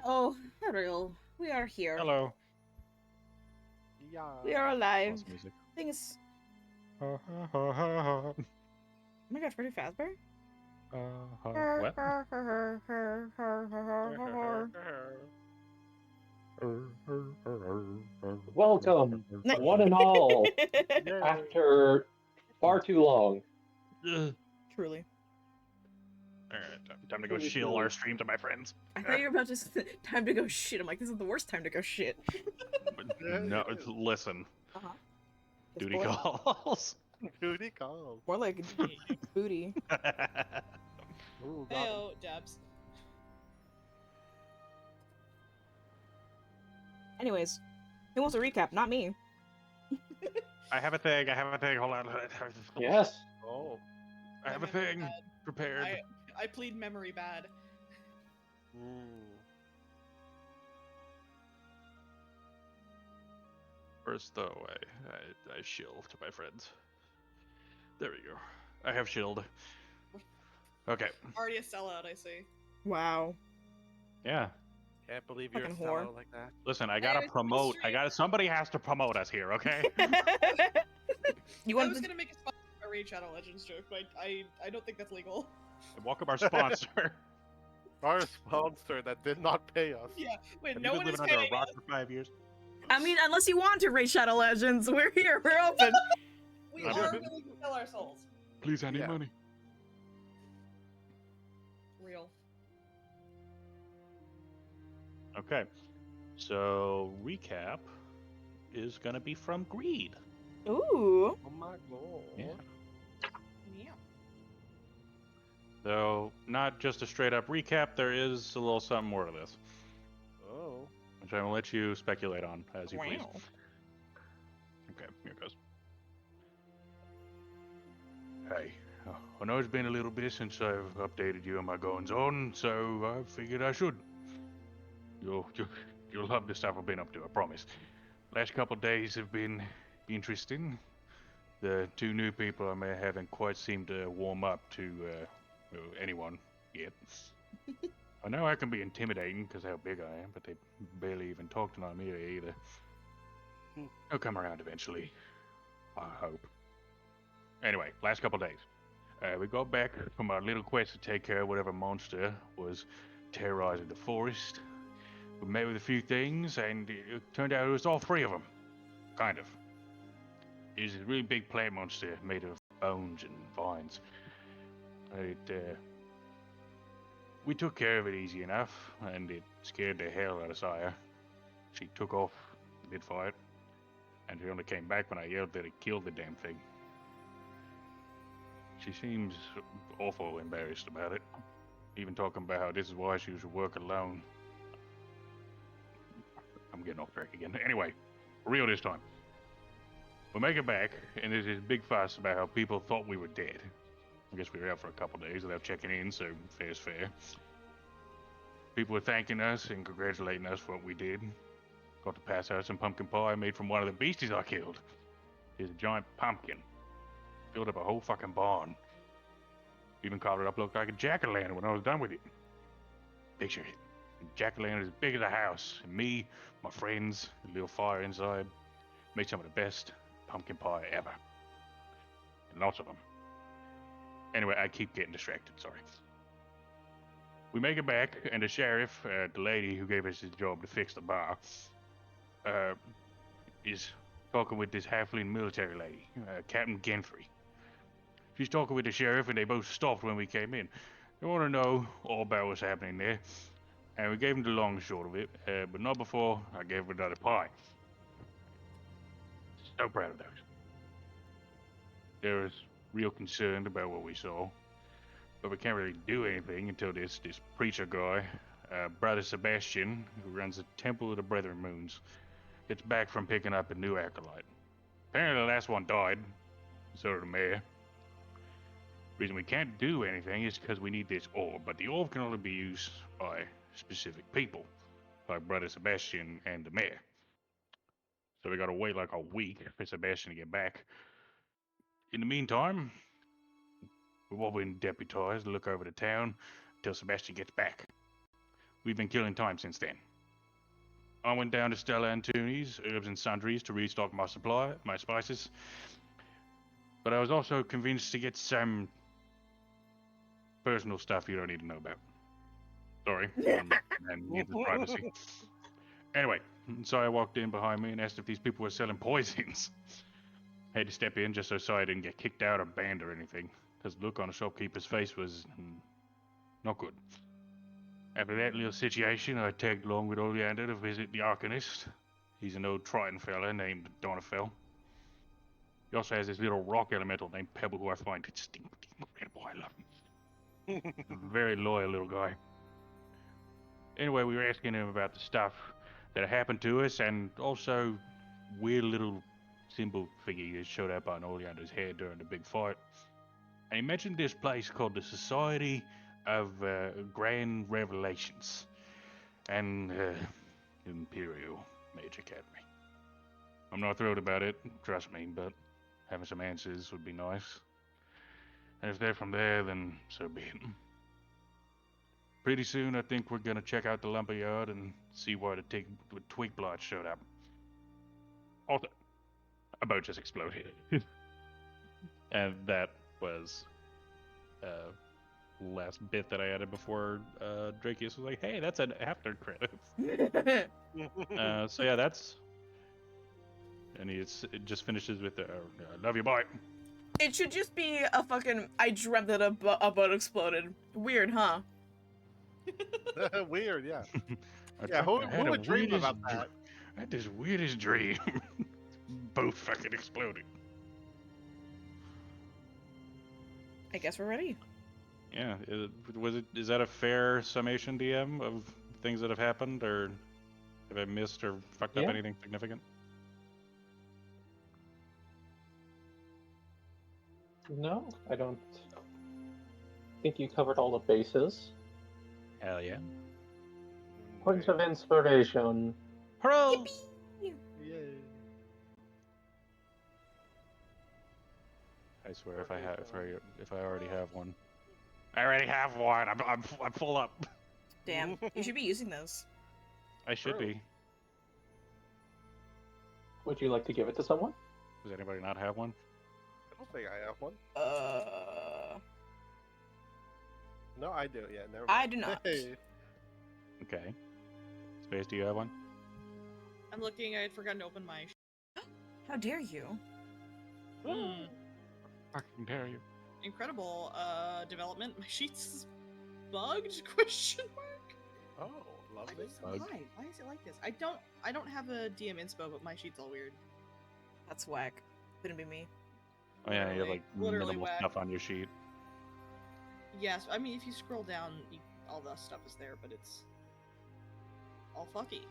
Oh, Ariel, we are here. Hello. Yeah. We are alive. Lost music. Things. Ha, ha, ha, ha, ha. Oh my gosh, Freddy Fazbear? What? Welcome, one and all, Yay. after far too long. Truly. Alright, time to go shill our stream to my friends. I thought you were about to time to go shit. I'm like, this is the worst time to go shit. No, listen. Uh-huh. Duty calls. Duty calls. More like booty. Ooh, got him. Heyo, Debs. Anyways, who wants a recap? Not me. I have a thing. Hold on. Yes. Oh. I have a My memory thing bad. prepared. I plead memory bad. First, though, I shill to my friends. There we go. I have shilled. Okay. Already a sellout, I see. Wow. Yeah. Can't believe you're a Fucking whore. fellow like that. Listen, I gotta Anyways, promote. stream. Somebody has to promote us here, okay? You I want was to... gonna make a Raid Shadow Legends joke, but I don't think that's legal. Welcome our sponsor. Our sponsor that did not pay us. Yeah, wait, Have no you one been is living under paying a rock us. for 5 years? I mean, unless you want to raid Shadow Legends, we're here. We're open. We I'm are good. willing to sell our souls. Please, I need Yeah. money. Real. Okay. So, recap is gonna be from Greed. Ooh. Oh my god. Yeah. Yeah. So, not just a straight up recap, there is a little something more to this, Oh. which I will let you speculate on as you please. Wow. Okay, here it goes. Hey, I know it's been a little bit since I've updated you on my goings on, so I figured I should. You'll love the stuff I've been up to, I promise. Last couple days have been interesting. The two new people I may haven't quite seemed to warm up to anyone yet. I know I can be intimidating because how big I am, but they barely even talk to me either. They'll come around eventually, I hope. Anyway, last couple days. We got back from our little quest to take care of whatever monster was terrorizing the forest. We met with a few things, and it turned out it was all three of them. Kind of. It was a really big plant monster made of bones and vines. We took care of it easy enough, and it scared the hell out of Saya. She took off mid-fight, and she only came back when I yelled that it killed the damn thing. She seems awful embarrassed about it, even talking about how this is why she should work alone. I'm getting off track again. Anyway, for real this time. We make it back, and there's this big fuss about how people thought we were dead. I guess we were out for a couple days without checking in, so fair's fair. People were thanking us and congratulating us for what we did. Got to pass out some pumpkin pie made from one of the beasties I killed. It's a giant pumpkin. Filled up a whole fucking barn. Even carved it up looked like a jack-o'-lantern when I was done with it. Picture it. A jack-o'-lantern as big as a house. And me, my friends, a little fire inside. Made some of the best pumpkin pie ever. And lots of them. Anyway, I keep getting distracted, sorry. We make it back, and the sheriff, the lady who gave us his job to fix the bar, is talking with this halfling military lady, Captain Genfrey. She's talking with the sheriff, and they both stopped when we came in. They want to know all about what's happening there, and we gave them the long and short of it, but not before I gave them another pie. So proud of those. They was real concerned about what we saw, but we can't really do anything until this preacher guy, Brother Sebastian, who runs the Temple of the Brethren Moons, gets back from picking up a new acolyte. Apparently the last one died, so did the mayor. Reason we can't do anything is because we need this orb, but the orb can only be used by specific people, like Brother Sebastian and the mayor. So we gotta wait like a week for Sebastian to get back. In the meantime, we've all been deputized to look over the town until Sebastian gets back. we've been killing time since then. I went down to Stella Antoni's Herbs and Sundries to restock my supply, my spices. But I was also convinced to get some personal stuff you don't need to know about. Sorry, and need the privacy. Anyway, so I walked in behind me and asked if these people were selling poisons. I had to step in just so I didn't get kicked out or banned or anything, because the look on the shopkeeper's face was not good. After that little situation, I tagged along with Oleander to visit the Arcanist. He's an old Triton fella named Donafel. He also has this little rock elemental named Pebble, who I find distinctly incredible. I love him. Very loyal little guy. Anyway, we were asking him about the stuff that happened to us, and also weird little symbol figure that showed up on Oleander's head during the big fight. And he mentioned this place called the Society of Grand Revelations and Imperial Mage Academy. I'm not thrilled about it, trust me, but having some answers would be nice. And if they're from there, then so be it. Pretty soon, I think we're gonna check out the lumberyard and see why the twig blight showed up. Also, a boat just exploded. And that was last bit that I added before Drakeus was like, hey, that's an after credit. So yeah, that's... And it just finishes with the, love you, bye. It should just be a fucking, I dreamt that a boat exploded. Weird, huh? Weird, yeah. I Who had would a dream weirdest about that? I had this weirdest dream. Both fucking exploded. I guess we're ready. Yeah, is that a fair summation, DM, of things that have happened, or have I missed or fucked up Yeah. anything significant? No, I don't think you covered all the bases. Hell yeah. Points of inspiration. Hurrah! Yay. I swear, if I already have one. I already have one. I'm full up. Damn, you should be using those. I should True. be. Would you like to give it to someone? Does anybody not have one? I don't think I have one. No, I do. Yeah, never mind. I do not. Hey. Okay. Space, do you have one? I'm looking. I had forgotten to open my. How dare you? Hmm. Fucking dare you. Incredible development. My sheet's bugged? Question mark. Oh, Why lovely. is it like this? I don't have a DM inspo, but my sheet's all weird. That's whack. Couldn't be me. Oh yeah, you have like Literally minimal whack. stuff on your sheet. Yes, I mean if you scroll down, all the stuff is there, but it's all fucky.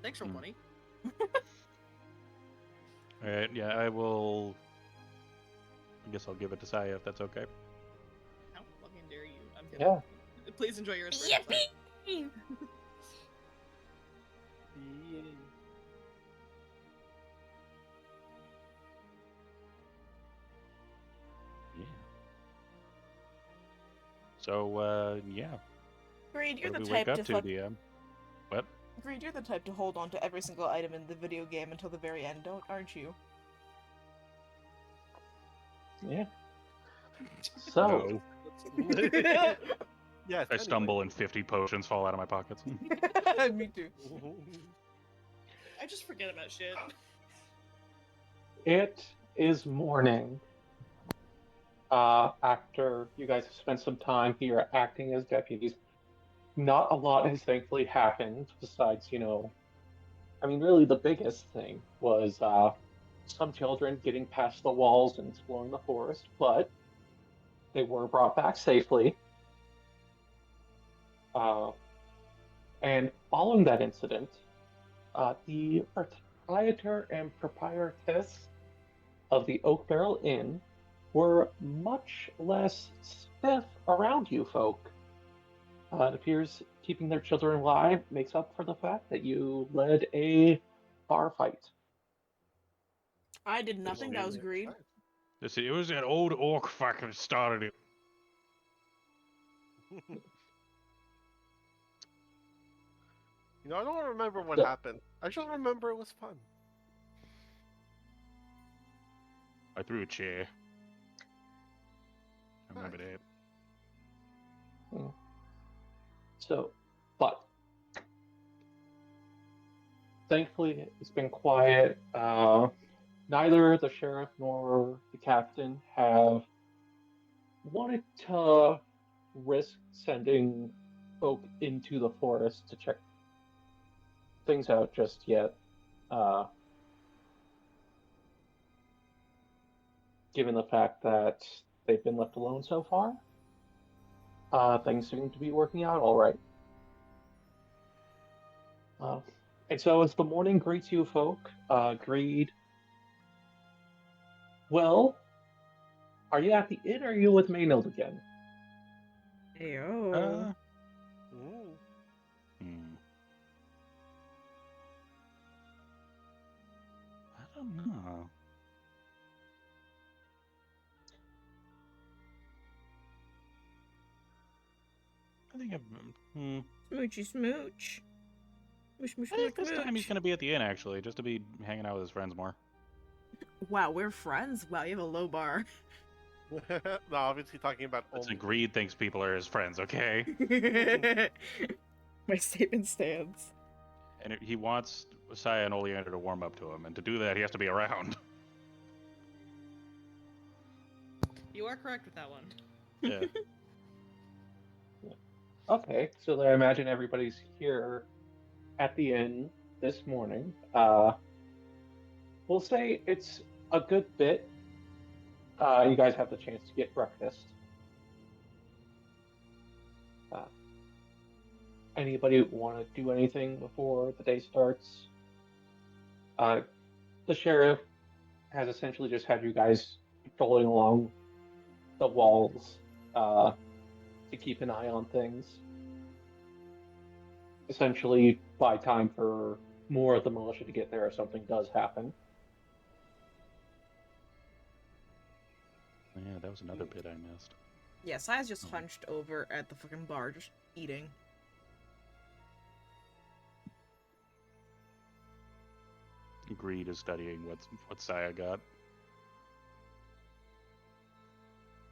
Thanks, Hmm. Roll20. Alright, yeah, I will... I guess I'll give it to Saya if that's okay. How fucking dare you? I'm kidding. Yeah. Please enjoy yours. first. Yippee! Yeah. So, yeah. Greed, you're What the did we wake type up to to, fuck. DM? What? Greed, you're the type to hold on to every single item in the video game until the very end, aren't you? Yeah. So, Yes. I stumble and 50 potions fall out of my pockets. Me too. I just forget about shit. it is morning. After you guys have spent some time here acting as deputies, not a lot has thankfully happened besides, I mean, really the biggest thing was some children getting past the walls and exploring the forest, but they were brought back safely. And following that incident, the proprietor and proprietress of the Oak Barrel Inn were much less stiff around you folk. It appears keeping their children alive makes up for the fact that you led a bar fight. I did nothing, that was Greed. It was that old orc fucking started it. You know, I don't remember what So- happened. I just remember it was fun. I threw a chair. I remember Nice. that. So, but thankfully it's been quiet. Neither the sheriff nor the captain have wanted to risk sending folk into the forest to check things out just yet. Given the fact that they've been left alone so far, things seem to be working out all right. And so, as the morning greets you folk, Greed, well, are you at the inn or are you with Maynard again? Ayo. Ooh. Hmm. I don't know. I think Smoochy smooch. Smooch, smooch, I think smooch, this time he's smooch. gonna be at the inn actually, just to be hanging out with his friends more. Wow, we're friends? Wow, you have a low bar. No, obviously talking about It's only. Greed thinks people are his friends, okay? My statement stands. And he wants Saya and Oleander to warm up to him, and to do that, he has to be around. You are correct with that one. Yeah. Okay, so then I imagine everybody's here at the inn this morning. We'll say it's a good bit. You guys have the chance to get breakfast. Anybody want to do anything before the day starts? The sheriff has essentially just had you guys patrolling along the walls to keep an eye on things. Essentially, buy time for more of the militia to get there if something does happen. Yeah, that was another bit I missed. Yeah, Sai's just hunched over at the fucking bar, just eating. Greed is studying what Saya got.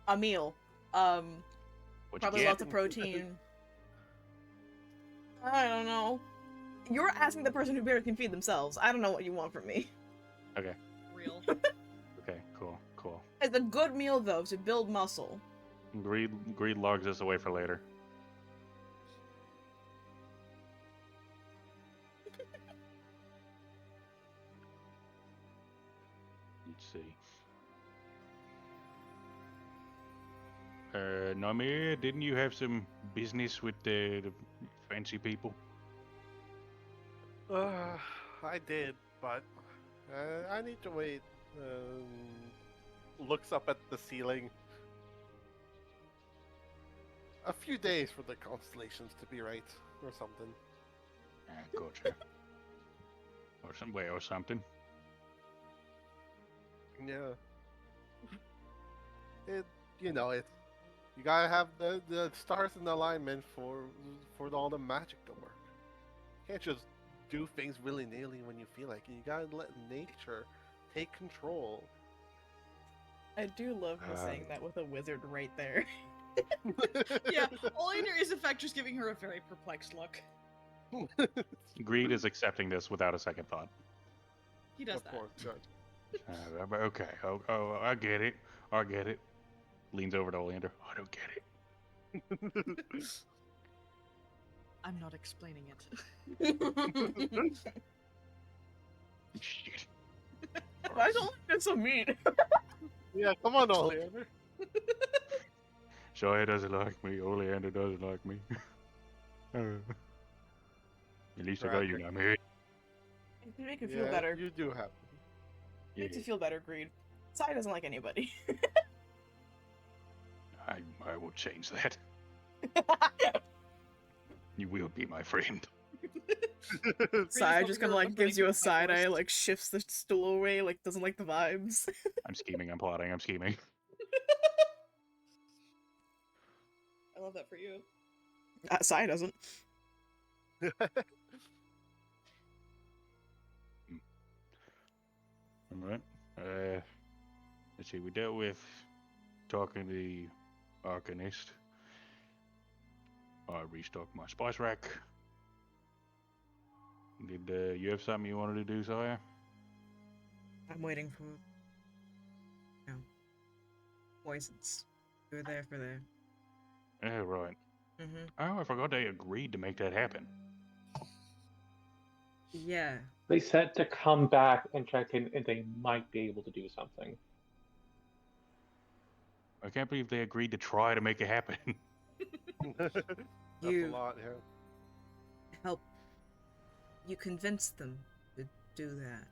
A meal. What Probably you get? lots of protein. I don't know. You're asking the person who barely can feed themselves. I don't know what you want from me. Okay. Real. Okay. Cool. Cool. It's a good meal though to build muscle. Greed logs this away for later. Let's see. Namir, didn't you have some business with the fancy people? I did, but I need to wait. Looks up at the ceiling. A few days for the constellations to be right, or something. Ah, gotcha. Or some way or something. Yeah. You gotta have the stars in alignment for all the magic to work. You can't just do things willy nilly when you feel like it. You gotta let nature take control. I do love her saying that with a wizard right there. Yeah, Oleander is in fact just giving her a very perplexed look. Greed is accepting this without a second thought. He does Of that. course, yeah. Okay. Oh, I get it. I get it. Leans over to Oleander. I don't get it. I'm not explaining it. Shit. Why don't get so mean? Yeah, come on, Oleander. Shia doesn't like me. Oleander doesn't like me. At least I got you, Namir. It can make you feel better. You do have. Makes you feel better, Greed. Sai doesn't like anybody. I will change that. You will be my friend. Sai just kind of like gives you a Unpredictable side eye, forest. like shifts the stool away, like doesn't like the vibes. I'm scheming. I'm plotting. I'm scheming. I love that for you. Sai doesn't. All right. Let's see. We dealt with talking to the Arcanist. I restocked my spice rack. Did you have something you wanted to do, Sire? I'm waiting for, poisons. You're there for there. Yeah, right. Mm-hmm. Oh, I forgot they agreed to make that happen. Yeah. They said to come back and check in, and they might be able to do something. I can't believe they agreed to try to make it happen. That's You- a lot, yeah. Help. You convinced them to do that.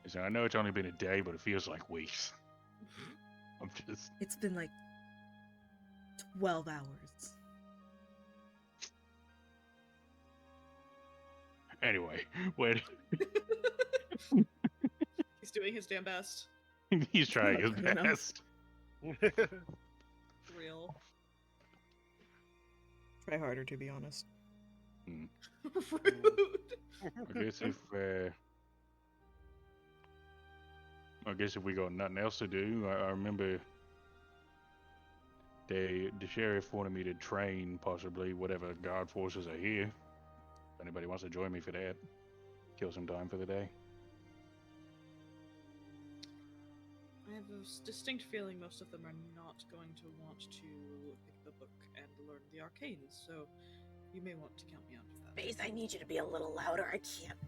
So I know it's only been a day, but it feels like weeks. I'm just. It's been like 12 hours. Anyway, when He's doing his damn best. he's trying his Good enough. best. Real. Try harder, to be honest. Rude. I guess if we got nothing else to do, I remember the sheriff wanted me to train possibly whatever guard forces are here. If anybody wants to join me for that, kill some time for the day. I have a distinct feeling most of them are not going to want to pick the book and learn the arcanes, so you may want to count me out of that. Faith, I need you to be a little louder. I can't.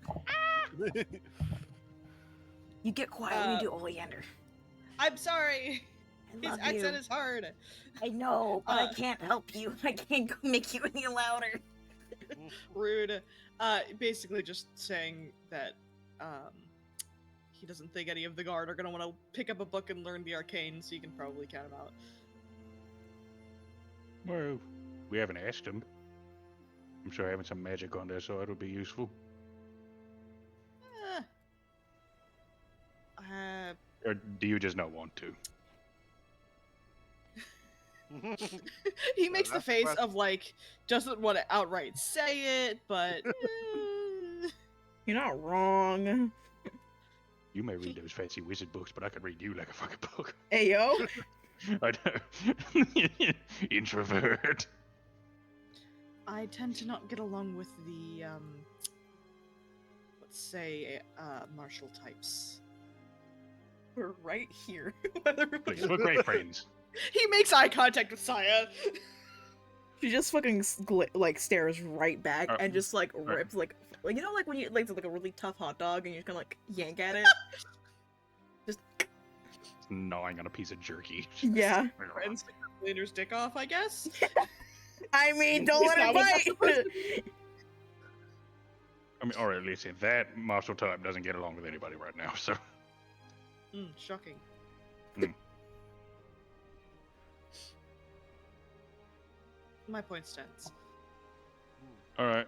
You get quiet when you do Oleander. I'm sorry! I His love accent you. is hard! I know, but I Uh, can't help you. I can't go make you any louder. Rude. Basically just saying that, he doesn't think any of the guard are gonna want to pick up a book and learn the arcane, so you can probably count him out. Well, we haven't asked him. I'm sure having some magic on their side would be useful. Or do you just not want to? He makes the that's the face question. of like doesn't want to outright say it, but You're not wrong. You may read those fancy wizard books, but I could read you like a fucking book. Hey, yo. I know. Introvert. I tend to not get along with the let's say martial types. We're right here. Whether Please, we're great friends. He makes eye contact with Saya. She just fucking stares right back and just like rips like you know like when you like a really tough hot dog and you just kind of like yank at it. Just Gnawing on a piece of jerky. yeah. And stick the leader's dick off, I guess. I mean, don't let Is that it what bite. I mean, or at least that martial type doesn't get along with anybody right now, so. Shocking. My point stands. Alright,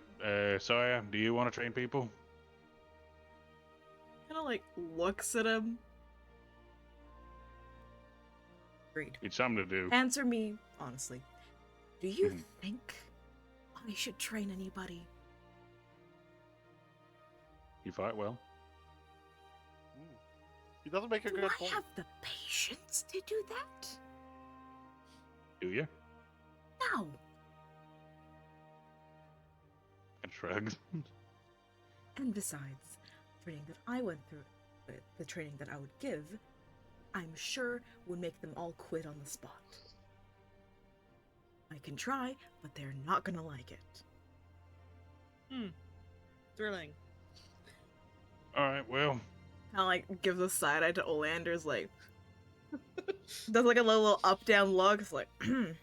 Saya, do you want to train people? Kind of like looks at him. Agreed. It's something to do. Answer me honestly. Do you Mhm. think I should train anybody? You fight well. He doesn't make a Do good I point. have the patience to do that? Do you? No. And shrugs. And besides, training that I went through, the training that I would give, I'm sure would make them all quit on the spot. I can try, but they're not gonna like it. Thrilling. Alright, well, Kind of like gives a side eye to Olander's, like does like a little up down look. It's like, He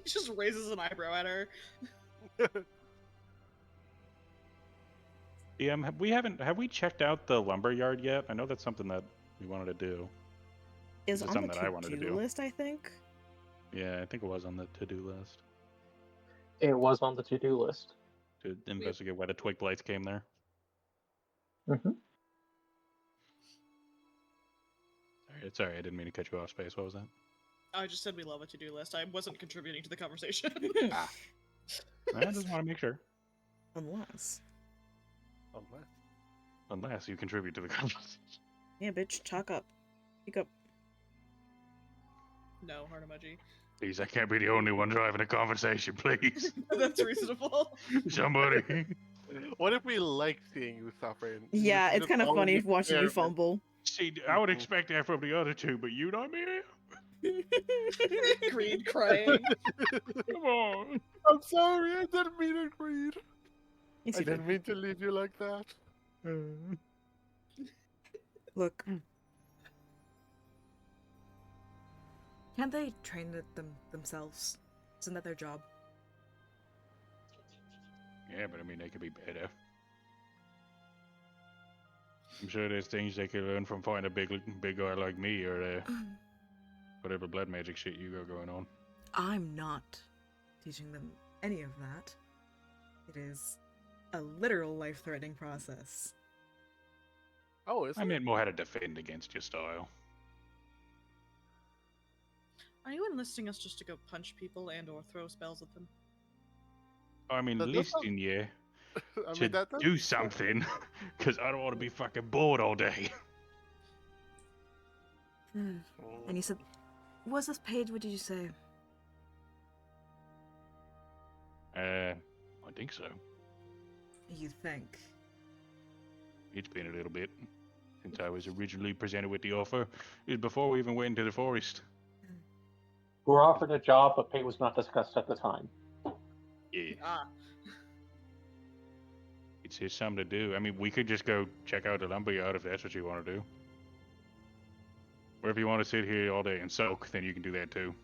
just raises an eyebrow at her. yeah, have we checked out the lumber yard yet? I know that's something that we wanted to do. is It's on something the that I wanted to to-do do. list, I think. Yeah, I think it was on the to-do list. It was on the to-do list. To investigate why the twig blights came there. Mm-hmm. Sorry, I didn't mean to cut you off, Space. What was that? I just said we love a to-do list. I wasn't contributing to the conversation. I just want to make sure. Unless Unless you contribute to the conversation. Yeah, bitch, talk up. Speak up. No, heart emoji. Please, I can't be the only one driving a conversation, please. That's reasonable. Somebody. What if we like seeing you suffer? And Yeah, this it's is kind of all funny an watching you experiment? fumble. See, I would expect that from the other two, but you know me? Greed crying. Come on. I'm sorry, I didn't mean it, Greed. Yes, I you did. didn't mean to leave you like that. Look. Can't they train themselves? Isn't that their job? Yeah, but I mean, they could be better. I'm sure there's things they could learn from fighting a big guy like me, or whatever blood magic shit you got going on. I'm not teaching them any of that. It is a literal life-threatening process. Oh, is I it? meant more how to defend against your style. Are you enlisting us just to go punch people and or throw spells at them? I mean, That does sound- listing you I to mean, that does- do something, because I don't want to be fucking bored all day. And you said, what's this page? What did you say? I think so. You think? It's been a little bit since I was originally presented with the offer. It was before we even went into the forest. We were offered a job, but pay was not discussed at the time. Yeah, Ah, it's just something to do. I mean, we could just go check out the lumberyard if that's what you want to do. Or if you want to sit here all day and soak, then you can do that too,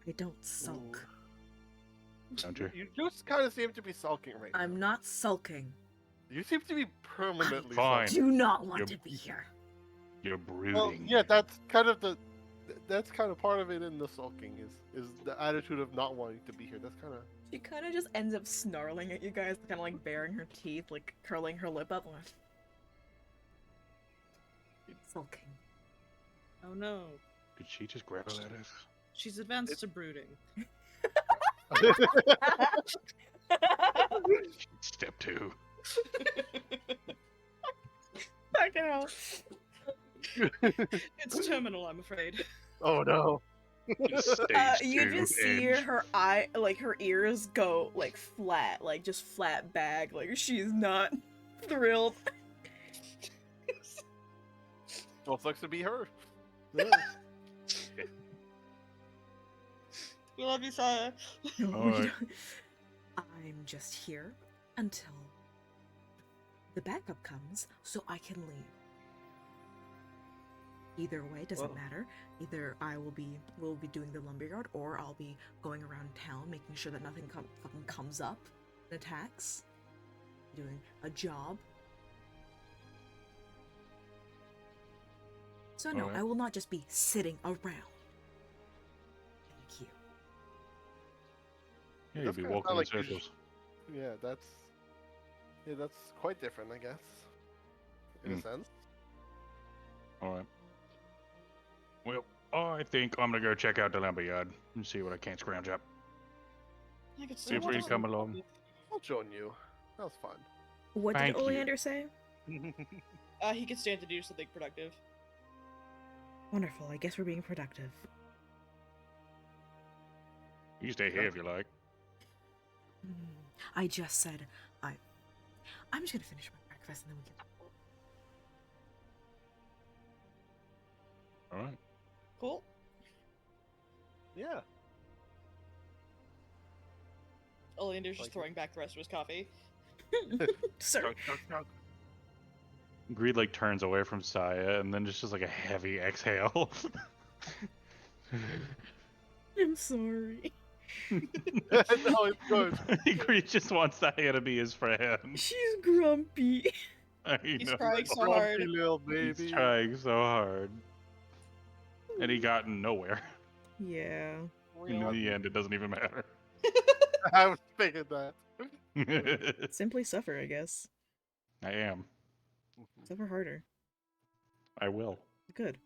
I don't sulk. don't you? You just kind of seem to be sulking right now. I'm not sulking. You seem to be permanently Fine. sulking. Do not want You're- to be here. You're brooding. Well, yeah, that's kind of part of it in the sulking is the attitude of not wanting to be here. That's kind of She kind of just ends up snarling at you guys, kind of like baring her teeth, like curling her lip up. Like, sulking. oh no. Did she just growl at us? She's advanced to brooding. Step two. Fucking hell. It's terminal, I'm afraid. Oh no. Stage You two, just see edge. her her ears go like flat, like just flat back. Like she's not thrilled. Well, sucks to be her. We love you, Saya. No, we Alright. don't. I'm just here until the backup comes, so I can leave. Either way, doesn't Well- matter. Either we'll be doing the lumberyard, or I'll be going around town making sure that nothing fucking comes up and attacks. Doing a job. So no, Alright. I will not just be sitting around. Thank you. Yeah, you'll That's be kinda walking in sound like you circles. Yeah, that's quite different, I guess. In a Mm. sense. Alright. Well, I think I'm gonna go check out the lumberyard and see what I can scrounge up. I could Feel free to come along. I'll join you. That was fun. What Thank did you. Oleander say? He could stand to do something productive. Wonderful. I guess we're being productive. You can stay here if you like. I just said I'm just gonna finish my breakfast and then we can. Alright. Cool. Yeah. Oleander's just Like- throwing back the rest of his coffee. Sir, Chug, chug, chug. Greed like turns away from Saya and then just like a heavy exhale. I'm sorry. No, it's good. Greed just wants Saya to be his friend. She's grumpy. I He's know. crying so Grumpy hard. little baby. He's trying so hard. And he got nowhere. Yeah. And in the end, it doesn't even matter. I was thinking that. Simply suffer, I guess. I am. Suffer harder. I will. Good.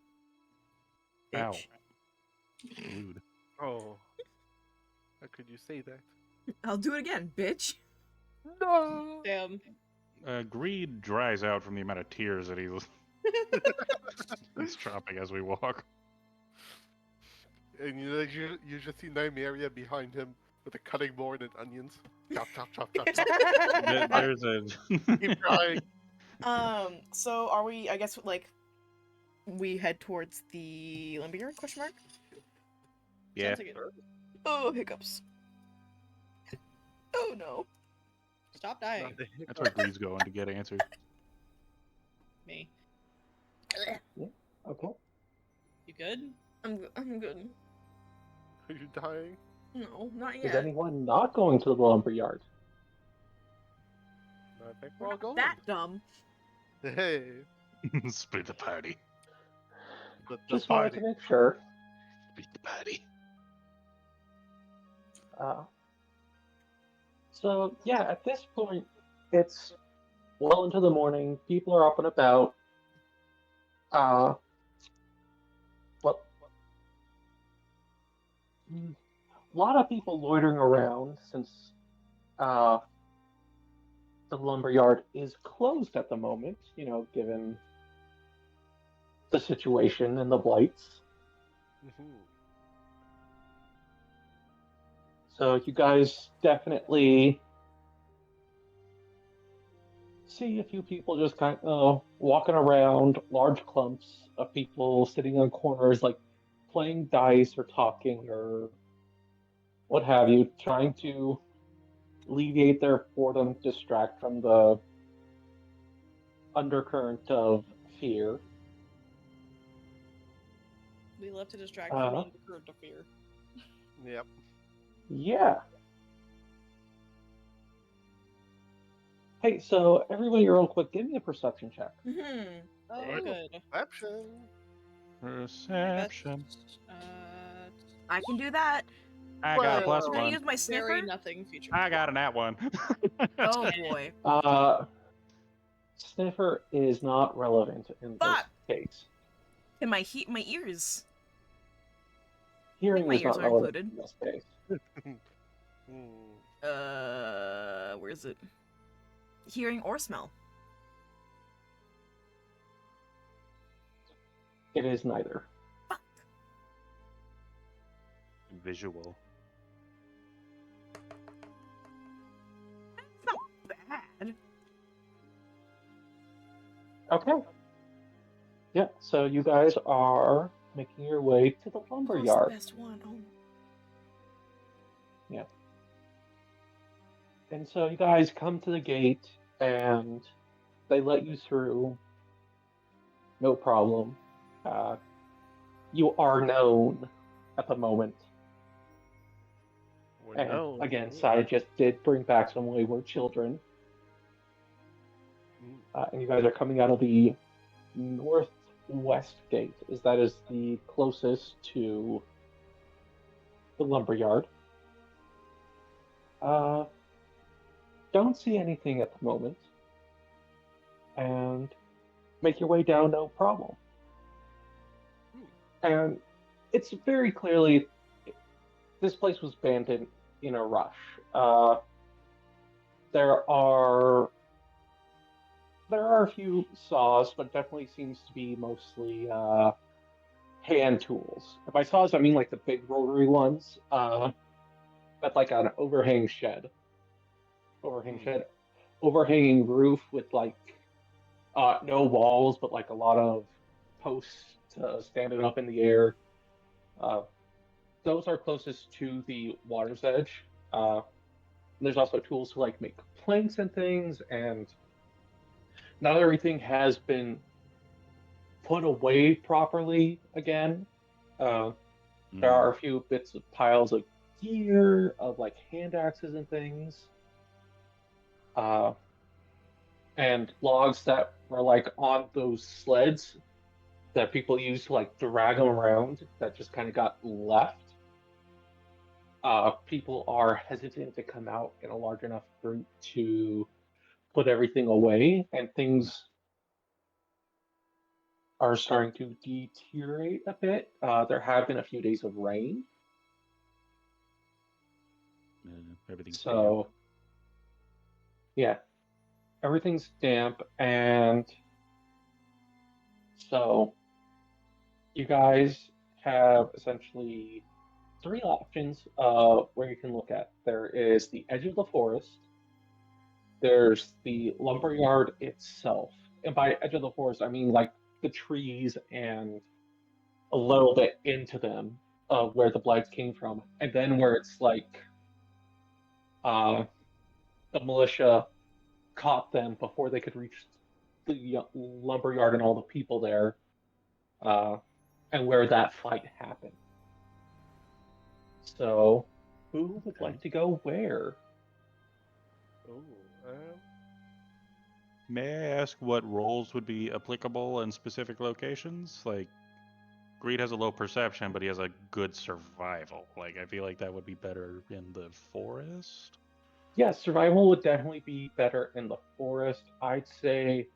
Ow. Bitch. Rude. Oh. How could you say that? I'll do it again, bitch. No. Damn. Greed dries out from the amount of tears that he's dropping as we walk. And you just see Nymeria behind him with a cutting board and onions. Chop, chop, chop, chop, chop. There's a. Keep trying. So are we? I guess like we head towards the lumberyard? Question mark. Yeah. Sounds like it. Oh, hiccups. Oh no. Stop dying. That's where Greed's going to get answers. Me. Okay. You good? I'm good. Are you dying? No, not Is yet. anyone not going to the lumberyard? I think We're we're all not going. that dumb. Hey. Split the party. The Just wanted party. to make sure. Split the party. So yeah, at this point, it's well into the morning. People are up and about. Well, a lot of people loitering around since the lumberyard is closed at the moment. You know, given the situation and the blights. Mhm. So you guys definitely see a few people just kind of walking around, large clumps of people sitting on corners, like playing dice or talking or what have you, trying to alleviate their boredom, distract from the undercurrent of fear. We love to distract from the Uh-huh. undercurrent of fear. Yep. Yeah. Hey, so everybody, real quick, give me a perception check. Oh, Alright. good. Perception. Perception. I can do that. I got a plus Can I one. use my Very sniffer? nothing feature. I got a nat one. Oh boy. Sniffer is not relevant in this Fuck. case. And my ears. Hearing my is ears not are relevant included. in this case. Where is it? Hearing or smell? It is neither. Fuck. Visual. It's not bad. Okay. Yeah, so you guys are making your way to the Oh, it's the lumberyard. best one. Oh. And so you guys come to the gate and they let you through. No problem. You are known at the moment. We're And known. again, Sai just did bring back some wayward children. And you guys are coming out of the northwest gate, as that is the closest to the lumberyard. Don't see anything at the moment. And make your way down, no problem. And it's very clearly this place was abandoned in a rush. There are a few saws, but definitely seems to be mostly hand tools. And by saws, I mean like the big rotary ones. That's like an overhang shed. Overhanging roof with like no walls, but like a lot of posts standing up in the air. Those are closest to the water's edge. There's also tools to like make planks and things, and not everything has been put away properly again. There are a few bits of piles of gear, of like hand axes and things. And logs that were like on those sleds that people used to like drag them around that just kind of got left. People are hesitant to come out in a large enough group to put everything away, and things are starting to deteriorate a bit. There have been a few days of rain. Everything's So, yeah. everything's damp, and so you guys have essentially three options where you can look at. There is the edge of the forest, there's the lumberyard itself. And by edge of the forest, I mean like the trees and a little bit into them where the blights came from. And then where it's like uh, the militia caught them before they could reach the lumberyard and all the people there, and where that fight happened. So, who would like to go where? Ooh, May I ask what roles would be applicable in specific locations? Like, Greed has a low perception, but he has a good survival. Like, I feel like that would be better in the forest. Yeah, survival would definitely be better in the forest. I'd say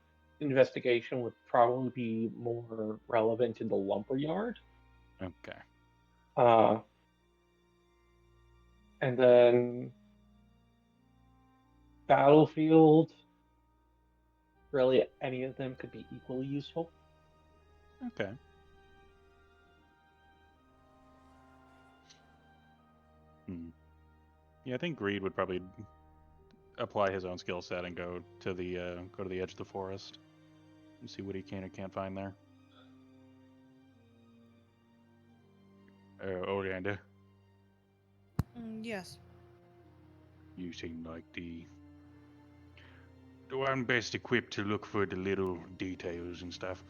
investigation would probably be more relevant in the lumberyard. Okay. And then battlefield, really any of them could be equally useful. Okay. Yeah, I think Greed would probably apply his own skill set and go to the edge of the forest and see what he can or can't find there. Oleander, Yes. you seem like the one best equipped to look for the little details and stuff.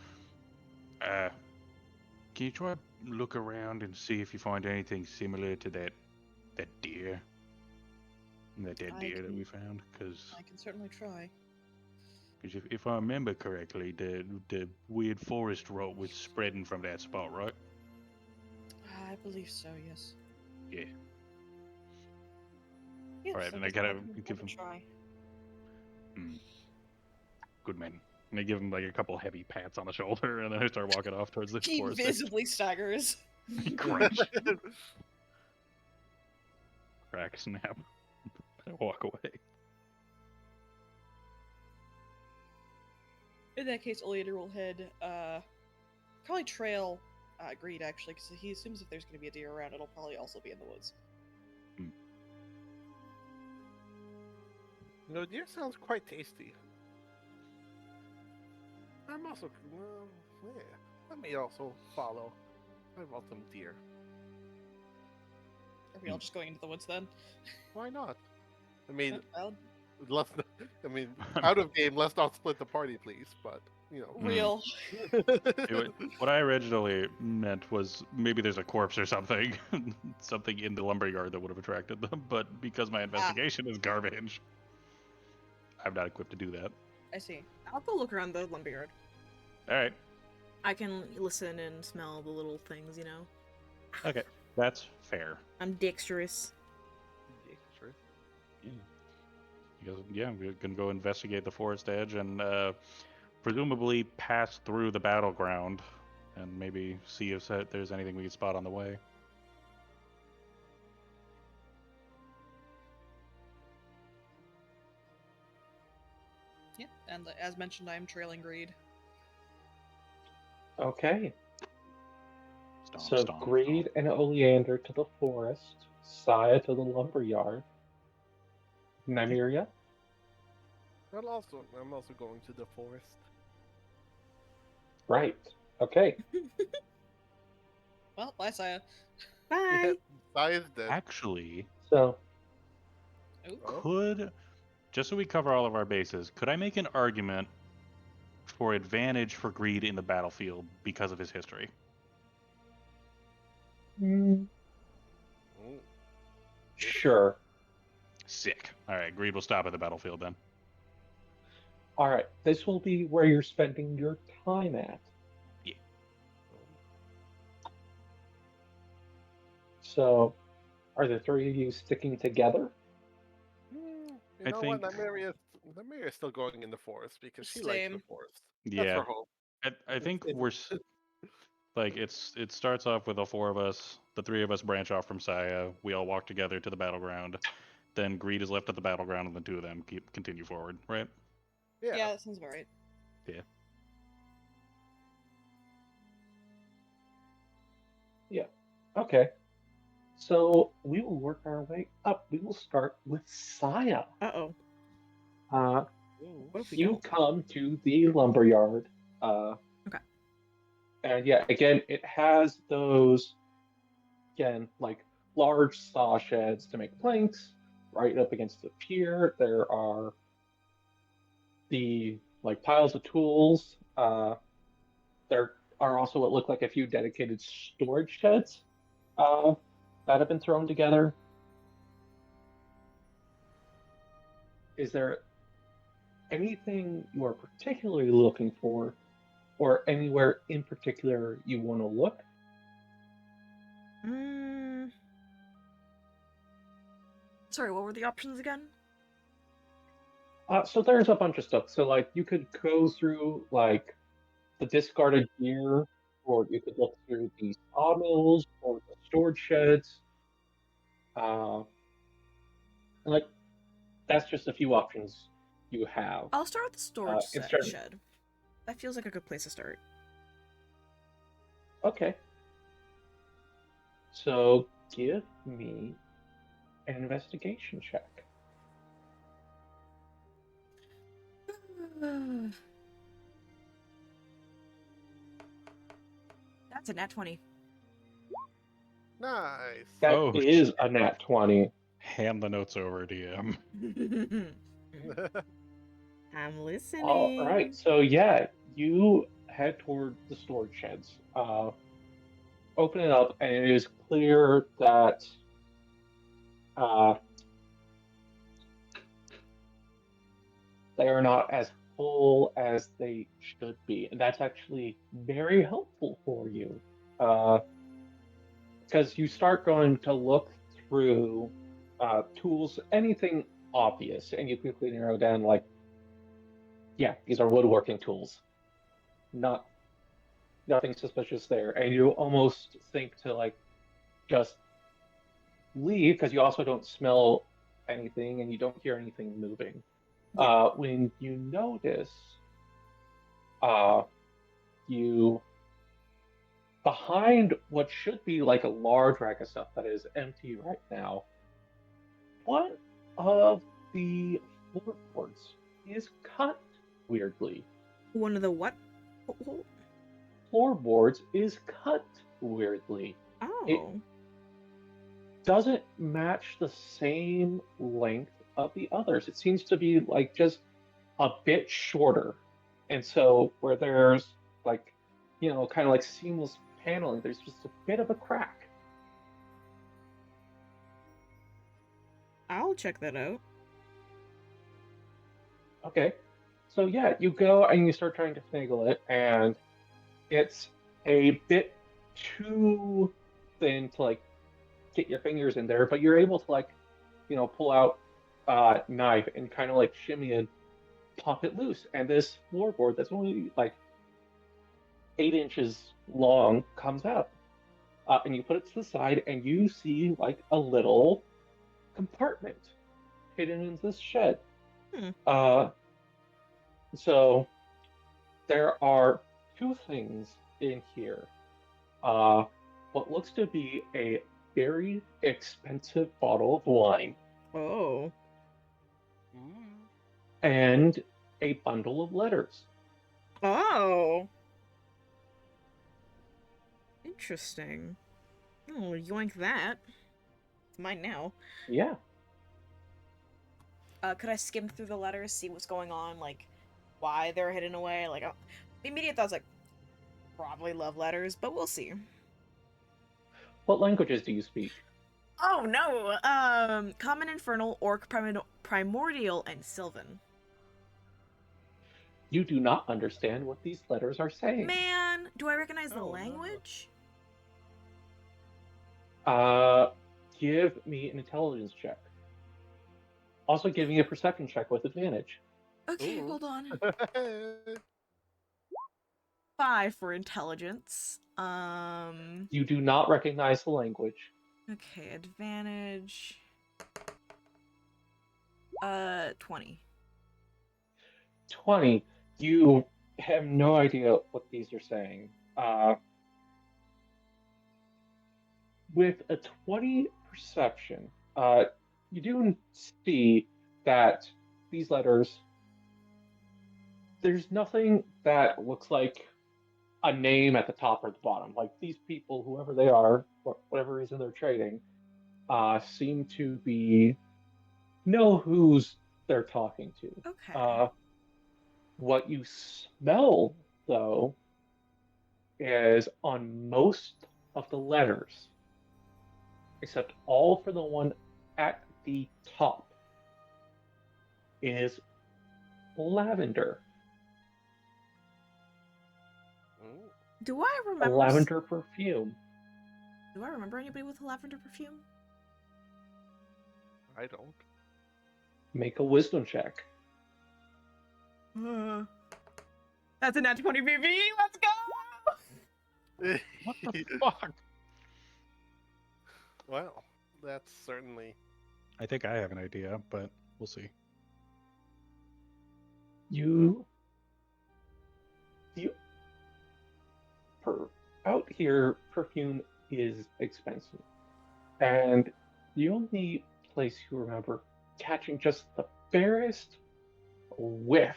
Can you try look around and see if you find anything similar to that deer? That dead deer that we found? Because I can certainly try. if I remember correctly, the weird forest rot was spreading from that spot, right? I believe so, yes. Yeah. Yes, Alright, then I guess gotta can give him. try. Good man. And I give him like a couple heavy pats on the shoulder, and then I start walking off towards the He forest. visibly staggers. Crunch. Crack, snap. I walk away. In that case, Oleander will head, probably trail Greed, actually, because he assumes if there's going to be a deer around, it'll probably also be in the woods. You know, deer sounds quite tasty. I'm also, yeah, let me also follow. I want some deer. Are we all just going into the woods then? Why not? I mean, Well, let's. I mean, out of game. Let's not split the party, please. But you know, real. What I originally meant was maybe there's a corpse or something, something in the lumberyard that would have attracted them. But because my investigation is garbage, I'm not equipped to do that. I see. I'll go look around the lumberyard. All right. I can listen and smell the little things, you know. Okay, that's fair. I'm dexterous. Sure. Because, yeah, we can go investigate the forest edge and presumably pass through the battleground and maybe see if there's anything we can spot on the way. Yeah, and as mentioned, I am trailing Greed. Okay. Stomp, So stomp, Greed stomp. and Oleander to the forest, Saya to the lumberyard. Nymeria? I'm also going to the forest. Right. Okay. Well, bye, Saya. Bye. Size dead. Actually, So, could, just so we cover all of our bases, could I make an argument for advantage for Greed in the battlefield because of his history? Ooh. sure. Sick. All right, Greed will stop at the battlefield then. All right. This will be where you're spending your time at. Yeah. So, are the three of you sticking together? You I know think- what? Nymeria's still going in the forest because she likes the Same. forest. Yeah. That's her hope. I think we're like it starts off with the four of us, the three of us branch off from Saya. We all walk together to the battleground. Then Greed is left at the battleground, and the two of them continue forward, right? Yeah, that sounds about right. Okay. So we will work our way up. We will start with Saya. Uh-oh. Uh, Ooh. What if we you don't? come to the lumberyard. Okay. And yeah, again, it has those, again, like large saw sheds to make planks. Right up against the pier, there are the like piles of tools. There are also what look like a few dedicated storage sheds uh, that have been thrown together. Is there anything you are particularly looking for, or anywhere in particular you want to look? Mm. Sorry, what were the options again? So there's a bunch of stuff. So like you could go through like the discarded gear, or you could look through the sawmills or the storage sheds. Uh, and like that's just a few options you have. I'll start with the storage Instead, shed. That feels like a good place to start. okay. So give me an investigation check. That's a nat 20. Nice. That is a nat 20. Hand the notes over, DM. I'm listening. All right, so yeah, you head toward the storage sheds. Open it up, and it is clear that they are not as full as they should be, and that's actually very helpful for you, because you start going to look through tools, anything obvious, and you quickly narrow down like, yeah, these are woodworking tools, nothing suspicious there, and you almost think to like just leave because you also don't smell anything and you don't hear anything moving. Yeah. When you notice, you behind what should be like a large rack of stuff that is empty right now, one of the floorboards is cut weirdly. One of the what? Floorboards is cut weirdly. Oh. It doesn't match the same length of the others. It seems to be like just a bit shorter. And so where there's like, kind of like seamless paneling, there's just a bit of a crack. I'll check that out. Okay. So yeah, you go and you start trying to finagle it, and it's a bit too thin to like get your fingers in there, but you're able to like, pull out a knife and kind of like shimmy and pop it loose. And this floorboard that's only like 8 inches long comes out. And you put it to the side, and you see like a little compartment hidden in this shed. So there are 2 things in here. What looks to be a very expensive bottle of wine. Oh. And a bundle of letters. Oh. Interesting. Oh, yoink that. It's mine now. Yeah. Could I skim through the letters, see what's going on, like, why they're hidden away? Like, immediate thoughts, like, probably love letters, but we'll see. What languages do you speak? Oh, no! Common, Infernal, Orc, Primordial, and Sylvan. You do not understand what these letters are saying. Man, do I recognize the Oh, no. language? Give me an intelligence check. Also give me a perception check with advantage. Okay, Ooh. hold on. 5 for intelligence. You do not recognize the language. Okay, advantage. 20. 20, you have no idea what these are saying. With a 20 perception, you do see that these letters, there's nothing that looks like a name at the top or the bottom. Like these people, whoever they are, for whatever reason they're trading, seem to know who's they're talking to. Okay. What you smell, though, is on most of the letters, except all for the one at the top, is lavender. Ooh, Do I A remember? lavender perfume. Do I remember anybody with a lavender perfume? I don't. Make a wisdom check. That's a nat 20 BB. Let's go. What the fuck? Well, that's certainly. I think I have an idea, but we'll see. Out here, perfume is expensive, and the only place you remember catching just the barest whiff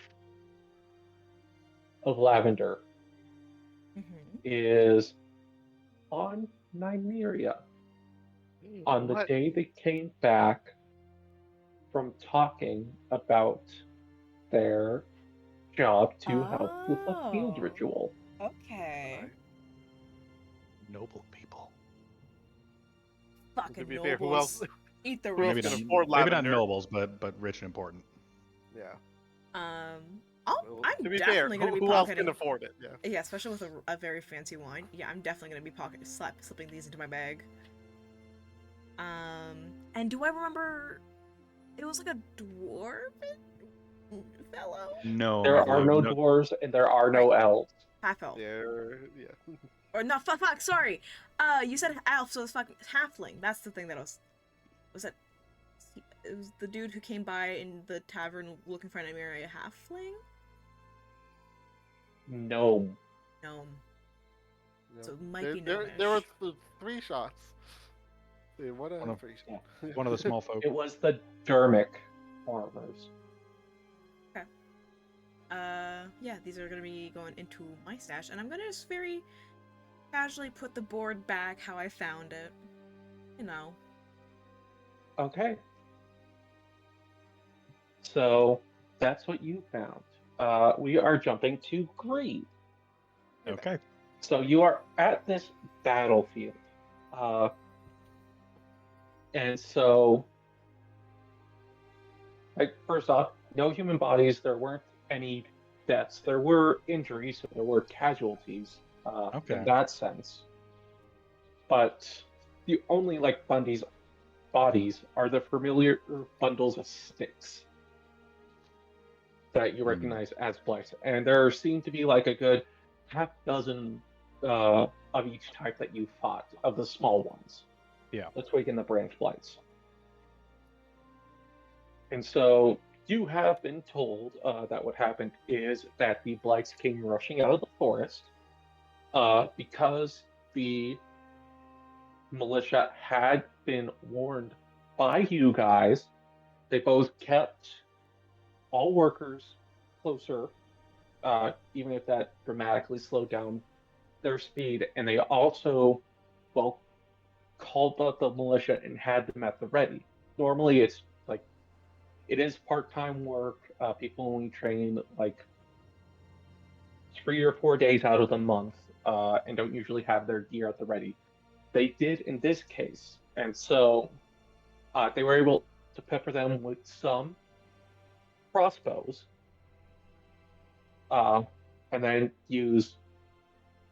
of lavender is on Nymeria. On the What? day they came back from talking about their job to help with a field Oh. ritual. Okay. Alright. Noble people. Fucking To be nobles. fair, who else? Eat the who else Maybe rich. can not, afford maybe not lavender? nobles, but rich and important. Yeah. Well, I'm to be fair, definitely gonna be who else pocketing. can afford it? Yeah. Yeah, especially with a very fancy wine. Yeah, I'm definitely gonna be slipping these into my bag. And do I remember? It was like a dwarven fellow. No, There are no no. dwarves and there are no elves. Half elf. Yeah. Or no, fuck, sorry. You said elf, so it's fucking halfling. That's the thing that was that. It was the dude who came by in the tavern looking for an Nymeria halfling. Gnome. Gnome. Yeah. So it might there, be there, gnomish. there was the 3 shots. Dude, what a One of- three yeah. shot. One of the small folk. It was the Dermic farmers. Yeah, these are gonna be going into my stash, and I'm gonna just very casually put the board back how I found it. You know. Okay. So that's what you found. We are jumping to Greed. Okay. So you are at this battlefield. And so, like, first off, no human bodies. There weren't any deaths. There were injuries. There were casualties Okay. in that sense. But the only, like, bodies are the familiar bundles of sticks that you recognize as blights. And there seem to be, like, a good half dozen of each type that you fought, of the small ones. Yeah. The twig and the branch blights. And so you have been told that what happened is that the blights came rushing out of the forest because the militia had been warned by you guys. They both kept all workers closer, even if that dramatically slowed down their speed, and they also both called up the militia and had them at the ready. Normally, it's like it is part-time work. People only train like 3 or 4 days out of the month, and don't usually have their gear at the ready. They did in this case, and so they were able to pepper them with some crossbows, and then use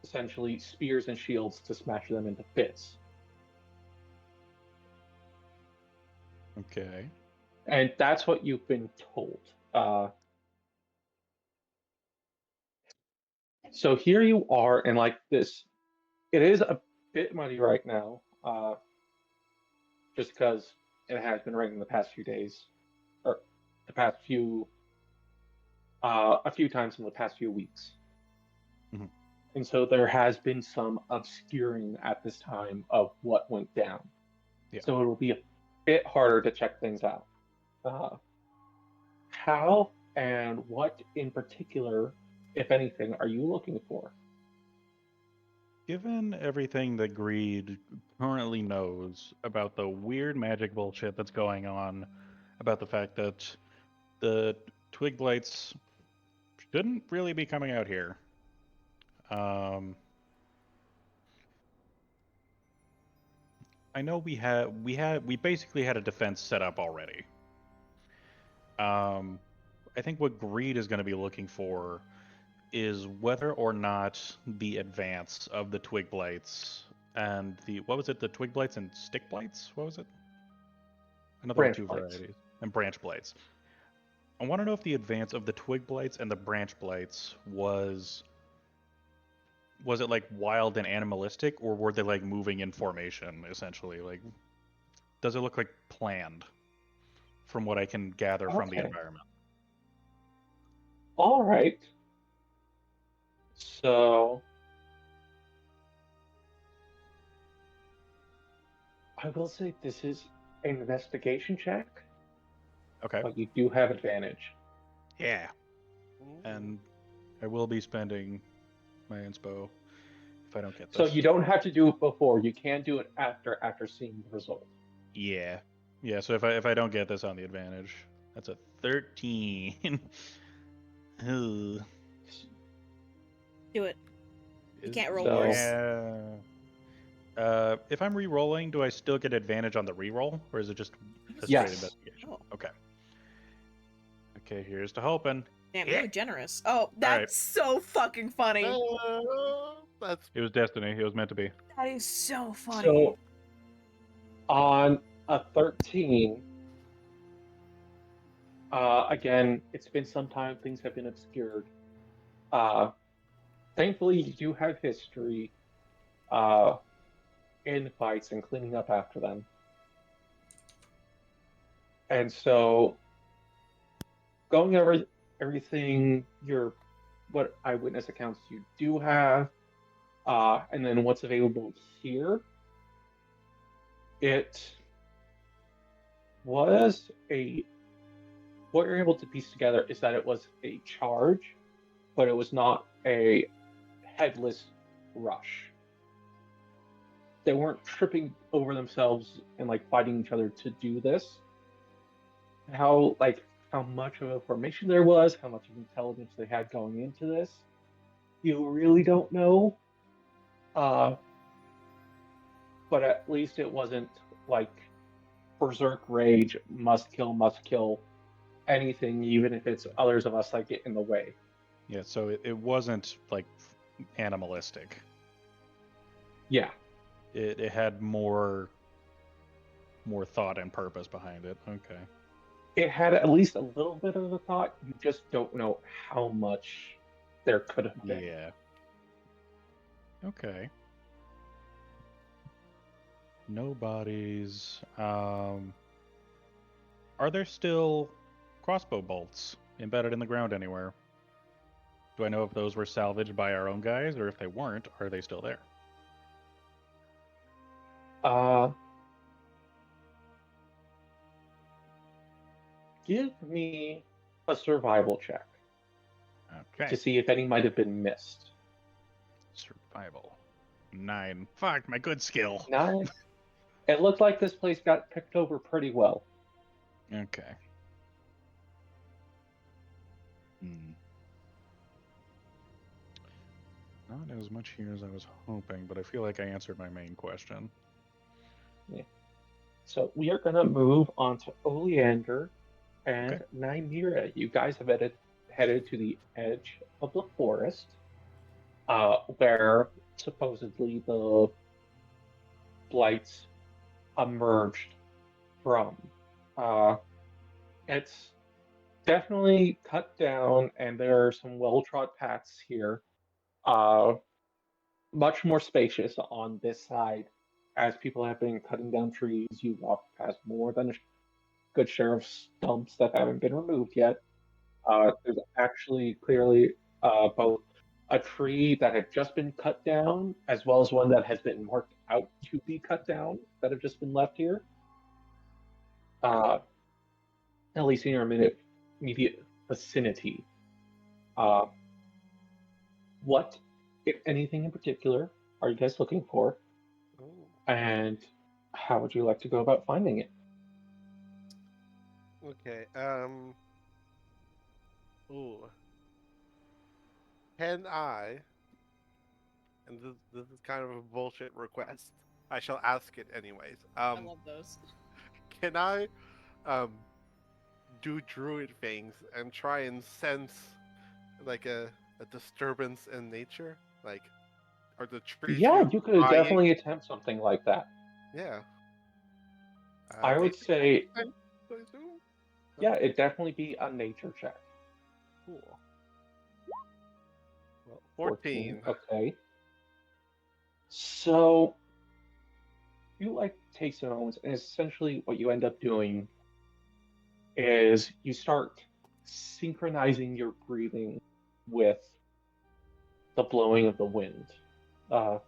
essentially spears and shields to smash them into bits. Okay. And that's what you've been told. So here you are, and like this, it is a bit muddy right now, just because it has been raining the past few days, or the past few a few times in the past few weeks. Mhm. And so there has been some obscuring at this time of what went down. Yeah. So it'll be a bit harder to check things out. Uh, how and what in particular, if anything, are you looking for? Given everything that Greed currently knows about the weird magic bullshit that's going on, about the fact that the twig blights shouldn't really be coming out here. I know we basically had a defense set up already. I think what Greed is going to be looking for is whether or not the advance of the twig blights and the what was it, the twig blights and stick blights? What was it? Another Branch two blights. varieties and branch blights. I want to know if the advance of the twig blights and the branch blights was it like wild and animalistic, or were they like moving in formation essentially? Like, does it look like planned from what I can gather from the Okay. environment? All right. So I will say this is an investigation check, Okay. but you do have advantage. Yeah. And I will be spending my inspo if I don't get So this. you don't have to do it before. You can do it after seeing the result. Yeah. Yeah, so if I don't get this on the advantage, that's a 13. Ugh. Do it. You can't roll So- worse. If I'm re-rolling, do I still get advantage on the re-roll, or is it just a straight Yes. investigation? Oh. Okay. Okay, here's to hoping. Damn, Yeah. you were generous. Oh, that's so fucking funny. That's It was destiny. It was meant to be. That is so funny. So on a 13, again, it's been some time. Things have been obscured. Thankfully, you do have history in fights and cleaning up after them. And so, going over everything, what eyewitness accounts you do have, and then what's available here, it was what you're able to piece together is that it was a charge, but it was not a headless rush. They weren't tripping over themselves and like fighting each other to do this. How much of a formation there was, how much of intelligence they had going into this, you really don't know. But at least it wasn't like berserk rage, must kill anything, even if it's others of us that get in the way. Yeah, so it wasn't like animalistic. Yeah. It had more thought and purpose behind it. Okay. It had at least a little bit of a thought. You just don't know how much there could have been. Yeah. Okay. No bodies. Are there still crossbow bolts embedded in the ground anywhere? Do I know if those were salvaged by our own guys, or if they weren't, are they still there? Give me a survival check Okay. to see if any might have been missed. Survival. 9. Fuck, my good skill. 9. It looked like this place got picked over pretty well. Okay. Hmm. Not as much here as I was hoping, but I feel like I answered my main question. So we are going to move on to Oleander and Okay. Nymeria. You guys have headed to the edge of the forest, where supposedly the blights emerged from. It's definitely cut down, and there are some well-trod paths here. Much more spacious on this side. As people have been cutting down trees, you walk past more than a good share of stumps that haven't been removed yet. There's actually clearly both a tree that had just been cut down, as well as one that has been marked out to be cut down that have just been left here. Uh, at least in your immediate vicinity. Uh, what, if anything in particular, are you guys looking for? Ooh. And how would you like to go about finding it? Okay. Ooh. Can I? And this is kind of a bullshit request. I shall ask it anyways. I love those. Can I, um, do druid things and try and sense like a disturbance in nature? Like, are the trees Yeah, here you could crying? definitely attempt something like that. Yeah. I would Nature say, check, I assume? yeah, it'd definitely be a nature check. Cool. Well, 14. 14. Okay. So you like take some moments, and essentially what you end up doing is you start synchronizing your breathing with the blowing of the wind. Uh,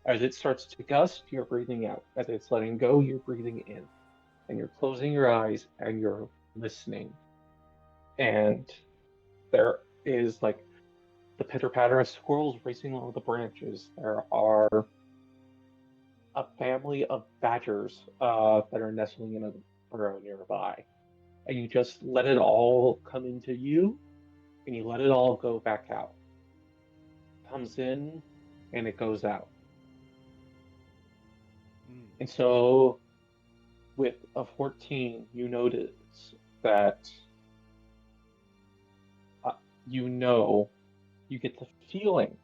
as it starts to gust, you're breathing out. As it's letting go, you're breathing in. And you're closing your eyes and you're listening. And there is like the pitter patter of squirrels racing along the branches. There are a family of badgers that are nestling in a burrow nearby. And you just let it all come into you and you let it all go back out. Comes in and it goes out. Mm. And so with a 14, you notice that uh, you know, you get the feeling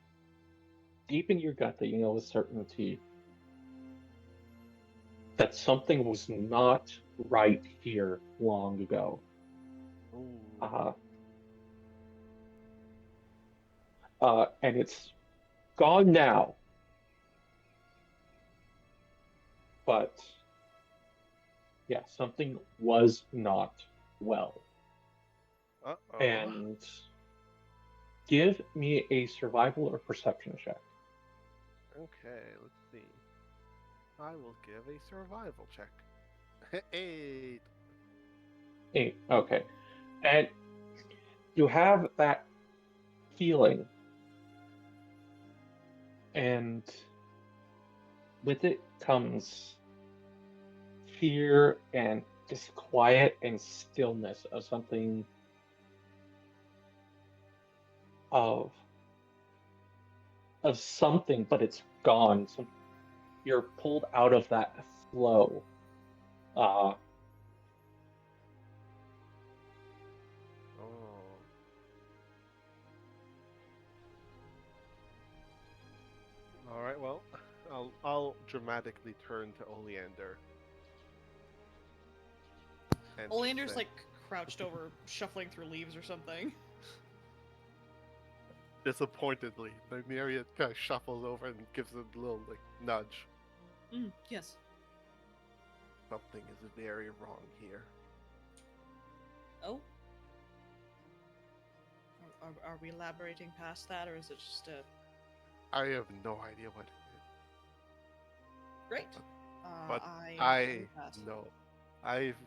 deep in your gut that you know with certainty that something was not right here long ago. Ooh. Uh, and it's gone now, but yeah, something was not well. Uh-oh. And give me a survival or perception check. Okay, let's see. I will give a survival check. 8. 8. Okay. And you have that feeling, and with it comes fear and disquiet and stillness of something of something, but it's gone. You're pulled out of that flow. Uh, Oh. All right. Well, I'll dramatically turn to Oleander and Oleander's say, like crouched over, shuffling through leaves or something. disappointedly, Nymeria kind of shuffles over and gives a little like nudge. Yes. Something is very wrong here. Oh. Are we elaborating past that, or is it just a I have no idea what it is, great? but I I pass. know. I've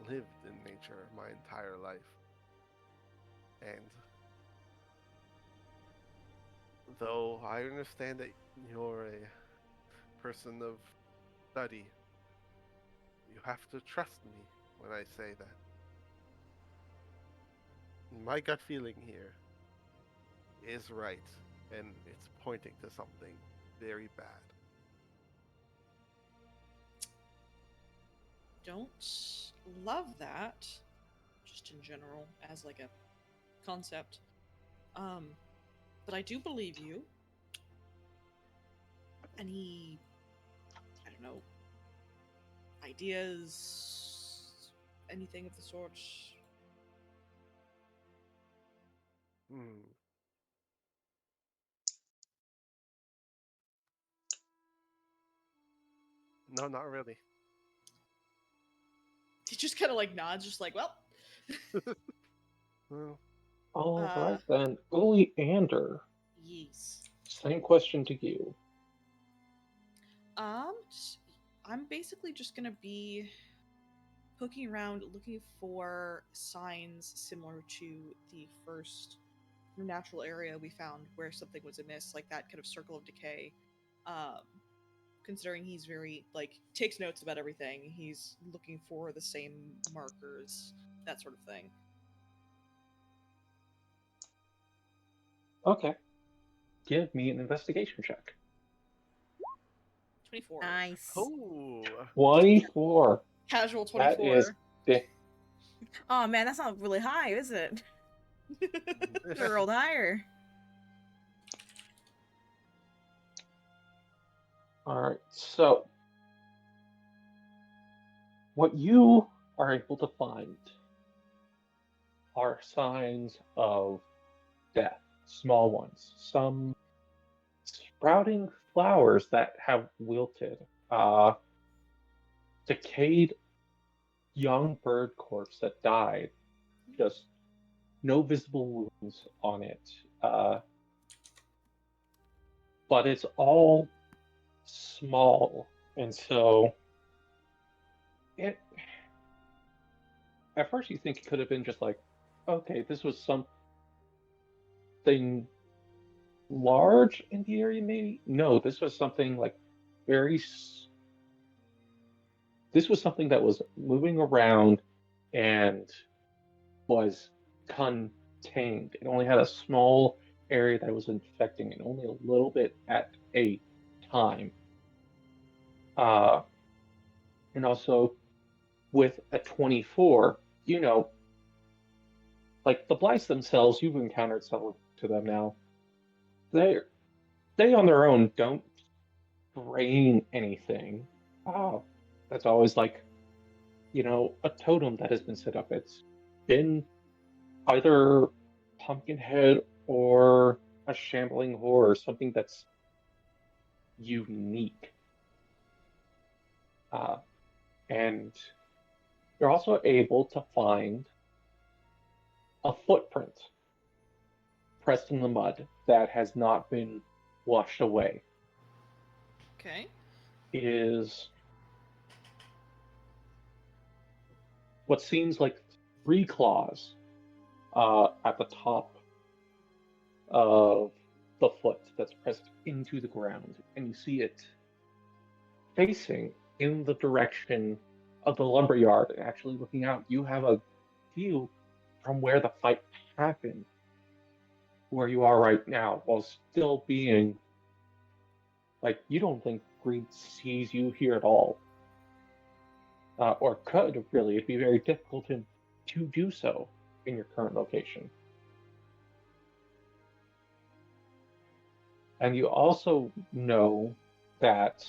lived in nature my entire life, and though I understand that you're a person of study, you have to trust me when I say that. My gut feeling here is right, and it's pointing to something very bad. Don't love that, just in general, as like a concept. But I do believe you. Any, I don't know, ideas, anything of the sort? Hmm. No, not really. He just kind of like nods, just like, well, Well, All Uh, right then, Oleander. yes. Same question to you. Just- I'm basically just gonna be poking around looking for signs similar to the first natural area we found where something was amiss, like that kind of circle of decay. Um, Considering he's very like takes notes about everything, he's looking for the same markers, that sort of thing. Okay. Give me an investigation check. 24. Nice. Oh, 24. Casual That is 24. Oh man, that's not really high, is it? Should've rolled higher. Alright, so what you are able to find are signs of death, small ones, some sprouting flowers that have wilted, decayed young bird corpse that died, just no visible wounds on it. But it's all small, and so it. At first, you think it could have been just like, okay, this was something large in the area, maybe. No, this was something like very. This was something that was moving around and was contained. It only had a small area that it was infecting, and only a little bit at a time. Uh, and also with a 24, like the blights themselves, you've encountered several to them now. They they on their own don't drain anything. Uh, that's always like, a totem that has been set up. It's been either Pumpkinhead or a shambling horror, something that's unique. Uh, and you're also able to find a footprint pressed in the mud that has not been washed away. Okay. It is what seems like three claws at the top of the foot that's pressed into the ground, and you see it facing in the direction of the lumberyard. Actually, looking out, you have a view from where the fight happened, where you are right now, while still being like you don't think Greed sees you here at all, or could really. It'd be very difficult to do so in your current location. And you also know that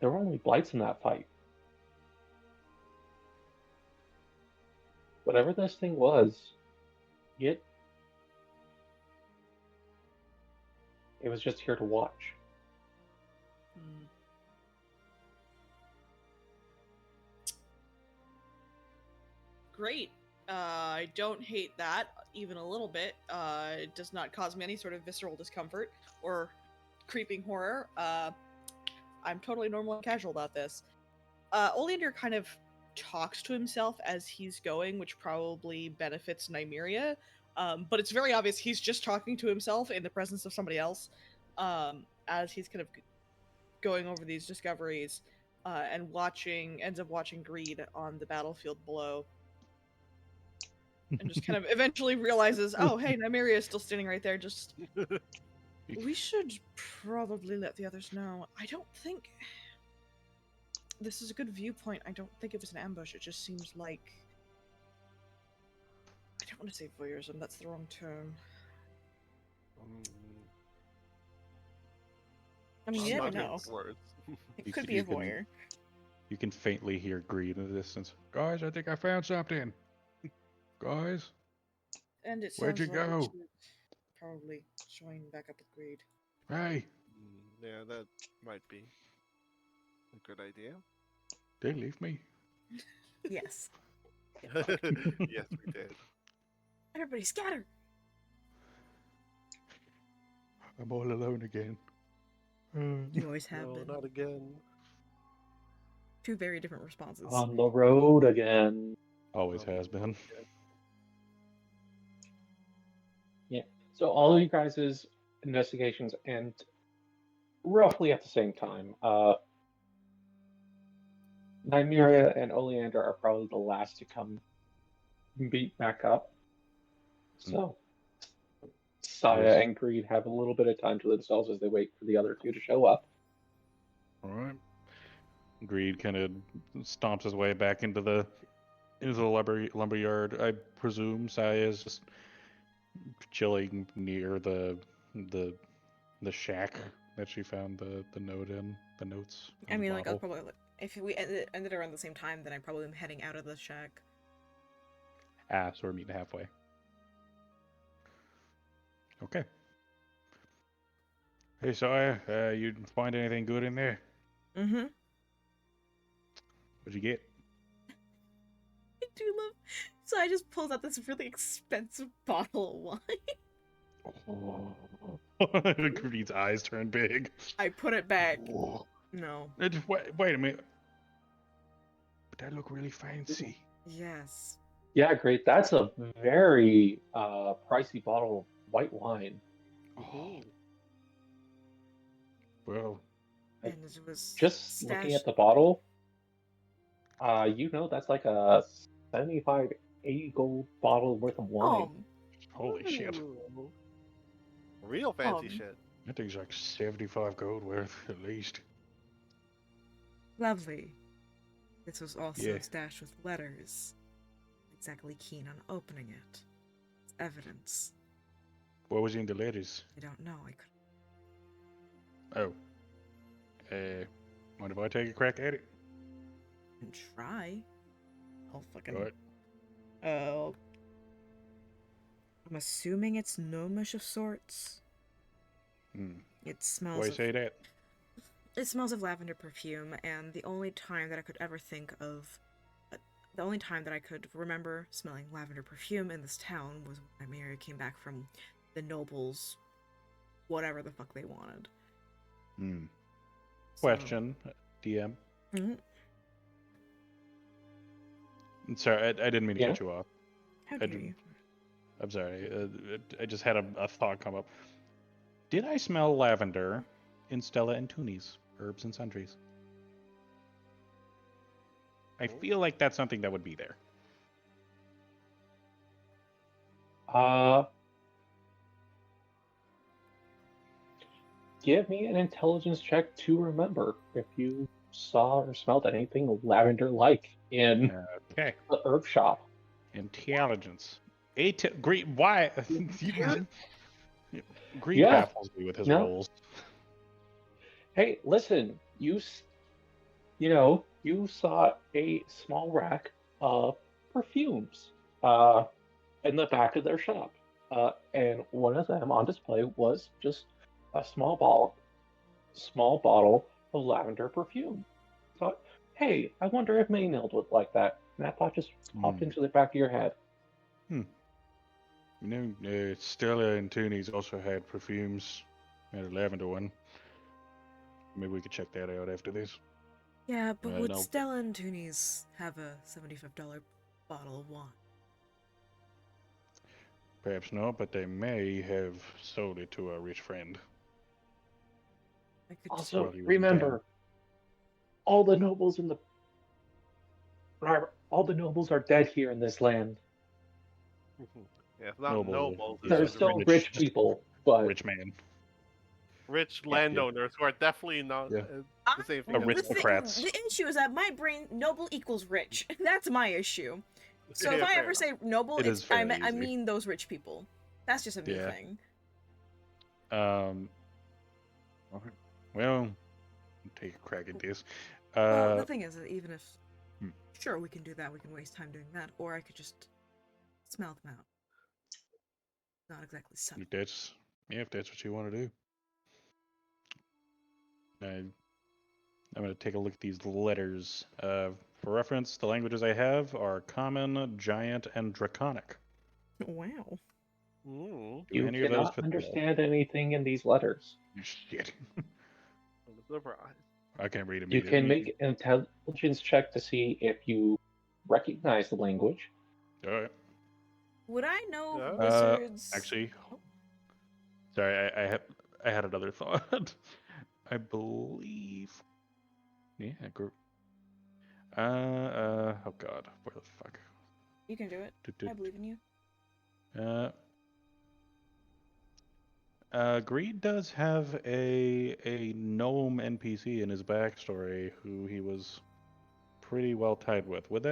there were only blights in that fight. Whatever this thing was, it was just here to watch. Hmm. Great. I don't hate that even a little bit. It does not cause me any sort of visceral discomfort or creeping horror. I'm totally normal and casual about this. Oleander kind of talks to himself as he's going, which probably benefits Nymeria. But it's very obvious he's just talking to himself in the presence of somebody else, as he's kind of going over these discoveries and ends up watching Greed on the battlefield below, and just kind of eventually realizes, oh, hey, Nymeria is still standing right there. Just we should probably let the others know. I don't think this is a good viewpoint. I don't think it was an ambush. It just seems like I don't want to say voyeurism. That's the wrong term. I mean, you never Not know. words. It You could c- be you a can- voyeur. You can faintly hear Greed in the distance. Guys, I think I found something. Guys, And it Where'd sounds you like we go? should probably join back up with Greed. hey, Yeah, that might be a good idea. they leave me. Yes. Yes, we did. Everybody scatter. I'm all alone again. You always have No, been. not again. Two very different responses. On the road again. Always has been. Yeah. So all of you guys' investigations end roughly at the same time. Nymeria and Oleander are probably the last to come beat back up. So Saya Yes. and Greed have a little bit of time to themselves as they wait for the other two to show up. All right. Greed kind of stomps his way back into the lumber yard. I presume Saya is just chilling near the shack that she found the note in, the notes. I on the mean, like, I'll bottle. probably, if we ended around the same time, then I probably am heading out of the shack. So we're meeting halfway. Okay. Hey, Saya, you find anything good in there? Mm-hmm. What'd you get? I do love. So I just pulls out this really expensive bottle of wine. Greed's eyes turn big. I put it back. Whoa. No. Wait a minute. But that look really fancy. Yes. Yeah, great. That's a very pricey bottle of white wine. Oh. Well, And it was Just looking stashed. at the bottle, that's like a 75, 80 gold bottle worth of wine. holy shit. Ooh. Real fancy shit. That thing's like 75 gold worth, at least. Lovely. This was also Yeah. stashed with letters. Exactly keen on opening it. It's evidence. What was in the letters? I don't know. I could. Oh. Mind if I take a crack at it? And try. I'll fucking. Alright. I'm assuming it's gnomish of sorts. Hmm. It smells. Why you say that? It smells of lavender perfume, and the only time that I could ever think of, the only time that I could remember smelling lavender perfume in this town was when Mary came back from the nobles, whatever the fuck they wanted. Hmm. So- Question, DM. Mhm. Sorry, I didn't mean to Yeah? cut you off. How I dare didn't- you? I'm sorry. I just had a thought come up. Did I smell lavender in Stella and Tooney's Herbs and Sundries? I feel like that's something that would be there. Give me an intelligence check to remember if you saw or smelled anything lavender-like in Okay. the herb shop. Intelligence. Green. Why? Green Yeah. baffles me with his No. rolls. Hey, listen, you saw a small rack of perfumes in the back of their shop. And one of them on display was just a small bottle of lavender perfume. Thought, hey, I wonder if Maynard would like that. And that thought just popped into the back of your head. Stella and Tooney's also had perfumes. Had a lavender one. Maybe we could check that out after this. Yeah, but would no. Stella and Toonies have a $75 bottle of wine? Perhaps not, but they may have sold it to a rich friend. I could Also, Well, you wouldn't remember, all the nobles are dead here in this land. Yeah, it's not Noble. nobles. it's Yeah. They're just still rich- rich just people, but Rich man. rich landowners who are definitely not Yeah. the same thing. A as rich- nobles. Aristocrats. The issue is that my brain, noble equals rich. That's my issue. So if Yeah, I fair ever enough. say noble, It is fairly I easy. mean those rich people. That's just a me Yeah. thing. Okay. Well, take a crack at this. Well, the thing is that even if, Hmm. sure, we can do that, we can waste time doing that, or I could just smell them out. Not exactly subtle. If that's what you want to do. I'm gonna take a look at these letters. For reference, the languages I have are Common, Giant, and Draconic. Wow. Mm. Do You any of those cannot fit the bill? understand anything in these letters. Shit. I'm surprised. I can't read You can immediately. make an intelligence check to see if you recognize the language. All right. Would I know Yeah. wizards? Actually, Oh, sorry, I had another thought. I believe. Yeah, group. Oh God, where the fuck? you can do it. I believe in you. Greed does have a gnome NPC in his backstory who he was pretty well tied with. Would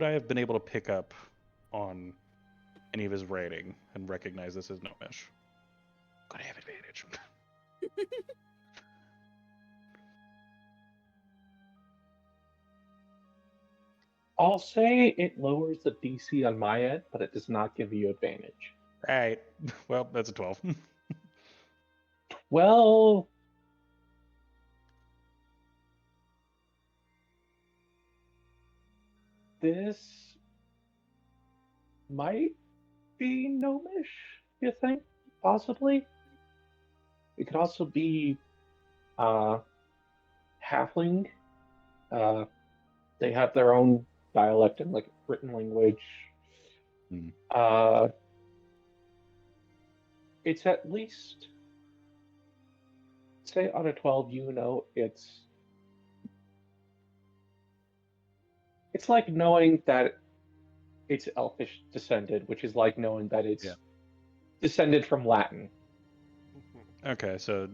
I have been able to pick up on any of his writing and recognize this as Gnomish? Could I have advantage? I'll say it lowers the DC on my end, but it does not give you advantage. Right. Well, that's a 12. Well, this might be gnomish, you think? Possibly? It could also be halfling. They have their own dialect and like written language. Hmm. It's at least, say out of 12, you know it's like knowing that it's elfish descended, which is like knowing that it's Yeah. descended from Latin. Okay, so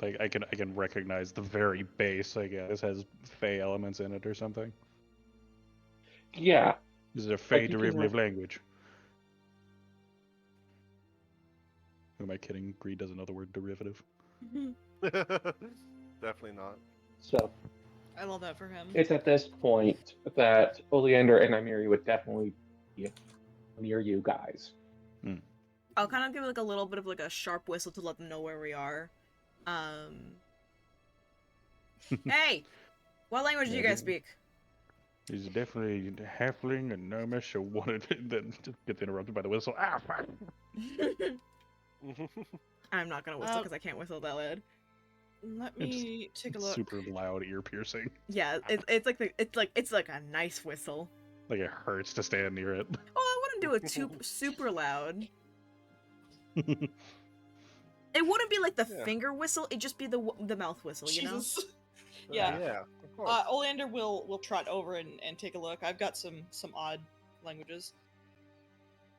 like I can recognize the very base, I guess, has Fey elements in it or something. Yeah, This is a Fey you can derivative language. Who am I kidding? Greed doesn't know the word derivative. Definitely not. so I love that for him. it's at this point that Oleander and Imiri would definitely be near you guys. I'll kind of give like a little bit of like a sharp whistle to let them know where we are. Hey, what language do you guys speak? He's definitely halfling and gnomish, or wanted then gets interrupted by the whistle. Ah, fuck! I'm not gonna whistle because I can't whistle that loud. Let me take a look. Super loud, ear piercing. Yeah, it's like a nice whistle. Like it hurts to stand near it. Oh, I wouldn't do it super loud. It wouldn't be like the Yeah. finger whistle. It'd just be the mouth whistle, you know. Jesus. Yeah. Yeah. Of course. Oleander will trot over and take a look. I've got some odd languages.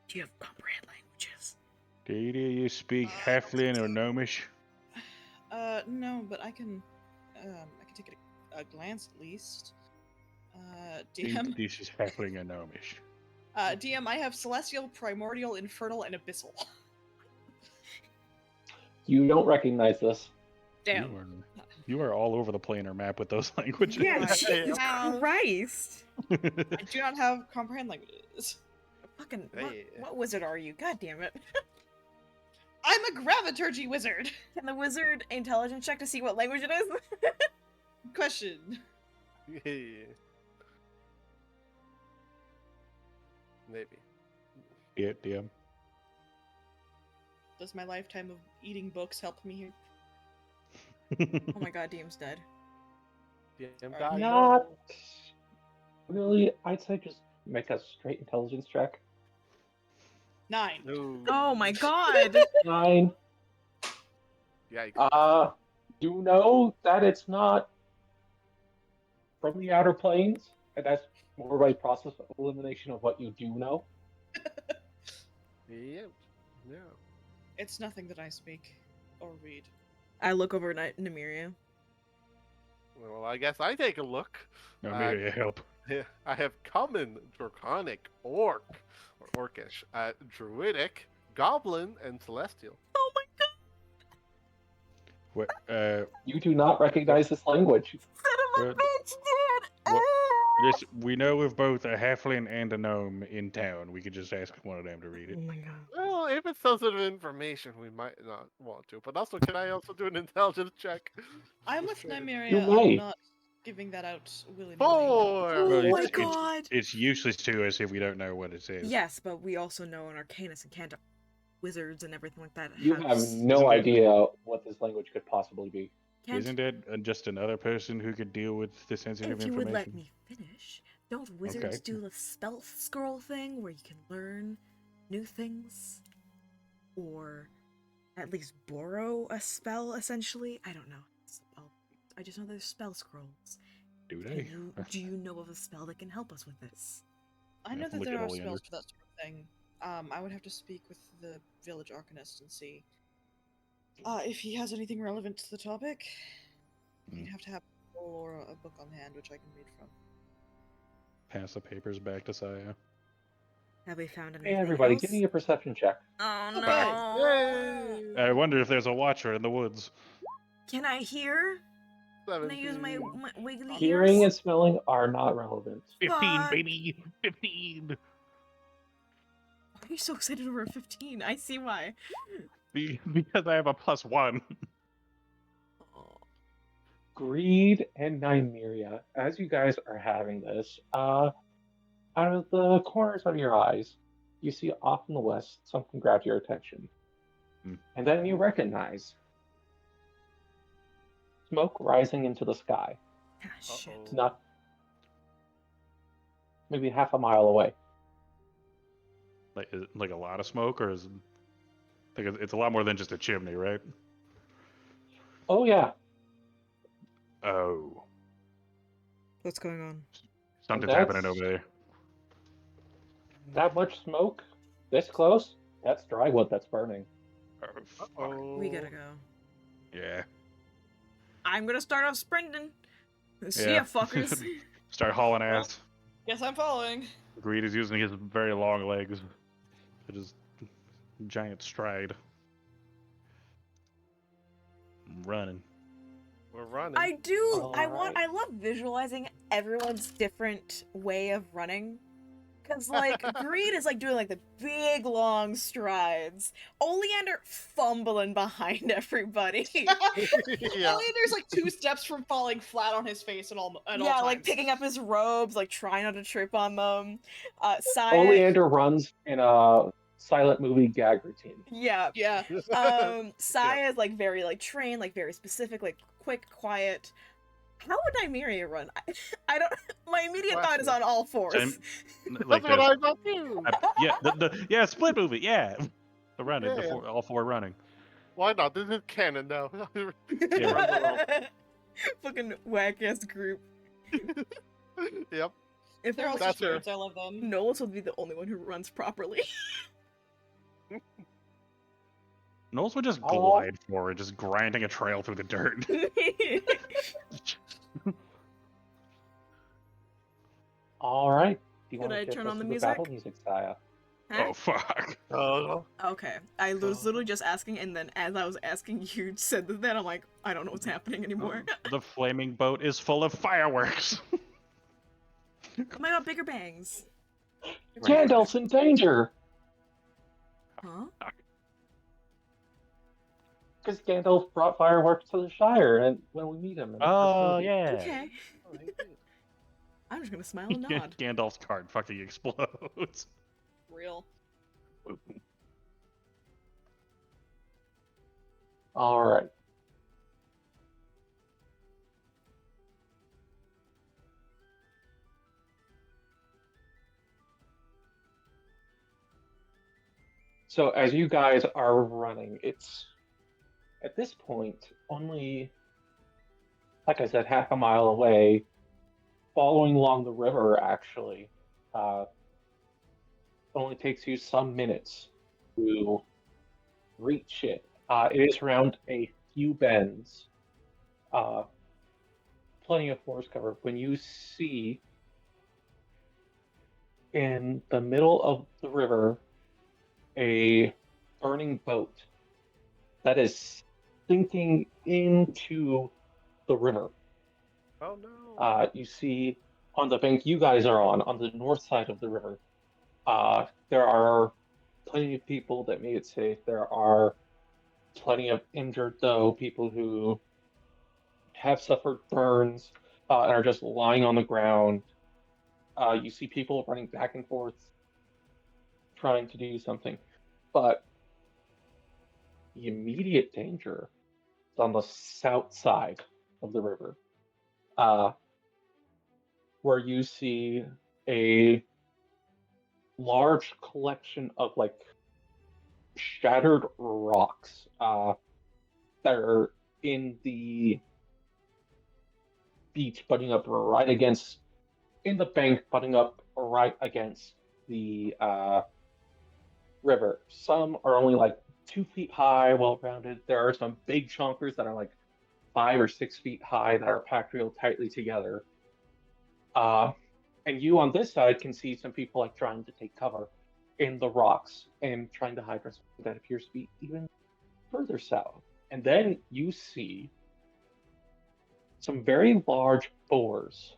Do you have comprehend languages? Do you speak halfling or gnomish? No, but I can take a glance at least. DM. This is halfling and gnomish. DM, I have celestial, primordial, infernal, and abyssal. You don't recognize this. Damn. You are all over the planar map with those languages. Yeah, Right. Jesus Ow. Christ! I do not have comprehend languages. Fucking Hey. what wizard are you? God damn it! I'm a graviturgy wizard. Can the wizard intelligence check to see what language it is? Question. Yeah. Maybe. Yeah, DM. Does my lifetime of eating books help me here? Oh my god, DM's dead. DM Not really. I'd say just make a straight intelligence check. 9. No. Oh my god! 9. Yikes. You know that it's not from the outer planes, and that's more by process of elimination of what you do know. Yep. Yeah. It's nothing that I speak or read. I look over at Namiria. Well, I guess I take a look. No, maybe help. I have common, draconic, orc, or orcish, druidic, goblin, and celestial. Oh my god! What? You do not recognize this language. Son of a Good. bitch, dude! What- Yes, we know of both a halfling and a gnome in town. We could just ask one of them to read Oh it. my god. Well, if it's sensitive information, we might not want to. But also, can I also do an intelligence check? I'm with Sure. Nymeria. You I'm may. not giving that out willy-nilly. Four! Oh my it's, god! It's useless to us if we don't know what it says. Yes, but we also know in Arcanus and Cantor, wizards and everything like that. You have no Isn't it- idea what this language could possibly be. Isn't it just another person who could deal with the sensitive If you information? would let me finish, don't wizards do the spell scroll thing where you can learn new things? Or at least borrow a spell, essentially? I don't know. I just know there's spell scrolls. Do they? Do you know of a spell that can help us with this? I know that Look there at are Oleander. spells for that sort of thing. I would have to speak with the village arcanist and see if he has anything relevant to the topic. You'd have to have a scroll or a book on hand, which I can read from. Pass the papers back to Saya. Have we found anything Hey, everybody, else? give me a perception check. Oh Okay. no! Yay! I wonder if there's a watcher in the woods. Can I hear? Can I use 17. my wiggly Hearing ears? and smelling are not relevant. 15, Fuck. baby! 15! Why are you so excited over a 15? I see why. Because I have a +1. Oh, Greed and Nymeria, as you guys are having this, out of the corners of your eyes, you see off in the west something grab your attention. Hmm. And then you recognize smoke rising into the sky, ah, shit. Uh-oh. not maybe half a mile away. Like, is it like a lot of smoke, or is it... Like it's a lot more than just a chimney, right? Oh, yeah. Oh. What's going on? Something's That's- happening over there. That much smoke, this close, that's dry wood that's burning. Oh, fuck. Uh-oh. We gotta go. Yeah. I'm gonna start off sprinting. See Yeah. ya, fuckers. Start hauling ass. Yes, I'm following. Greed is using his very long legs to just giant stride. I'm running. We're running. I do. I Alright. love visualizing everyone's different way of running. Cause like Greed is like doing like the big long strides. Oleander fumbling behind everybody. yeah. Oleander's like 2 steps from falling flat on his face at all Yeah, like times. picking up his robes, like trying not to trip on them. Saya, Oleander runs in a silent movie gag routine. yeah. Yeah. Saya is like very like trained, like very specific, like quick, quiet. How would Nymeria run? I don't. My immediate thought is on all fours. Same. That's what the- I thought too. yeah, yeah, split movie, yeah. The running, Yeah. all four running. Why not? This is canon now. Fucking whack ass group. Yep. If They're all That's her. spirits. I love them. Knowles would be the only one who runs properly. Knowles would just Oh. glide forward, just grinding a trail through the dirt. All right. Do you Should want I to get turn us on the to music? battle music, Saya? Huh? Oh fuck! Okay. I was literally just asking, and then as I was asking, you said that. I'm like, I don't know what's happening anymore. The flaming boat is full of fireworks. Oh my god, bigger bangs. Gandalf's in danger! Huh? Because Gandalf brought fireworks to the Shire and when we meet him. in the first Oh movie. yeah. Okay. I'm just gonna smile and nod. Gandalf's card fucking explodes. Real. All right. So as you guys are running, it's at this point only, like I said, half a mile away, following along the river actually. Only takes you some minutes to reach it. It is around a few bends, plenty of forest cover. When you see in the middle of the river a burning boat that is sinking into the river. Oh no. You see on the bank you guys are on the north side of the river, there are plenty of people that made it safe. There are plenty of injured, though, people who have suffered burns. and are just lying on the ground. You see people running back and forth, trying to do something. But the immediate danger is on the south side of the river, where you see a large collection of like shattered rocks that are in the beach, butting up right against, in the bank, butting up right against the river. Some are only like 2 feet high, well rounded. There are some big chonkers that are like 5 or 6 feet high that are packed real tightly together. And you on this side can see some people like trying to take cover in the rocks and trying to hide from something that appears to be even further south. And then you see some very large boars.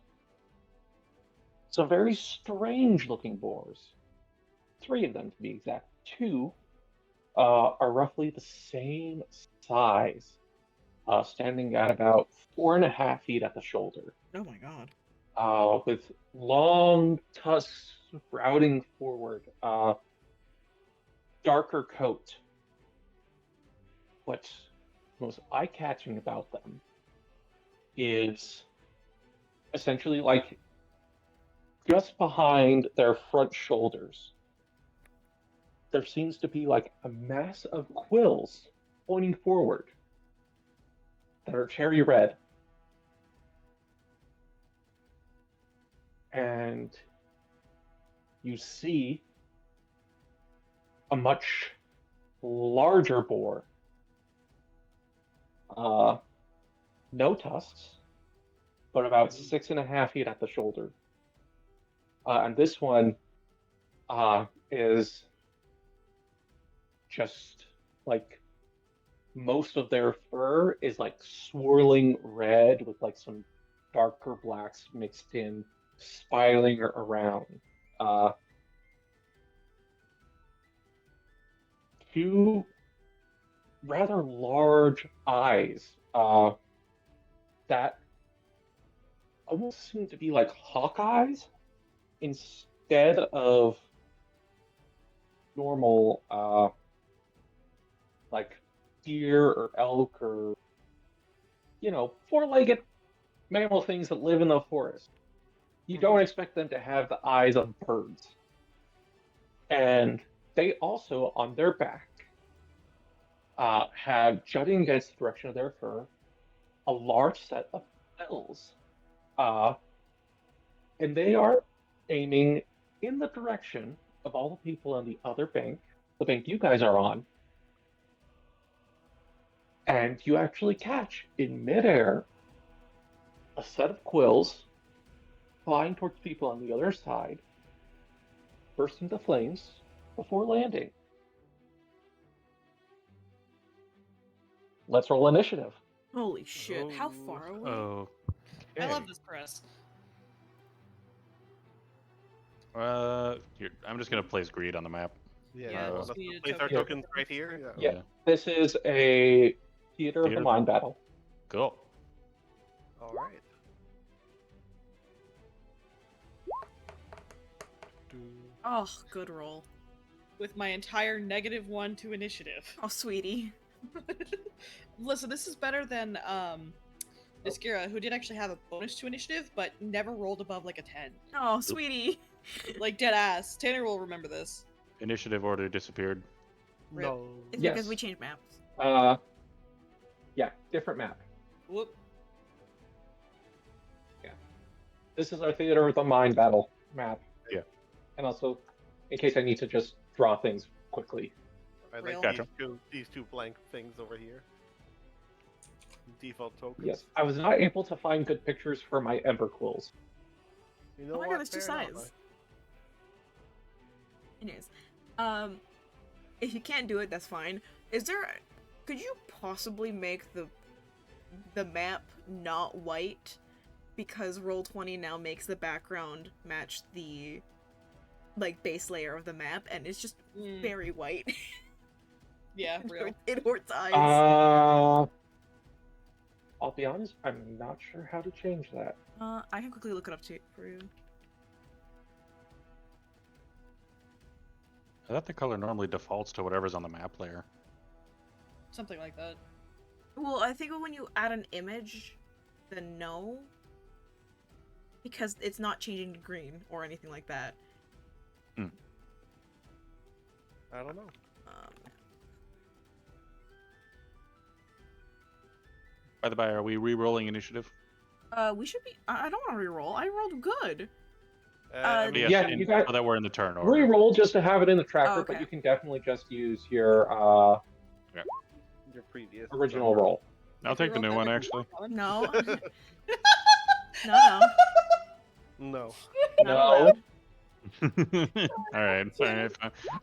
Some very strange looking boars. 3 of them to be exact. 2 are roughly the same size, standing at about 4.5 feet at the shoulder. Oh my god. With long tusks sprouting forward, darker coat. What's most eye-catching about them is essentially like just behind their front shoulders, there seems to be like a mass of quills pointing forward that are cherry red. And you see a much larger boar. No tusks, but about 6.5 feet at the shoulder. And this one is just like most of their fur is like swirling red with like some darker blacks mixed in, spiraling around. 2 rather large eyes that almost seem to be like hawk eyes instead of normal like deer or elk or, you know, 4-legged mammal things that live in the forest. You don't expect them to have the eyes of birds. And they also, on their back, have, jutting against the direction of their fur, a large set of bells. And they are aiming in the direction of all the people on the other bank, the bank you guys are on. And you actually catch, in midair, a set of quills flying towards people on the other side, burst into flames before landing. Let's roll initiative. Holy shit. How far away? Oh. I love this press. I'm just gonna place greed on the map. Yeah, let's just need a place our token. tokens right here. Yeah. This is a theater of the Theater? mind battle. Cool. All right. Oh, good roll. With my entire -1 to initiative. Oh, sweetie. Listen, this is better than Niskira, who did actually have a bonus to initiative, but never rolled above like a 10. Oh, sweetie. Like dead ass. Tanner will remember this. Initiative order disappeared. Rip. No. It's Yes. because we changed maps. Yeah, different map. Whoop. This is our theater of the mind battle map. Yeah. And also, in case I need to just draw things quickly. I Real. like Gotcha. these two blank things over here. Default tokens. Yes, I was not able to find good pictures for my Ember Quills. You know Oh my what? god, there's 2 Fair enough, sides. Anyways, if you can't do it, that's fine. Could you possibly make the map not white? Because Roll20 now makes the background match the, like, base layer of the map, and it's just Mm, very white. yeah, real. It hurts eyes. I'll be honest, I'm not sure how to change that. I can quickly look it up for you. I thought the color normally defaults to whatever's on the map layer. Something like that. Well, I think when you add an image, then no. Because it's not changing to green or anything like that. I don't know. By the by, are we re-rolling initiative? We should be. I don't want to reroll. I rolled good. I mean, Yeah, you got- so that we're in the turn order. Reroll just to have it in the tracker, Oh, okay. but you can definitely just use your your previous original roll. I'll take the new one, actually. No. No. No. Not No. allowed. Alright, fine.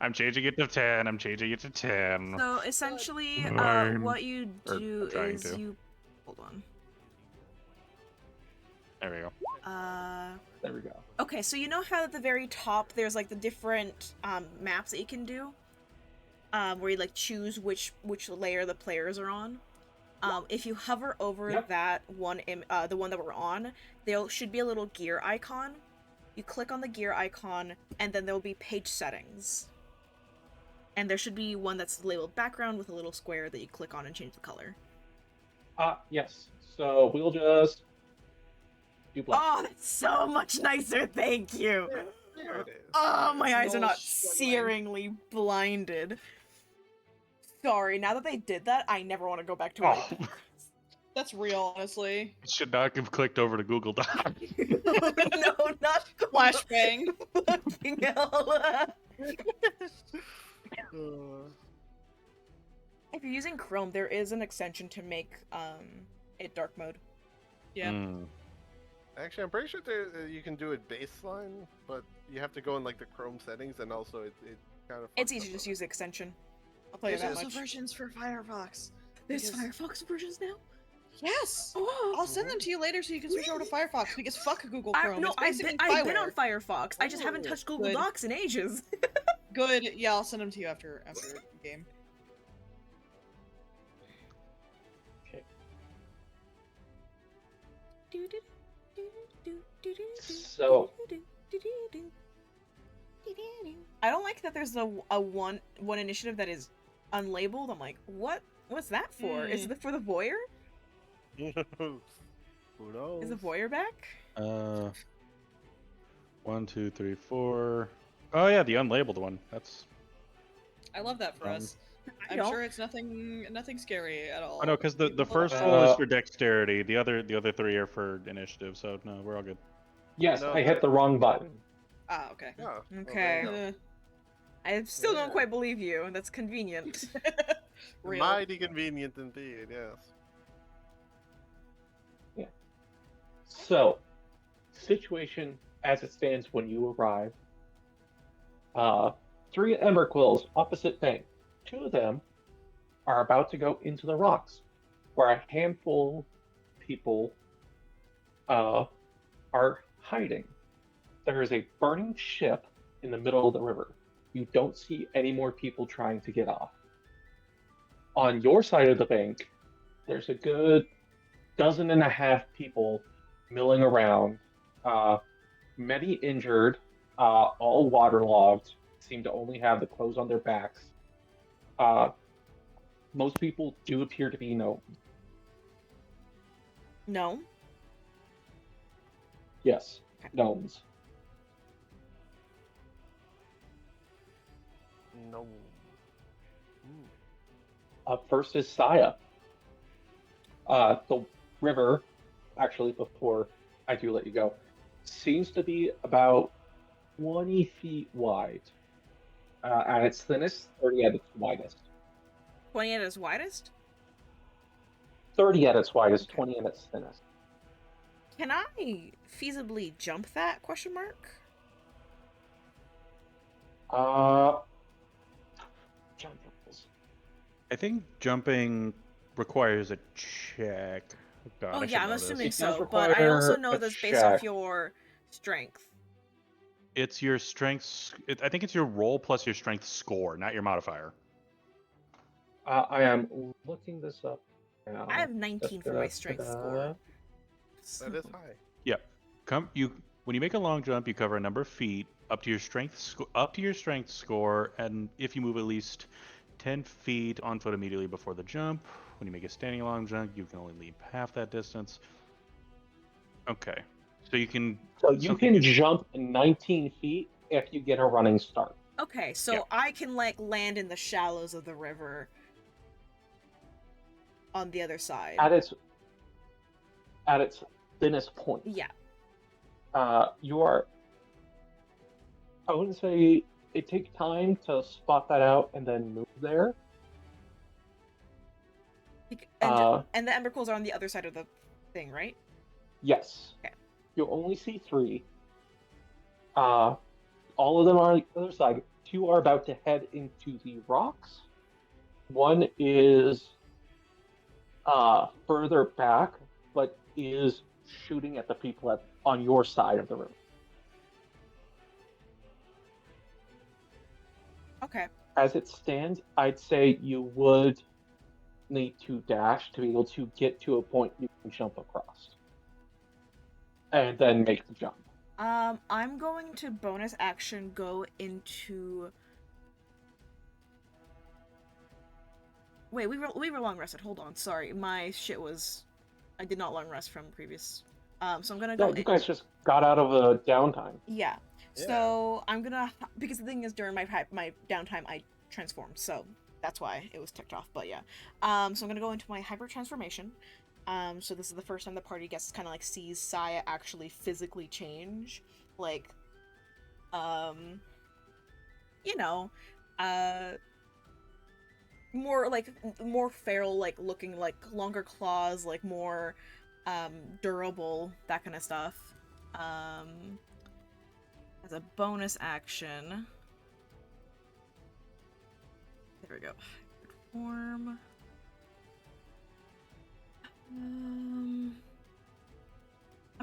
I'm changing it to 10. I'm changing it to 10. So essentially, Nine. what you Or do trying is to. you. Hold on. There we go. There we go. Okay, so you know how at the very top there's like the different maps that you can do, where you like choose which layer the players are on. If you hover over Yep. that one, the one that we're on, there should be a little gear icon. You click on the gear icon, and then there will be page settings. And there should be one that's labeled background with a little square that you click on and change the color. Yes. So we'll just do black. Oh, that's so much nicer. Thank you. There it is. Oh, my eyes are No not struggling. searingly blinded. Sorry, now that they did that, I never want to go back to Oh. it. That's real, honestly. Should not have clicked over to Google Docs. No, not Flashbang. fucking hell. If you're using Chrome, there is an extension to make it dark mode. Yeah. Actually, I'm pretty sure you can do it baseline, but you have to go in like the Chrome settings, and also it kind of. It's easy to just use the extension. I'll tell you There's that also much. versions for Firefox. There's because- Firefox versions now? Yes! Oh, I'll send them to you later so you can switch over to Firefox because fuck Google Chrome. No, It's I've basically been on spyware. Firefox. I just haven't Oh, touched Google good. Docs in ages. Good. Yeah, I'll send them to you after the game. Okay. So- I don't like that there's a one initiative that is unlabeled. I'm like, what's that for? Is it for the voyeur? Who knows? Is the voyeur back? 1, 2, 3, 4. Oh yeah, the unlabeled one. That's. I love that for Um, us. I I'm don't. sure it's nothing scary at all. Oh no, because the People first love roll is Uh, for dexterity. The other 3 are for initiative. So no, we're all good. Yes, No, I hit the wrong button. Ah, okay. Yeah. well, there Okay. you go. I still don't Yeah. quite believe you. That's convenient. Real. Mighty convenient indeed. Yes. So, situation as it stands when you arrive. 3 Emberquills opposite bank. 2 of them are about to go into the rocks, where a handful of people are hiding. There is a burning ship in the middle of the river. You don't see any more people trying to get off. On your side of the bank, there's a good 12.5 people milling around, many injured, all waterlogged, seem to only have the clothes on their backs. Most people do appear to be No. Yes, gnomes. No. Up first is Saya. The river, actually, before I do let you go, seems to be about 20 feet wide. At its thinnest, 30 at its widest. 20 at its widest? 30 at its widest, Okay. 20 at its thinnest. Can I feasibly jump that? Question mark. Jump rolls. I think jumping requires a check. God, Oh I should yeah, I'm know this. assuming It does so, but I also require know a that's based off check. your strength. It's your strength. I think it's your roll plus your strength score, not your modifier. I am looking this up Now, I have 19 for my strength score. That is high. Yep. When you make a long jump, you cover a number of feet up to your strength score, and if you move at least 10 feet on foot immediately before the jump, when you make a standing long jump, you can only leap half that distance. Okay. So you can So you some can people- jump 19 feet if you get a running start. Okay, so Yeah. I can like land in the shallows of the river on the other side. At its thinnest point. Yeah. You are. I wouldn't say it takes time to spot that out and then move there. And the embercles are on the other side of the thing, right? Yes. Okay. You'll only see 3. All of them are on the other side. 2 are about to head into the rocks. 1 is further back, but is shooting at the people on your side of the room. Okay. As it stands, I'd say you would need to dash to be able to get to a point you can jump across. And then make the jump. I'm going to bonus action go into. Wait, we were long rested. Hold on, sorry, my shit was. I did not long rest from previous. So I'm gonna go. No, you guys just got out of a downtime. Yeah. Yeah. So I'm gonna, because the thing is during my downtime I transformed, so that's why it was ticked off. But yeah. So I'm gonna go into my hyper transformation. So this is the first time the party gets kind of like sees Saya actually physically change, like, you know, more feral, like looking, like longer claws, like more durable, that kind of stuff. As a bonus action, there we go. Form. I'm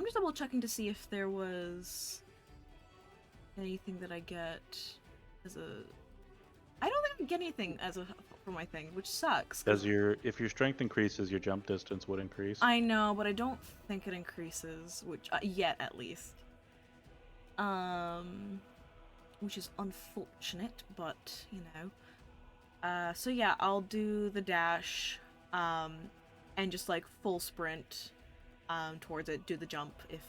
just double checking to see if there was anything that I get as a. I don't think I get anything as a for my thing, which sucks. If your strength increases, your jump distance would increase. I know, but I don't think it increases, which yet at least. Which is unfortunate, but you know. So yeah, I'll do the dash, and just like full sprint, towards it. Do the jump if.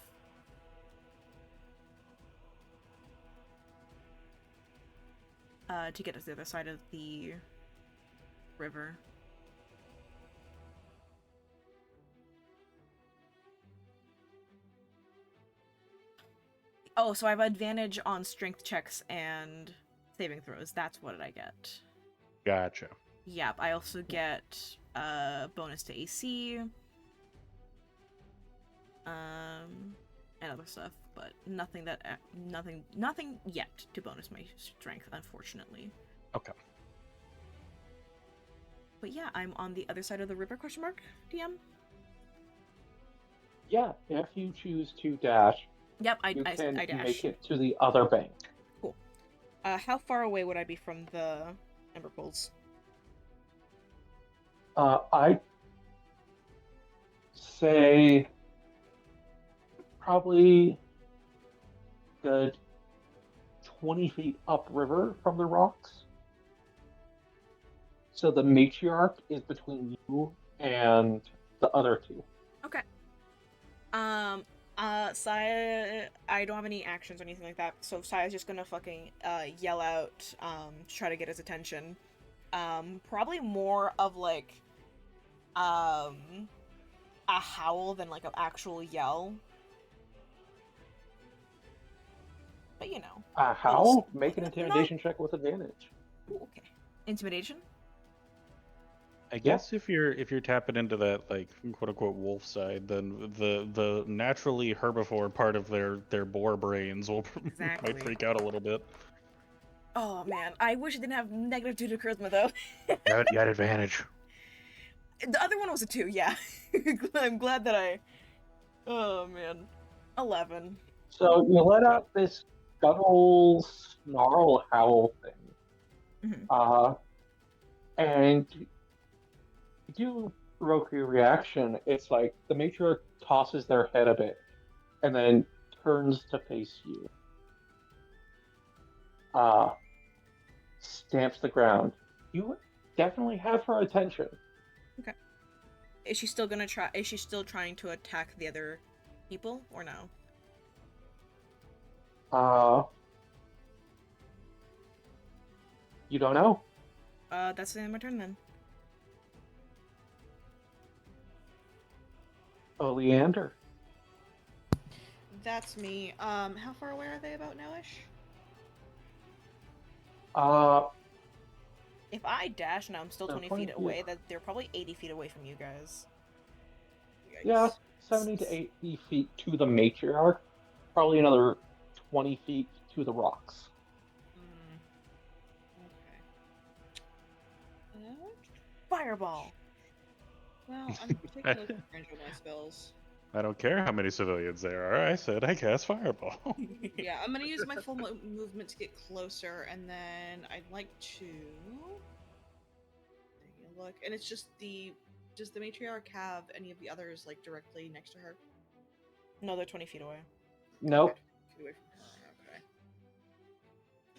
To get to the other side of the river. Oh, so I have advantage on strength checks and saving throws. That's what I get. Gotcha. Yep, I also get bonus to AC. And other stuff, but nothing yet to bonus my strength, unfortunately. Okay. But yeah, I'm on the other side of the river, question mark, DM? Yeah, if you choose to dash, Yep, I you can dash. make it to the other bank. Cool. How far away would I be from the Emberpools? I'd say probably good 20 feet upriver from the rocks. So the matriarch is between you and the other 2. Okay. Saya, I don't have any actions or anything like that, so Saya's just gonna fucking yell out, to try to get his attention. Probably more of like, a howl than like an actual yell. But you know. How? Make an intimidation check with advantage. Ooh, okay. Intimidation? I guess if you're tapping into that like quote unquote wolf side, then the naturally herbivore part of their boar brains will Exactly. might freak out a little bit. Oh man, I wish I didn't have -2 to charisma though. You had advantage. The other one was a 2, yeah. I'm glad that I. Oh man, 11. So you let out this guttural snarl howl thing. Mhm. And you do Roku reaction, it's like the matriarch tosses their head a bit and then turns to face you. Stamps the ground. You definitely have her attention. Is she still gonna try? Is she still trying to attack the other people, or no? You don't know. That's the end of my turn then. Oleander. That's me. How far away are they about nowish? If I dash and I'm still They're 20 probably- feet away, that they're probably 80 feet away from you guys. Yeah, Yikes. 70 to 80 feet to the matriarch. Probably another 20 feet to the rocks. Okay. Fireball. Well, I'm taking a look at range of my spells. I don't care how many civilians there are. I said I cast fireball. Yeah, I'm gonna use my full movement to get closer, and then I'd like to take a look. And it's just the. Does the matriarch have any of the others like directly next to her? No, they're 20 feet away. Nope. Okay, feet away from her. Okay.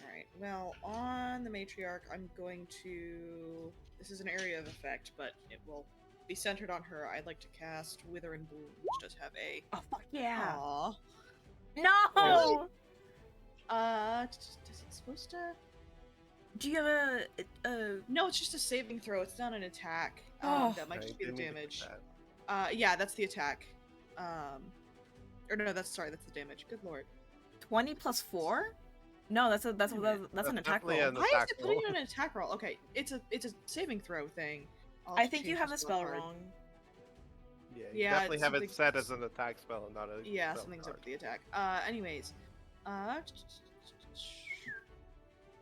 All right. Well, on the matriarch, I'm going to. This is an area of effect, but it will be centered on her. I'd like to cast Wither and Bloom, which does have a. Oh, fuck yeah. Aww. No! Is it supposed to? Do you have a No, it's just a saving throw. It's not an attack. Oh. That might I just be the didn't mean to put damage. that. Yeah, that's the attack. Or no, that's the damage. Good lord. 20 plus 4? No, that's an attack definitely roll. an Why is attack it putting roll. it on an attack roll? Okay, it's a saving throw thing. I'll I think you change have the this spell card. wrong. Yeah, you Yeah, definitely it's have it something- set as an attack spell and not a Yeah, spell something's up card. with the attack. Anyways.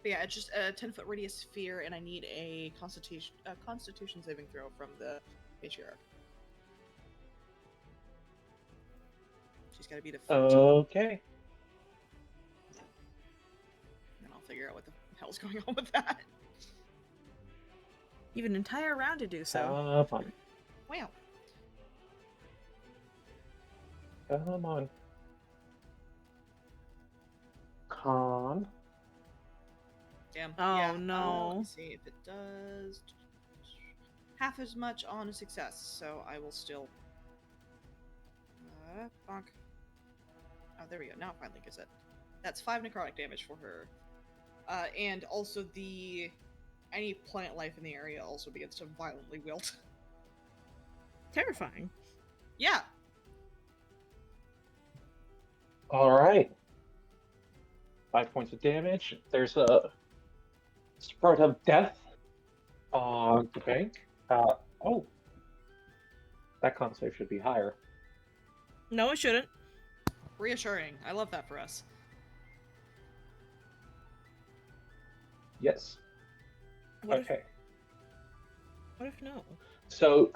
But yeah, it's just a 10-foot radius sphere, and I need a constitution saving throw from the matriarch. She's got to beat a 14, Okay. and I'll figure out what the hell's going on with that. You have an entire round to do so. Fine. Wow. Come on. Con. Damn. Oh, yeah, no. Let's see if it does. Half as much on a success, so I will still. Bonk. Oh, there we go. Now it finally gets it. That's 5 necrotic damage for her. And also any plant life in the area also begins to violently wilt. Terrifying. Yeah. All right. 5 points of damage. There's a spread of death on the bank. Oh. That con save should be higher. No, it shouldn't. Reassuring. I love that for us. Yes. What Okay. What if no? So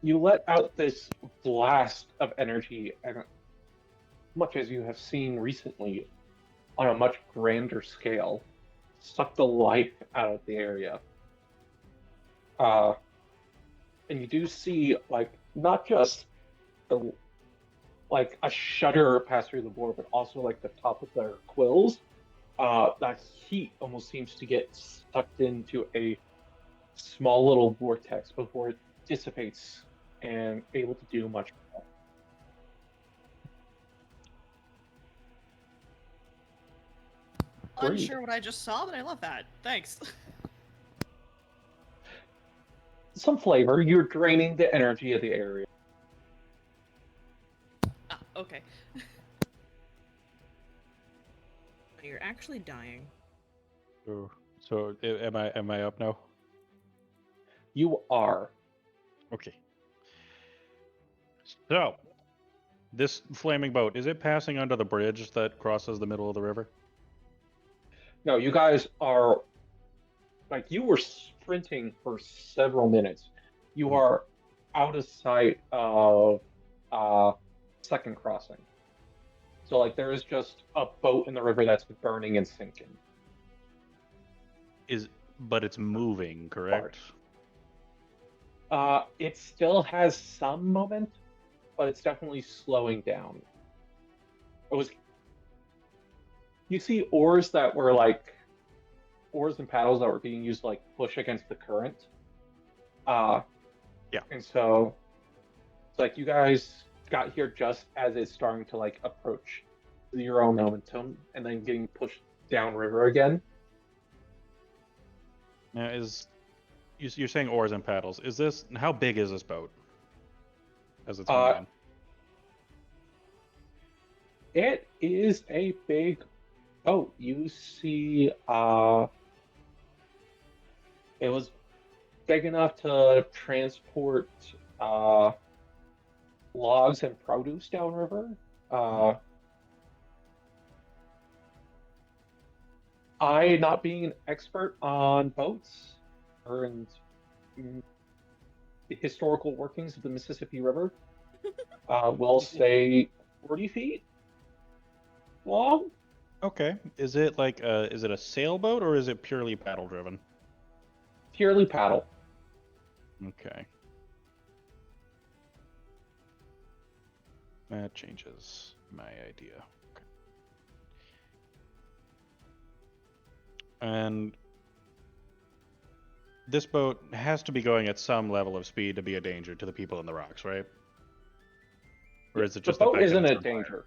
you let out this blast of energy, and much as you have seen recently, on a much grander scale, suck the life out of the area. And you do see, like, not just the, like, a shudder pass through the board, but also, like, the top of their quills. That heat almost seems to get sucked into a small little vortex before it dissipates and able to do much more. Breathe. Unsure what I just saw, but I love that. Thanks. Some flavor. You're draining the energy of the area. Ah, okay. You're actually dying. So am I up now? You are. Okay. So, this flaming boat, is it passing under the bridge that crosses the middle of the river? No, you guys are, like, you were sprinting for several minutes. You are out of sight of second crossing. So, like, there is just a boat in the river that's burning and sinking. But it's moving, correct? It still has some moment, but it's definitely slowing down. It was. You see oars that were like oars and paddles that were being used to like push against the current. Yeah. And so it's like you guys got here just as it's starting to like approach your own momentum and then getting pushed downriver again. Now, you're saying oars and paddles? Is this how big is this boat? As it's coming in. It is a big boat. You see, it was big enough to transport logs and produce downriver. I, not being an expert on boats and the historical workings of the Mississippi River, will say 40 feet long. Okay. Is it like is it a sailboat or is it purely paddle driven? Purely paddle. Okay. That changes my idea. Okay. And this boat has to be going at some level of speed to be a danger to the people in the rocks, right? Or is it just the boat fact that isn't it's a on fire? danger.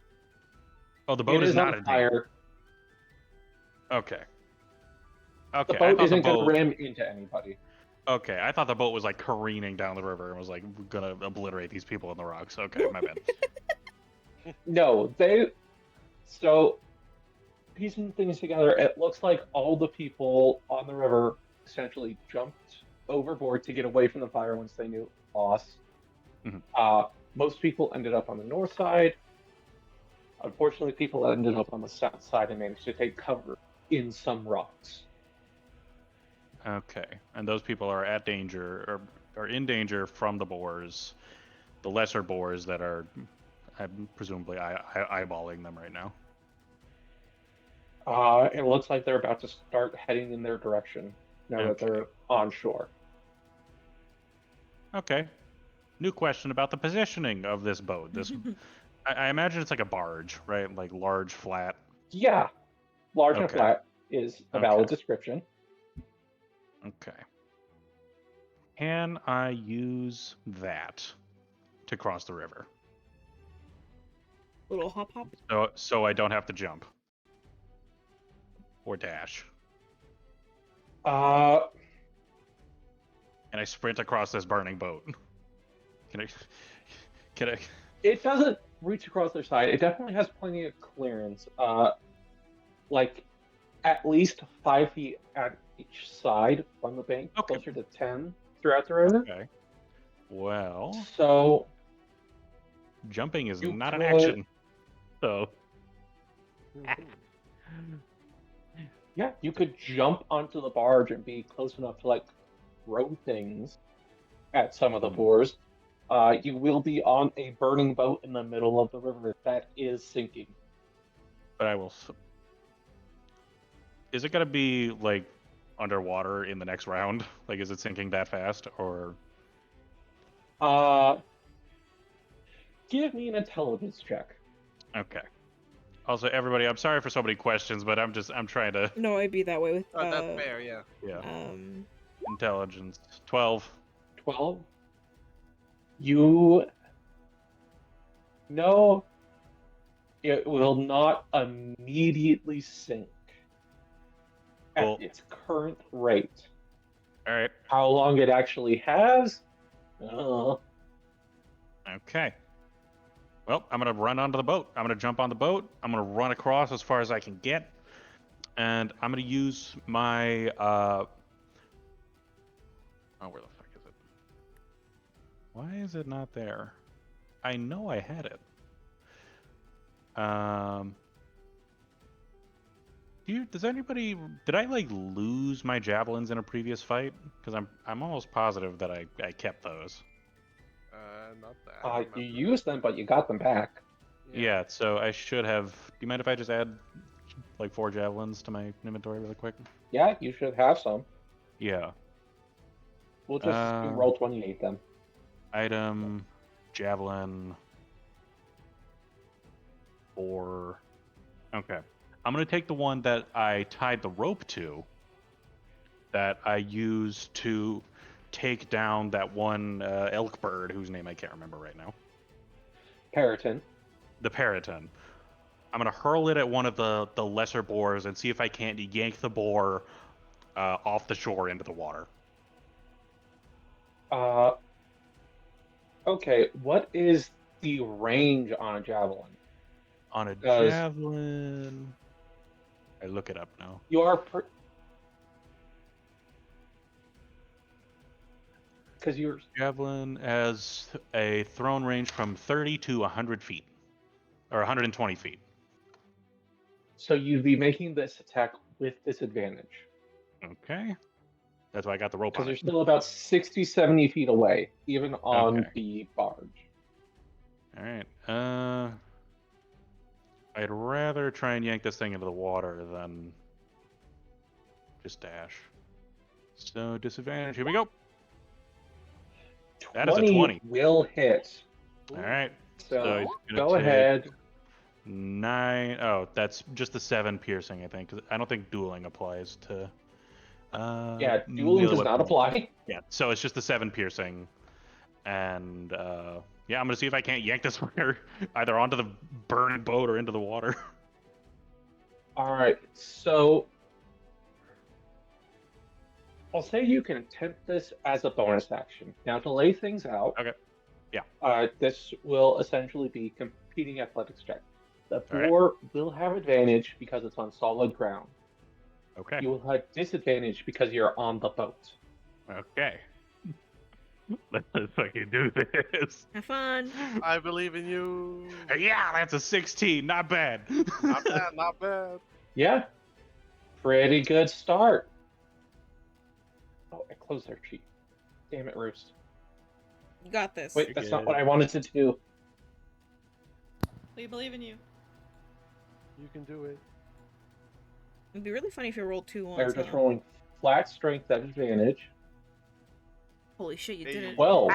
Oh, the boat It is is not on a danger. fire. Okay. The Okay. I boat thought isn't the going to boat. ram into anybody. Okay, I thought the boat was like careening down the river and was like gonna obliterate these people in the rocks. Okay, my bad. No, so piecing things together, it looks like all the people on the river essentially jumped overboard to get away from the fire once they knew loss. Mhm. Most people ended up on the north side. Unfortunately, people ended up on the south side and managed to take cover in some rocks. Okay, and those people are at danger or are in danger from the boars, the lesser boars that are, I'm presumably eyeballing them right now. It looks like they're about to start heading in their direction now that they're on shore. Okay. New question about the positioning of this boat. This, I imagine it's like a barge, right? Like large, flat. Yeah, large and Okay. flat is a valid description. Okay. Can I use that to cross the river? Little hop hop. So I don't have to jump or dash. Uh, And I sprint across this burning boat. Can I? It doesn't reach across their side. It definitely has plenty of clearance. Like at least 5 feet at each side from the bank, Okay. closer to 10 throughout the river. Okay. Well, So jumping is You not an could- action. So yeah, you could jump onto the barge and be close enough to like throw things at some of the boars. You will be on a burning boat in the middle of the river that is sinking. but I will. Is it gonna be like underwater in the next round? Like, is it sinking that fast, or? Give me an intelligence check. Okay. Also, everybody, I'm sorry for so many questions, but I'm trying to. No, I'd be that way with. Oh, that's fair, yeah. Yeah. Intelligence. Intelligence 12. 12. You know it will not immediately sink at Cool. its current rate. All right. How long it actually has? Okay. Well, I'm gonna run onto the boat. I'm gonna jump on the boat. I'm gonna run across as far as I can get, and I'm gonna use my oh, where the fuck is it? Why is it not there? I know I had it. Does anybody? Did I like lose my javelins in a previous fight? Because I'm almost positive that I kept those. Not that. You used them, but you got them back. Yeah, so I should have. Do you mind if I just add like 4 javelins to my inventory really quick? Yeah, you should have some. Yeah. We'll just roll 28 then. Item, javelin, 4. Okay. I'm going to take the one that I tied the rope to, that I used to take down that one elk bird whose name I can't remember right now. Periton. The Periton. I'm going to hurl it at one of the lesser boars and see if I can't yank the boar off the shore into the water. Okay, what is the range on a javelin? On a javelin... I look it up now. You are... Because you're... Javelin has a thrown range from 30 to 100 feet. Or 120 feet. So you'd be making this attack with disadvantage. Okay. That's why I got the rope Because on you're it. still about 60, 70 feet away, even on Okay. the barge. Alright. I'd rather try and yank this thing into the water than just dash. So, disadvantage. Here we go. That is a 20. Will hit. Alright. So, he's gonna go take ahead. 9. Oh, that's just the 7 piercing, I think. 'Cause I don't think dueling applies to. Yeah, dueling does not apply. Yeah, so it's just the 7 piercing. And, yeah, I'm going to see if I can't yank this fucker either onto the burning boat or into the water. Alright, so I'll say you can attempt this as a bonus action. Now, to lay things out, Okay. Yeah. This will essentially be competing athletics check. The All right. boar will have advantage because it's on solid ground. Okay. You will have disadvantage because you're on the boat. Okay. Let's fucking do this. Have fun. I believe in you. Yeah, that's a 16. Not bad. Not bad, not bad. Yeah, pretty good start. Oh, I closed their sheet. Damn it, Roost. You got this. Wait, that's not what I wanted to do. We believe in you. You can do it. It'd be really funny if you rolled 2 ones. They're just huh? rolling flat strength at advantage. Holy shit, you did Hey. it. 12.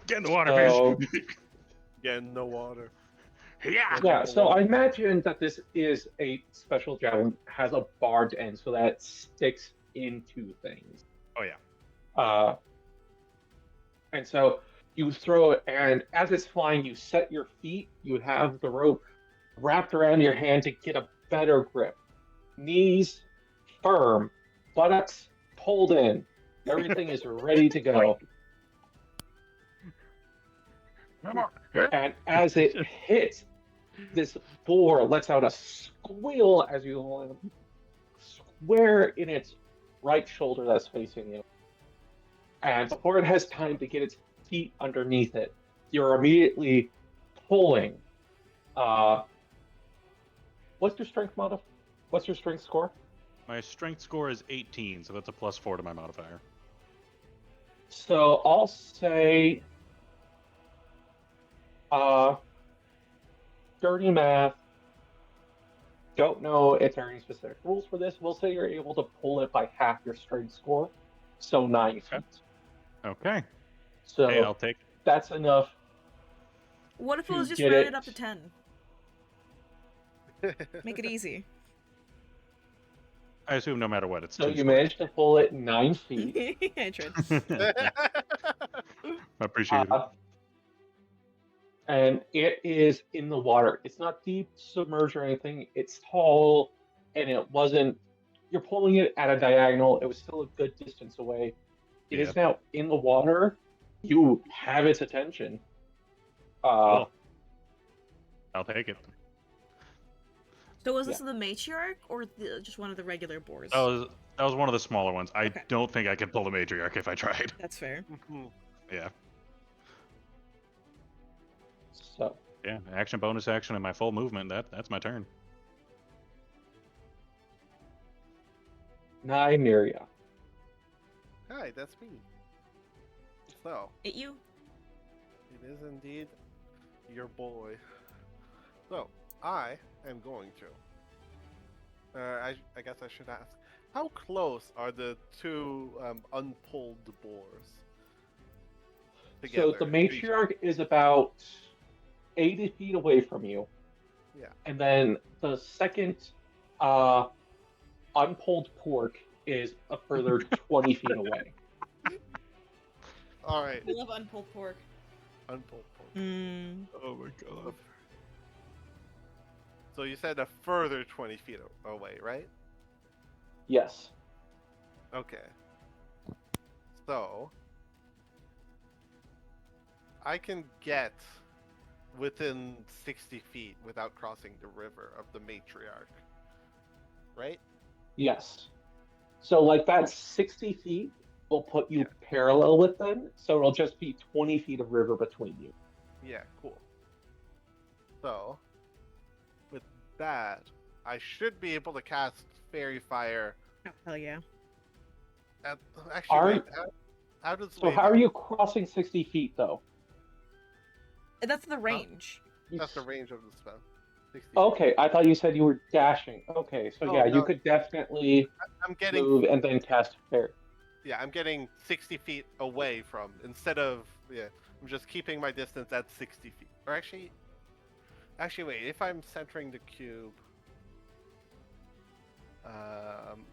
Get in the water, So- fish. Get in the water. Yeah. Yeah, so I imagine that this is a special javelin, has a barbed end, so that it sticks into things. Oh, yeah. And so you throw it, and as it's flying, you set your feet. You have the rope wrapped around your hand to get a better grip. Knees firm, buttocks pulled in. Everything is ready to go. Come on. And as it hits, this boar lets out a squeal as you land square in its right shoulder that's facing you. And before it has time to get its feet underneath it, you're immediately pulling. What's your strength What's your strength score? My strength score is 18, so that's a +4 to my modifier. So I'll say, dirty math. Don't know if there are any specific rules for this. We'll say you're able to pull it by half your strength score, so 9 feet. Okay. So Hey, I'll take it. that's enough. What if it was You just get rounded it. up to 10? Make it easy. I assume no matter what, it's So two you squares. managed to pull it 9 feet. I tried. I appreciate it. And it is in the water. It's not deep submerged or anything. It's tall, and it wasn't. You're pulling it at a diagonal. It was still a good distance away. It is now in the water. You have its attention. Cool. I'll take it. So was this the matriarch or just one of the regular boars? That was one of the smaller ones. I Okay. don't think I could pull the matriarch if I tried. That's fair. Yeah. So Yeah. Action, bonus action, and my full movement. That's my turn. Nymeria. Hi, that's me. So, It you? it is indeed your boy. So, I am going to I guess I should ask, how close are the two unpulled boars together? So the matriarch is about 80 feet away from you. Yeah. And then the second unpulled pork is a further 20 feet away. All right, I love unpulled pork. unpulled pork. Hmm. Oh my god. So you said a further 20 feet away, right? Yes. Okay. So I can get within 60 feet without crossing the river of the matriarch, right? Yes. So like that 60 feet will put you Yeah. parallel with them, so it'll just be 20 feet of river between you. Yeah, cool. So with that, I should be able to cast Fairy Fire. Oh, hell yeah. At, actually, Are- wait, how does So how are you crossing 60 feet though? That's the range. That's the range of the spell. 60 feet. Okay, I thought you said you were dashing. Okay, so No, yeah, no. you could definitely I'm getting move and then cast fair. Yeah, I'm getting 60 feet away from instead of I'm just keeping my distance at 60 feet. Or actually, wait. If I'm centering the cube, I'm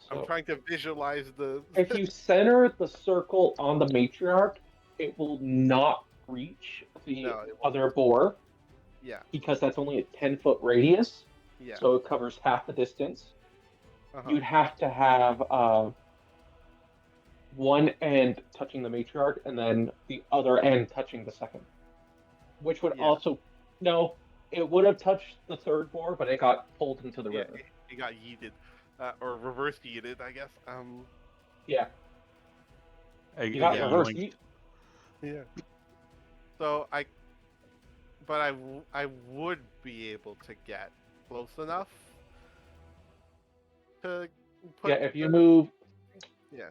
So trying to visualize the. if you center the circle on the matriarch, it will not reach the No, it won't. other boar Yeah, because that's only a 10-foot radius, yeah. so it covers half the distance. Uh-huh. You'd have to have one end touching the matriarch and then the other end touching the second, which would Yeah. also no, it would have touched the third boar, but it got pulled into the Yeah, river. it got yeeted, or reverse yeeted, I guess. Yeah, Hey, you got Yeah. reverse. yoinked. Yeah. So I would be able to get close enough to put. Yeah, if you move. Yeah.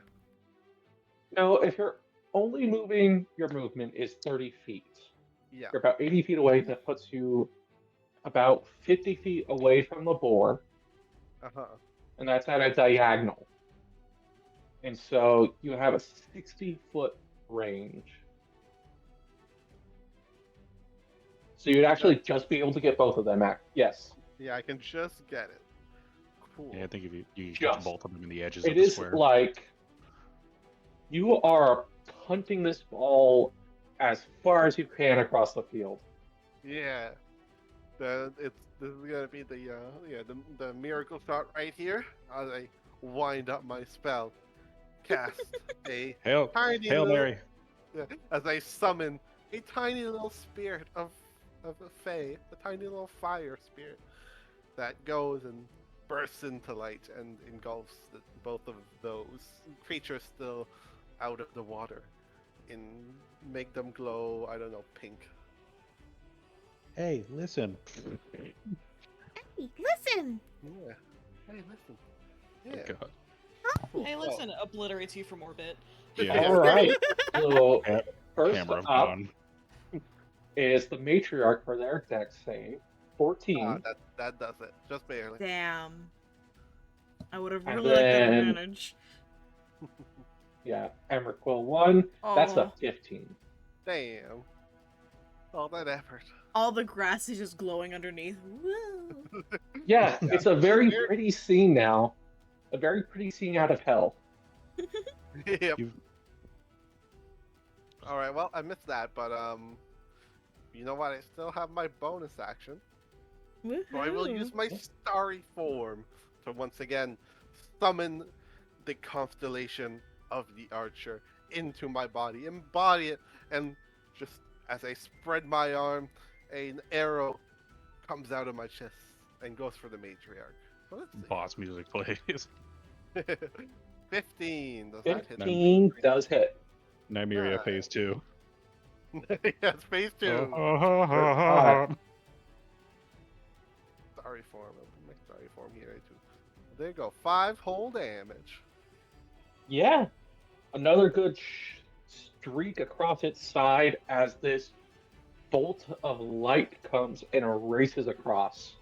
No, if you're only moving, your movement is 30 feet. Yeah. You're about 80 feet away. That puts you about 50 feet away from the boar, Uh-huh. and that's at a diagonal. And so you have a 60-foot range. So you'd actually just be able to get both of them at. Yes. Yeah, I can just get it. Cool. Yeah, I think if you Just. catch both of them in the edges It of the is square. like you are punting this ball as far as you can across the field. Yeah. This is gonna be the miracle shot right here as I wind up my spell. Cast a Hail, tiny Hail little, Mary. as I summon a tiny little spirit of a fae, a tiny little fire spirit that goes and bursts into light and engulfs both of those creatures still out of the water, and make them glow. I don't know, pink. Hey, listen. Hey, listen! Yeah. Hey, listen. Oh, Yeah. God. Cool. Hey, Oh. listen, obliterates you from orbit. Yeah. All right. So Yeah, first Camera up gone. is the matriarch for their dex save. 14. That does it. Just barely. Damn. I would have And really liked that then- advantage. Yeah. Emmerich Quill 1. That's a Aw. 15. Damn. All that effort. All the grass is just glowing underneath. Woo. Yeah, it's a very Very- pretty scene now. A very pretty scene out of hell. Yep. You've- All right. Well, I missed that, but you know what? I still have my bonus action. So I will Woohoo. use my starry form to once again summon the constellation of the archer into my body, embody it, and just as I spread my arm, an arrow comes out of my chest and goes for the matriarch. So let's see. Boss music plays. 15. Does that hit? 15 does hit. Nymeria Alright. phase 2. Yes, phase 2. Alright. Starry form. I'll put my starry form here too. There you go. 5 whole damage. Yeah. Another good streak across its side as this bolt of light comes and erases across.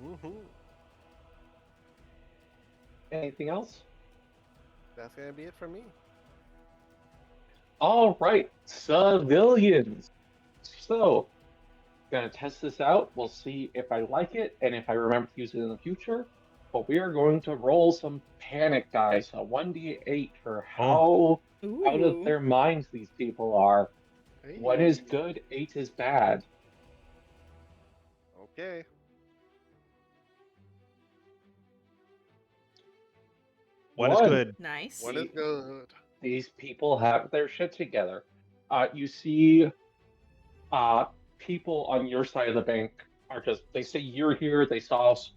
Mm-hmm. Anything else? That's gonna be it for me. All right, civilians. So, gonna test this out. We'll see if I like it and if I remember to use it in the future. But we are going to roll some panic dice, a 1d8 for how out of Ooh. their minds these people are. One is Hey. good, 8 is bad. Okay. One is One. good. Nice. What is good? These people have their shit together. You see people on your side of the bank are just, they say you're here, they saw us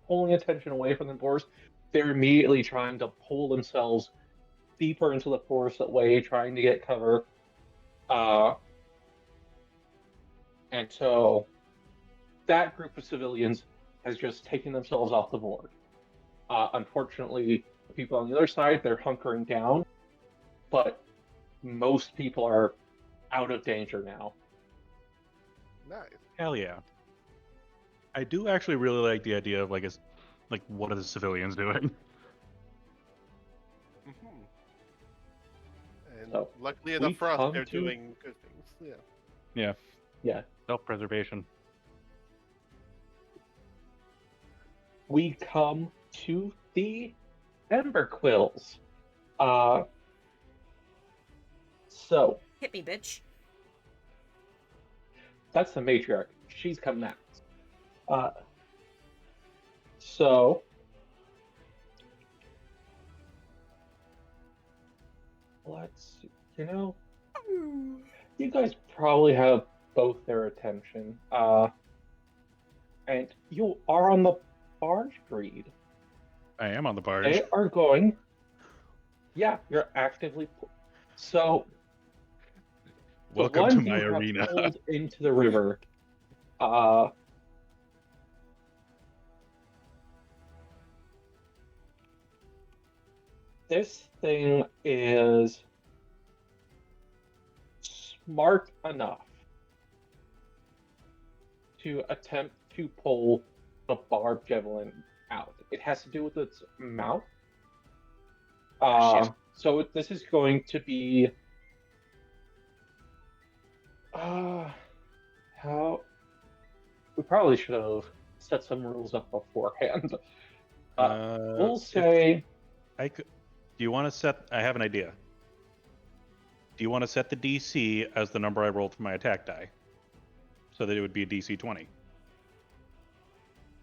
pulling attention away from the forest. They're immediately trying to pull themselves deeper into the forest away, trying to get cover. And so that group of civilians has just taken themselves off the board. Unfortunately, the people on the other side, they're hunkering down, but most people are out of danger now. Nice. Hell yeah. I do actually really like the idea of like what are the civilians doing? Mm-hmm. And So, luckily we enough for us, come they're to- doing good things. Yeah. Yeah. Self-preservation. We come to the Ember Quills. So Hit me, bitch. that's the matriarch. She's coming out. So let's see. You guys probably have both their attention. And you are on the barge breed. I am on the barge. They are going. Yeah, you're actively. So the Welcome one to you my have arena. pulled into the river. This thing is smart enough to attempt to pull the barbed javelin out. It has to do with its mouth. Shit. So this is going to be how we probably should have set some rules up beforehand. We'll say I could. Do you want to set? I have an idea. Do you want to set the DC as the number I rolled for my attack die, so that it would be a DC 20?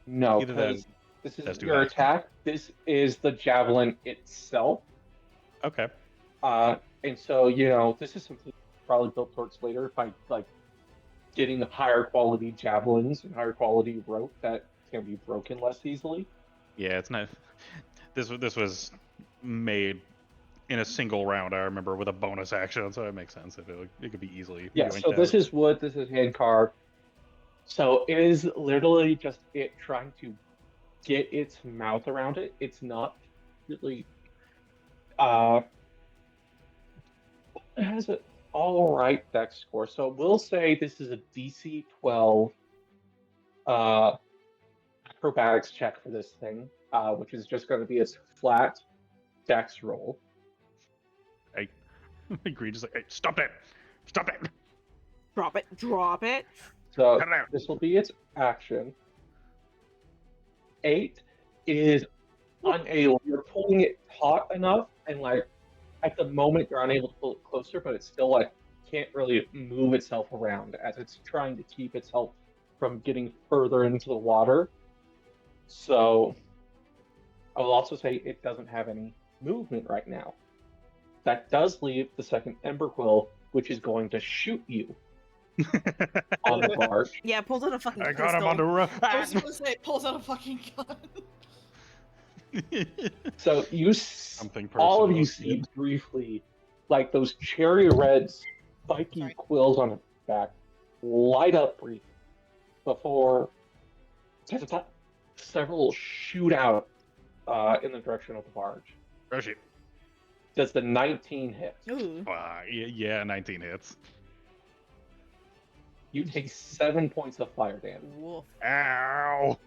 no, Either that- because this that's is too your high. attack. This is the javelin itself. Okay. And so, this is something probably built towards later by like getting higher quality javelins and higher quality rope that can be broken less easily. Yeah, it's not. This was made in a single round. I remember with a bonus action, so it makes sense if it could be easily. Yeah, yoinked so this out. is wood, this is hand carved. So it is literally just it trying to get its mouth around it. It's not really it has an all right dex score. So we'll say this is a DC 12 acrobatics check for this thing, which is just going to be its flat dex roll. I agree. Just like, hey, stop it! Stop it! Drop it. Drop it. So Cut it out. this will be its action. 8 is unable. You're pulling it taut enough, and like at the moment you're unable to pull it closer, but it's still like can't really move itself around as it's trying to keep itself from getting further into the water. So I will also say it doesn't have any movement right now. That does leave the second Ember Quill, which is going to shoot you on the barge. Yeah, pulled out a fucking I got him pistol. on the roof. I was gonna say, it pulls out a fucking gun. So you, Something all of personal, you see briefly, like those cherry red spiky Sorry. quills on its back light up briefly before several shoot out in the direction of the barge. Rush it. Does the 19 hit? Ooh. Yeah, 19 hits. You take 7 points of fire damage. Woof. Ow!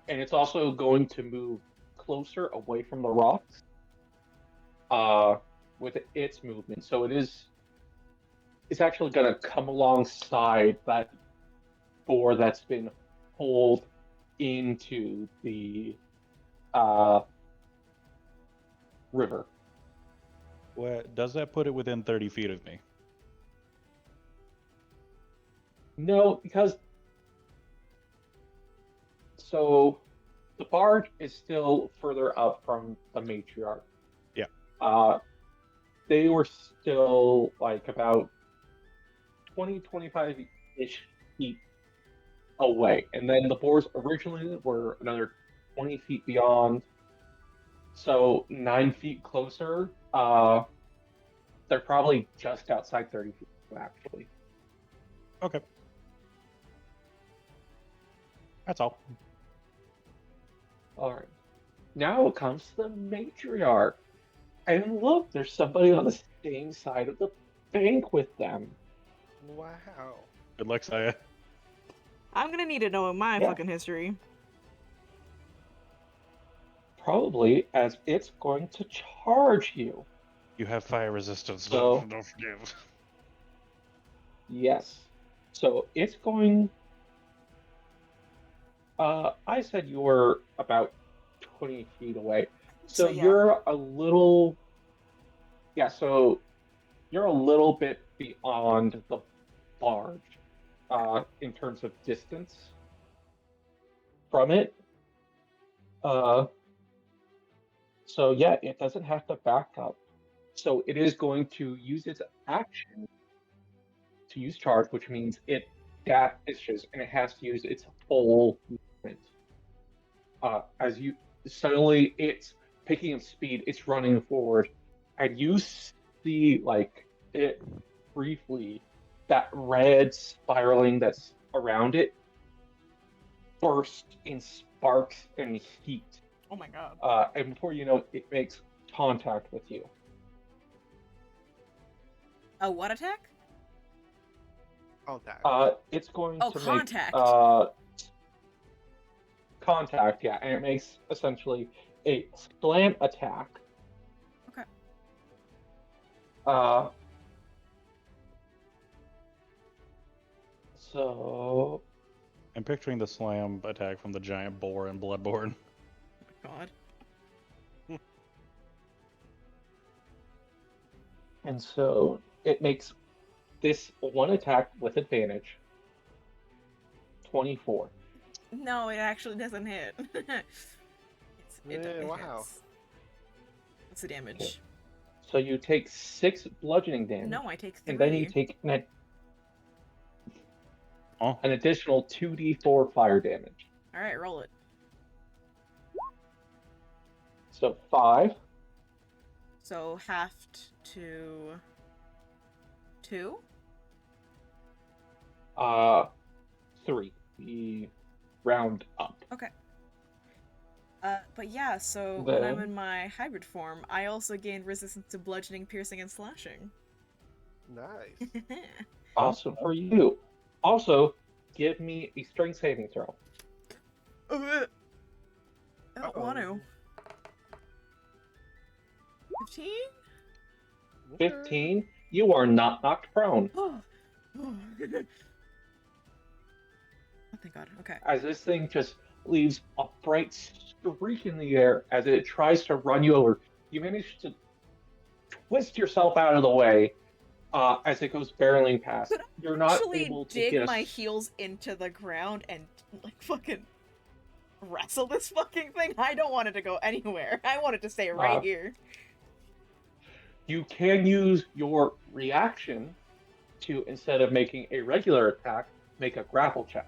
and it's also going to move closer away from the rocks with its movement. So it's actually going to come alongside that boar that's been pulled into the river. Well, does that put it within 30 feet of me? No, because so the bard is still further up from the matriarch. Yeah. They were still like about 20, 25-ish feet away. And then the boars originally were another 20 feet beyond. So 9 feet closer. They're probably just outside 30 feet, actually. Okay. That's all. All right. Now it comes to the matriarch. And look, there's somebody on the same side of the bank with them. Wow. Good luck, Saya. I'm gonna need to know my Yeah. fucking history. Probably as it's going to charge you. You have fire resistance. So- Don't forget. Yes. So it's going. I said you were about 20 feet away. So yeah. you're a little. Yeah, so you're a little bit beyond the barge in terms of distance from it. So yeah, it doesn't have to back up. So it is going to use its action to use charge, which means it dashes and it has to use its full movement. As you suddenly it's picking up speed, it's running forward, and you see like it briefly that red spiraling that's around it burst in sparks and heat. Oh my god. And before you know it makes contact with you. A what attack? Contact. It's going Oh, to contact. make contact, yeah, and it makes essentially a slam attack. Okay. So I'm picturing the slam attack from the giant boar in Bloodborne. God. and so it makes this one attack with advantage. 24. No, it actually doesn't hit. Yeah, wow. hits. What's the damage? So you take 6 bludgeoning damage. No, I take 3. And then you take Oh, an additional 2d4 fire damage. Alright, roll it. So 5. So halved to 2? 3. We round up. Okay. But yeah, so when I'm Then- in my hybrid form, I also gain resistance to bludgeoning, piercing, and slashing. Nice. Awesome for you. Also, give me a strength saving throw. I don't want to. 15? 15. You are not knocked prone. Oh, thank God. Okay. As this thing just leaves a bright streak in the air as it tries to run you over. You manage to twist yourself out of the way as it goes barreling past. Could You're not Actually, able to dig get my heels into the ground and like fucking wrestle this fucking thing. I don't want it to go anywhere. I want it to stay right here. You can use your reaction to, instead of making a regular attack, make a grapple check.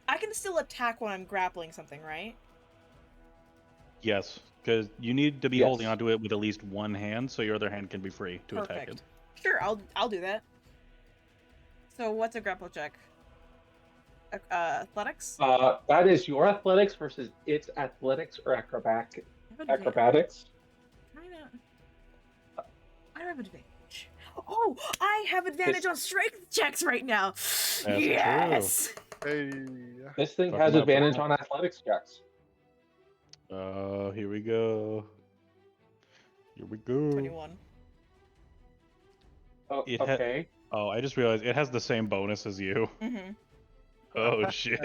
I can still attack when I'm grappling something, right? yes, because you need to be Yes. holding onto it with at least one hand, so your other hand can be free to attack it. Perfect. Sure, I'll do that. So what's a grapple check? Athletics? That is your athletics versus its athletics or acrobatics. I have advantage. Acrobatics. I don't have advantage. Oh, I have advantage This- on strength checks right now. true. Yes. Hey. This thing Fuck has 'em up, advantage huh? on athletics checks. Here we go. Here we go. 21. Oh, It ha- okay. Oh, I just realized it has the same bonus as you. Mm-hmm. Oh shit.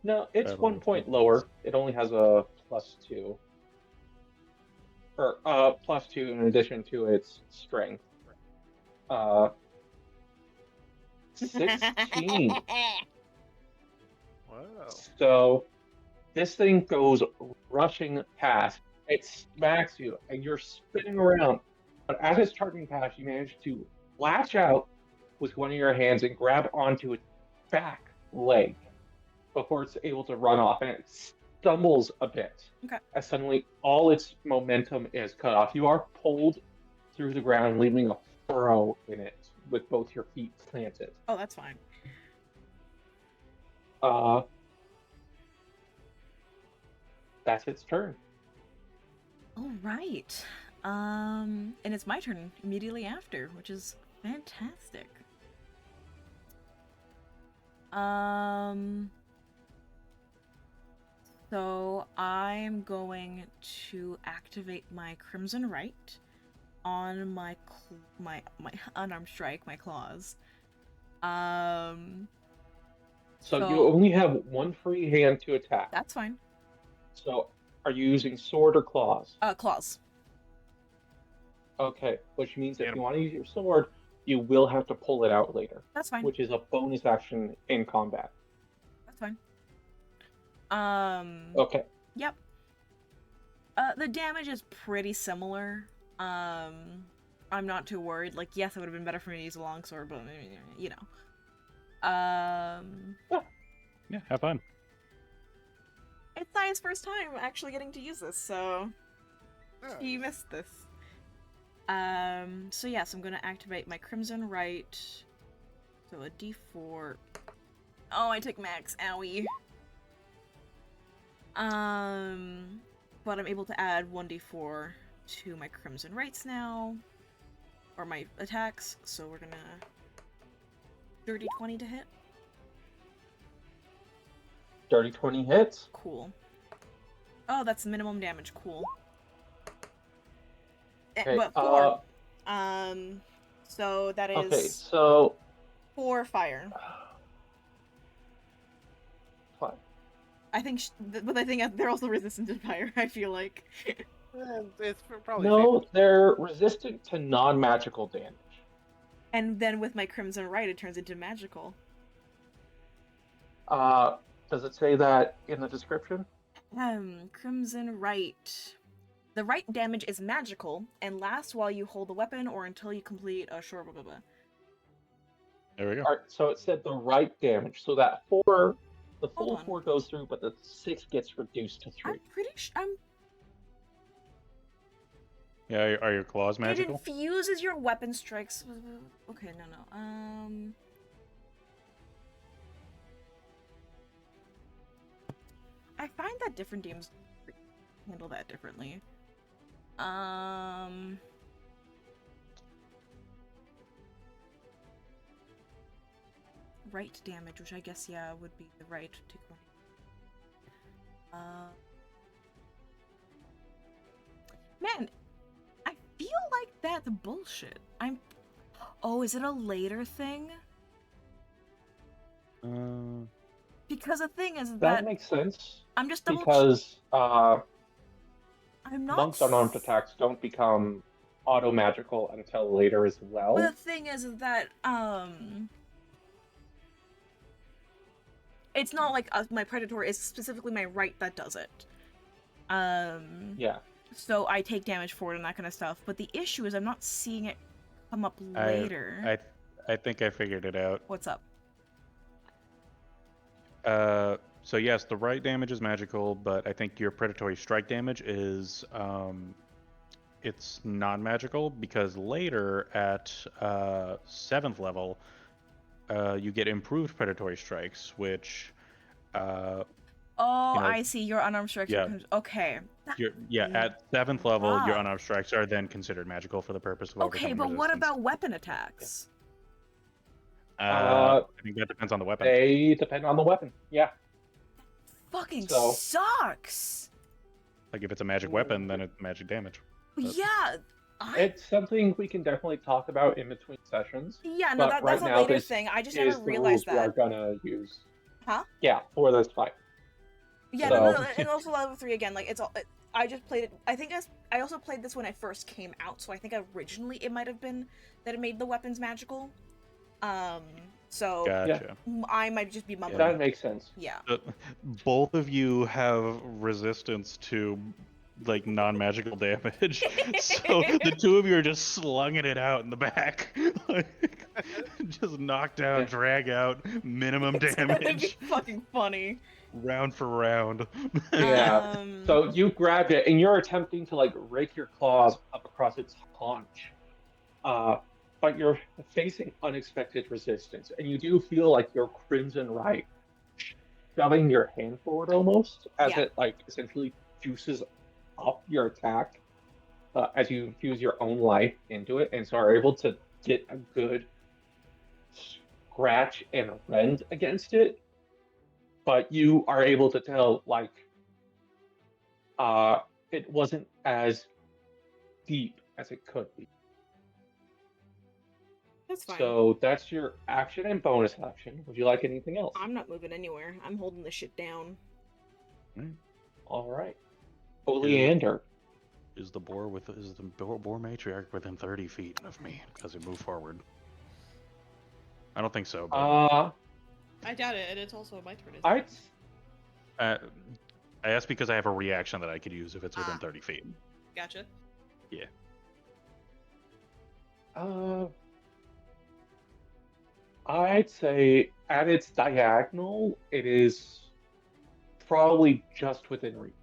No, it's Battle 1 point reflexes. lower. It only has a +2. Or +2 in addition to its strength. 16. Wow. So this thing goes rushing past. It smacks you, and you're spinning around. But as it's charging past, you manage to latch out with one of your hands and grab onto its back leg before it's able to run off, and it stumbles a bit. Okay. As suddenly all its momentum is cut off. You are pulled through the ground, leaving a furrow in it with both your feet planted. Oh, that's fine. That's its turn. All right. And it's my turn immediately after, which is fantastic. So I'm going to activate my Crimson Right on my unarmed strike, my claws. So So- you only have one free hand to attack. That's fine. So are you using sword or claws? Claws. Okay, which means Get if 'em. you want to use your sword, you will have to pull it out later, That's fine. which is a bonus action in combat. That's fine. Okay. Yep. The damage is pretty similar. I'm not too worried. Like, yes, it would have been better for me to use a longsword, but you know. Yeah, have fun. It's Saya's first time actually getting to use this, so she missed this. So yes, I'm gonna activate my Crimson Right. So a D4. Oh, I took max. Owie. But I'm able to add 1d4 to my Crimson Rights now, or my attacks. So we're gonna dirty 20 to hit. Dirty 20 hits. Cool. Oh, that's minimum damage. Cool. Okay, But 4. So that is Okay, so 4 fire. fine. I think, but I think they're also resistant to fire. I feel like. It's probably No, they're resistant to non-magical damage. And then with my Crimson Right, it turns into magical. Does it say that in the description? Crimson Right. The right damage is magical and lasts while you hold the weapon or until you complete a short blah blah blah. There we go. All right, so it said the right damage, so that 4, the Hold full on. 4 goes through, but the 6 gets reduced to 3. I'm pretty sure. Yeah, are your claws It magical? infuses your weapon strikes. Okay, no. I find that different games handle that differently. Right damage, which I guess, yeah, would be the right to Man, I feel like that's bullshit. Oh, is it a later thing? Because the thing is That that makes sense, I'm just double. because I'm not. monks unarmed attacks don't become auto-magical until later as well. But the thing is that it's not like my predator is specifically my right that does it. Yeah. So I take damage for it and that kind of stuff. But the issue is I'm not seeing it come up later. I think I figured it out. What's up? So yes, the right damage is magical, but I think your predatory strike damage is it's non-magical because later at 7th level, you get improved predatory strikes, which Oh, You know, I see. Your unarmed strikes. yeah. Okay. At 7th level, your Fuck. unarmed strikes are then considered magical for the purpose of Okay, overcoming but what resistance. about weapon attacks? I think that depends on the weapon. They depend on the weapon. Yeah. Fucking So- sucks. Like if it's a magic weapon, then it's magic damage. But- Yeah. It's something we can definitely talk about in between sessions. Yeah, no, But that's right a now, later this thing. I just is never the realized rules we are that. gonna use. Huh? Yeah, for this fight. Yeah, So- no, and also level 3 again. Like it's all. I just played it. I think I also played this when it first came out, so I think originally it might have been that it made the weapons magical. So Gotcha. I might just be mumbling. That makes sense. Yeah. Both of you have resistance to like non-magical damage, so the two of you are just slunging it out in the back, like, just knock down, Yeah. drag out, minimum It's gonna be damage, fucking funny. round for round. Yeah. So you grabbed it, and you're attempting to like rake your claws up across its haunch, but you're facing unexpected resistance, and you do feel like your crimson right shoving your hand forward almost, as Yeah. it like essentially juices up your attack as you infuse your own life into it, and so are able to get a good scratch and rend against it. But you are able to tell, like, it wasn't as deep as it could be. That's fine. So that's your action and bonus action. Would you like anything else? I'm not moving anywhere. I'm holding this shit down. All right. Oleander. Is the boar matriarch within 30 feet of me as we move forward? I don't think so. But, I doubt it, and it's also my turn. I'd I asked because I have a reaction that I could use if it's within Ah. 30 feet. Gotcha. I'd say at its diagonal, it is probably just within reach.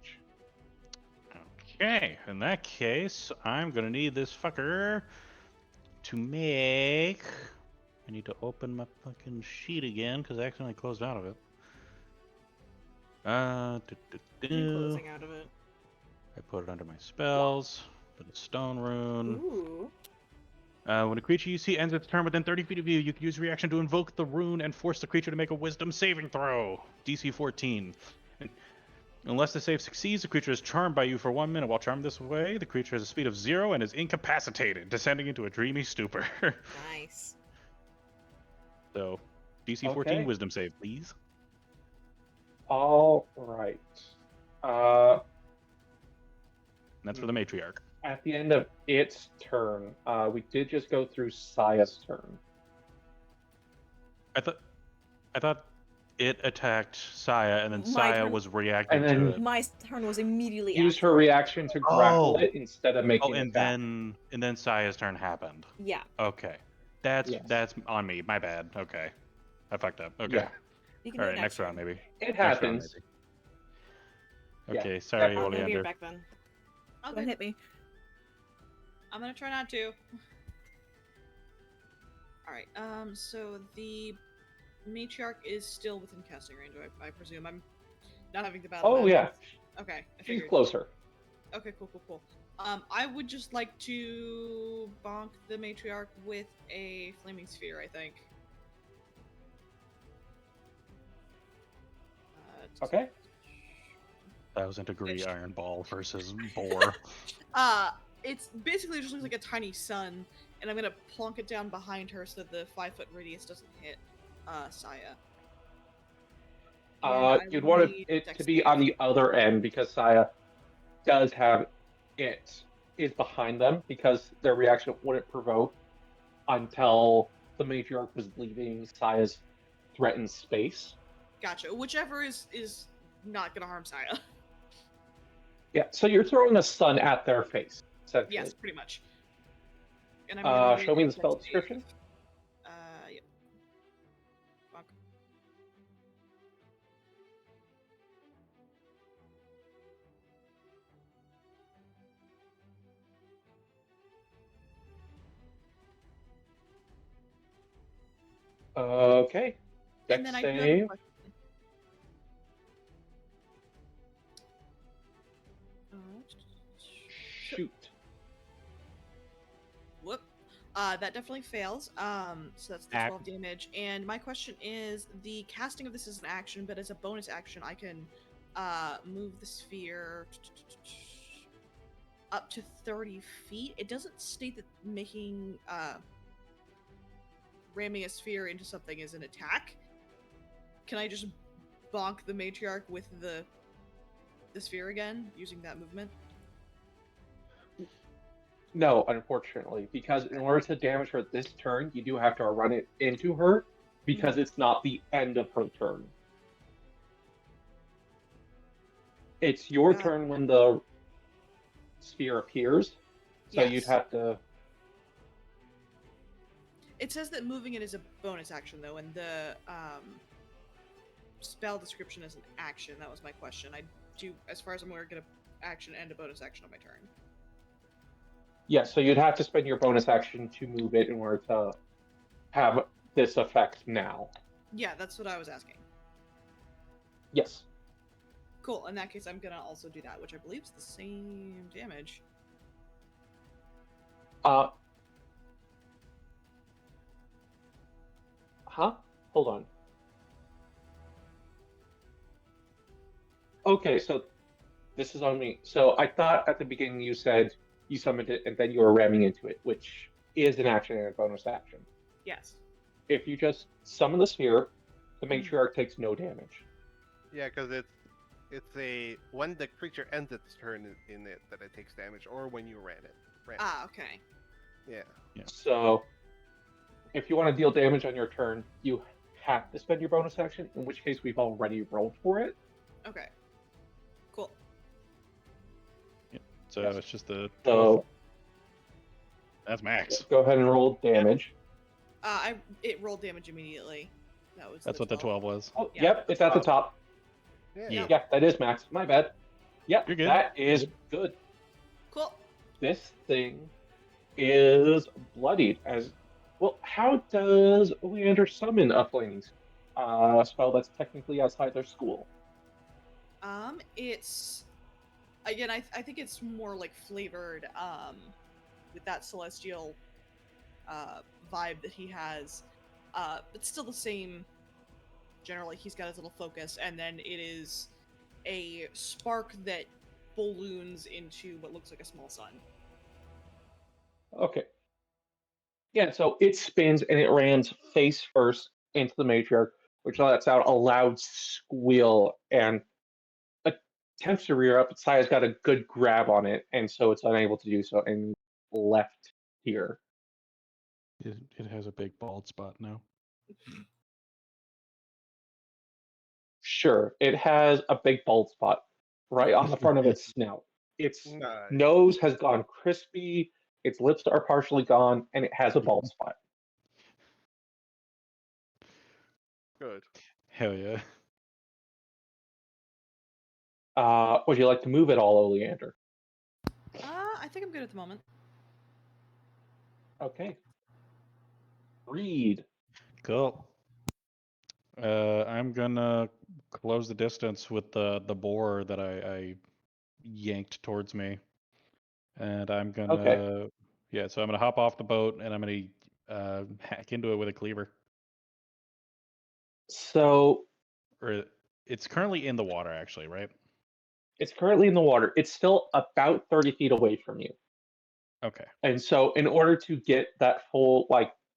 Okay, in that case, I'm gonna need this fucker to make. I need to open my fucking sheet again because I accidentally closed out of it. I'm closing out of it. I put it under my spells. Put a stone rune. Ooh. When a creature you see ends its turn within 30 feet of you, you can use reaction to invoke the rune and force the creature to make a Wisdom saving throw. DC 14. Unless the save succeeds, the creature is charmed by you for 1 minute. While charmed this way, the creature has a speed of 0 and is incapacitated, descending into a dreamy stupor. Nice. So, DC 14 Okay. Wisdom save, please. All right. And that's for the matriarch. At the end of its turn, we did just go through Saya's turn. I thought it attacked Saya, and then My Saya turn. was reacting And then- to it. My turn was immediately Use after. her reaction to grapple Oh. it instead of making Oh, an and attack. then Saya's turn happened. Yeah. Okay, that's Yes. on me. My bad. Okay, I fucked up. Okay. Yeah. You can All do right, it next round turn. maybe. It Next round, happens. maybe. Yeah. Okay, sorry, Yeah, I'm gonna be Oleander. right back then. Okay. Don't hit me. I'm gonna try not to. Alright, so the matriarch is still within casting range, I presume. I'm not having to battle. Oh that. yeah, Okay, I she's figured. closer. Okay, cool. I would just like to bonk the matriarch with a flaming sphere, I think. Okay. 1,000-degree iron ball versus boar. It's basically just looks like a tiny sun, and I'm gonna plonk it down behind her so that the 5-foot radius doesn't hit Saya. And I You'd want need it dex to be save. on the other end because Saya does have it is behind them because their reaction wouldn't provoke until the matriarch was leaving Saya's threatened space. Gotcha. Whichever is not gonna harm Saya. Yeah, so you're throwing a sun at their face, essentially. Yes, pretty much. And I'm gonna Show me the need spell dex save. description. Yep. Bonk. Okay. And Dex then I do have a save. question. Shoot. Whoop. That definitely fails. So that's the 12 damage. And my question is, the casting of this is an action, but as a bonus action, I can move the sphere up to 30 feet. It doesn't state that making ramming a sphere into something is an attack. Can I just bonk the matriarch with the sphere again using that movement? No, unfortunately, because in order to damage her this turn, you do have to run it into her, because it's not the end of her turn. It's your turn when the sphere appears, so you'd have to... It says that moving it is a bonus action, though, and the spell description is an action. That was my question. I do, as far as I'm aware, get an action and a bonus action on my turn. Yeah, so you'd have to spend your bonus action to move it in order to have this effect now. Yeah, that's what I was asking. Yes. Cool. In that case, I'm gonna also do that, which I believe is the same damage. Huh? Hold on. Okay, so this is on me. So I thought at the beginning you said you summoned it and then you were ramming into it, which is an action and a bonus action. Yes. If you just summon the sphere, the matriarch takes no damage. Yeah, because it's a when the creature ends its turn in it that it takes damage, or when you ran it. Okay. Yeah. So if you want to deal damage on your turn, you have to spend your bonus action, in which case we've already rolled for it. Okay. Cool. So it's just the... So that's max. Go ahead and roll damage. It rolled damage immediately. That's what the 12 was. Oh, yeah, yep, it's at the top. Yeah. That is max. My bad. Yep, You're good. That is good. Cool. This thing is bloodied as well. How does Oleander summon a flaming spell that's technically outside their school? It's again, I think it's more like flavored with that celestial vibe that he has. But still the same. Generally, he's got his little focus, and then it is a spark that balloons into what looks like a small sun. Okay. Yeah, so it spins and it rams face first into the matriarch, which lets out a loud squeal and attempts to rear up. Saya's got a good grab on it, and so it's unable to do so and left here. It has a big bald spot now. Sure, it has a big bald spot right on the front of its snout. Its nose has gone crispy, its lips are partially gone, and it has a bald spot. Good. Hell yeah. Would you like to move at all, Oleander? I think I'm good at the moment. Okay. Reed. Cool. I'm gonna close the distance with the boar that I yanked towards me, and I'm gonna so I'm gonna hop off the boat and I'm gonna hack into it with a cleaver. So Or it's currently in the water, actually, right? it's currently in the water. It's still about 30 feet away from you. Okay. And so in order to get that full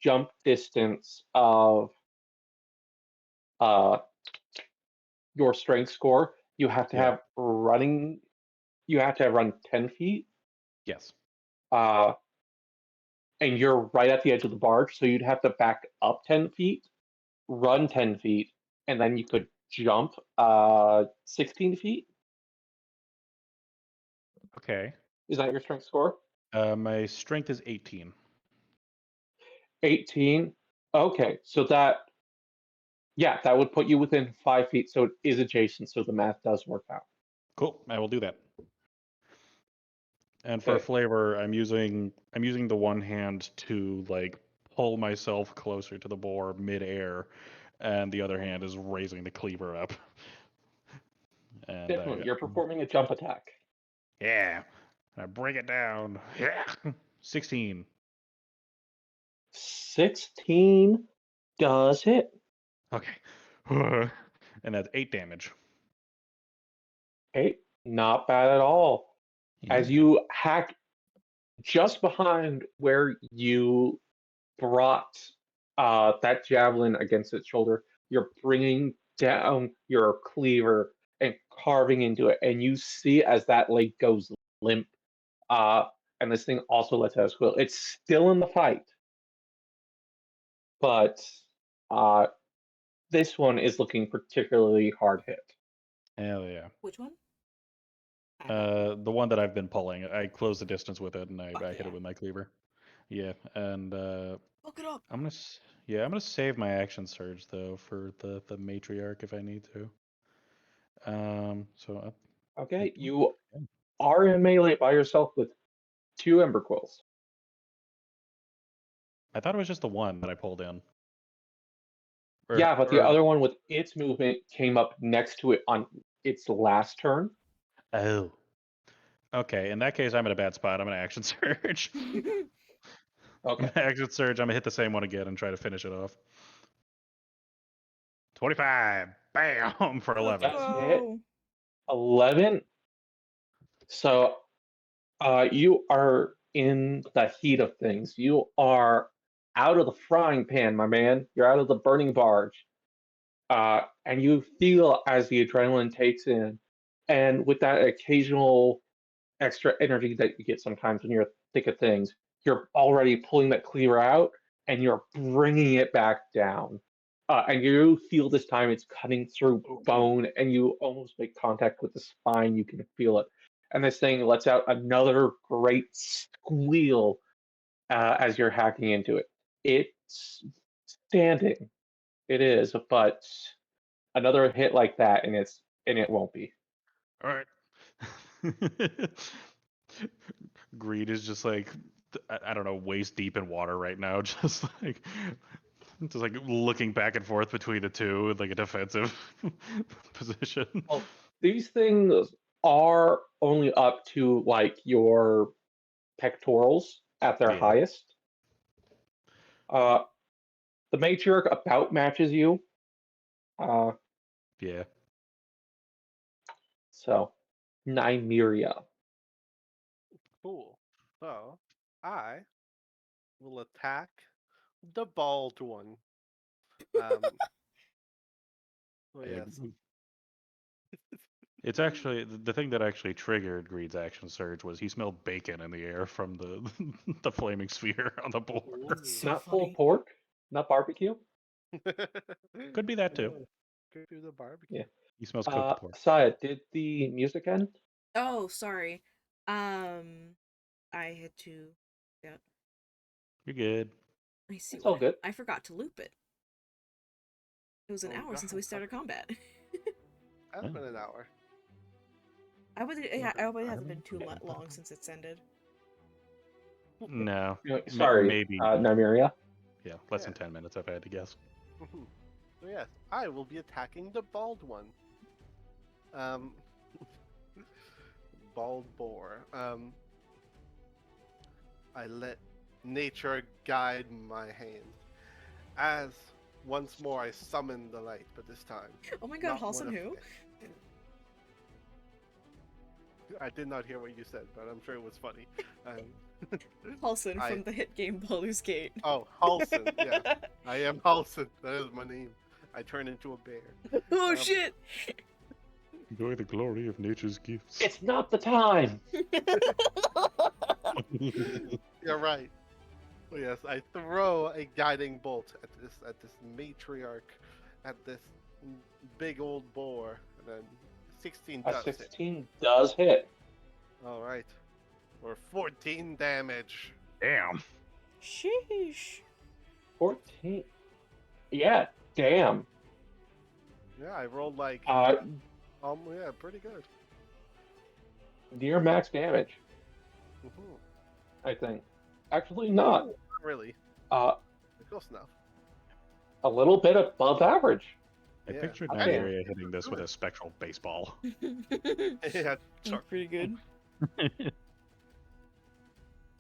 jump distance of your strength score, you have to have run 10 feet. Yes. And you're right at the edge of the barge, so you'd have to back up 10 feet, run 10 feet, and then you could jump 16 feet. Okay. Is that your strength score? My strength is 18. 18? Okay, so that would put you within 5 feet, so it is adjacent, so the math does work out. Cool, I will do that. And for flavor, I'm using the one hand to pull myself closer to the boar mid-air, and the other hand is raising the cleaver up. And Definitely, you're performing a jump attack. Yeah. I break it down. Yeah. 16. 16 does hit. Okay. And that's 8 damage. Okay, not bad at all. As Yeah. you hack just behind where you brought that javelin against its shoulder, you're bringing down your cleaver and carving into it, and you see as that leg goes limp, uh, and this thing also lets out a squeal. It's still in the fight, but uh, this one is looking particularly hard hit. Hell yeah. Which one? The one that I've been pulling. I close the distance with it, and I Fuck hit yeah. it with my cleaver. Yeah, and Look it up. I'm gonna save my action surge though for the matriarch if I need to. So Okay, you are in melee by yourself with 2 Ember Quills. I thought it was just the one that I pulled in. Yeah, but the or- other one with its movement came up next to it on its last turn. Oh. Okay, in that case, I'm in a bad spot. I'm gonna action surge. I'm Okay. gonna action surge. I'm gonna hit the same one again and try to finish it off. 25. Bam for 11. That's a hit. 11. So you are in the heat of things. You are out of the frying pan, my man. You're out of the burning barge. And you feel as the adrenaline takes in, and with that occasional extra energy that you get sometimes when you're thick of things, you're already pulling that cleaver out and you're bringing it back down. And you feel this time it's cutting through bone, and you almost make contact with the spine. You can feel it. And this thing lets out another great squeal as you're hacking into it. It's standing. It is, but another hit like that, and it won't be. All right. Greed is just like I don't know, waist deep in water right now, just like looking back and forth between the two in like a defensive position. Well, these things are only up to like your pectorals at their Yeah. highest. The matriarch about matches you. Yeah. So Nymeria. Cool. So, I will attack the bald one. Oh yes. It's actually the thing that actually triggered Greed's action surge was he smelled bacon in the air from the the flaming sphere on the board. That's so Not funny. pulled pork, not barbecue. Could be that too. Could do the barbecue. Yeah. He smells cooked pork. Saya, did the music end? Oh, sorry. I had to. Yeah. You're good. Let me see. It's all what good. I forgot to loop it. It was an Oh, hour since God. we started combat. That's been an hour. I hope it hasn't been too long since it's ended. No. Sorry, Maybe. Nymeria. Yeah, less than Yeah. 10 minutes if I had to guess. So yes, I will be attacking the bald one. Bald boar. I let nature guide my hand. As once more I summon the light, but this time. Oh my god, not one Halson of who? it. I did not hear what you said, but I'm sure it was funny. Halson I- from the hit game Baldur's Gate. Oh, Halson, yeah. I am Halson. That is my name. I turn into a bear. Oh shit! Enjoy the glory of nature's gifts. It's not the time. You're right. Oh, yes, I throw a guiding bolt at this matriarch, at this big old boar, and then 16 A does hit. 16 does hit. All right, for 14 damage. Damn. Sheesh. 14. Yeah, damn. Yeah, I rolled like Yeah, pretty good. near max damage, Mhm. I think. Actually, not. Not really. Uh, Close enough. a little bit above average. I Yeah. pictured Okay. Nymeria hitting this with a spectral baseball. Yeah, That's pretty good.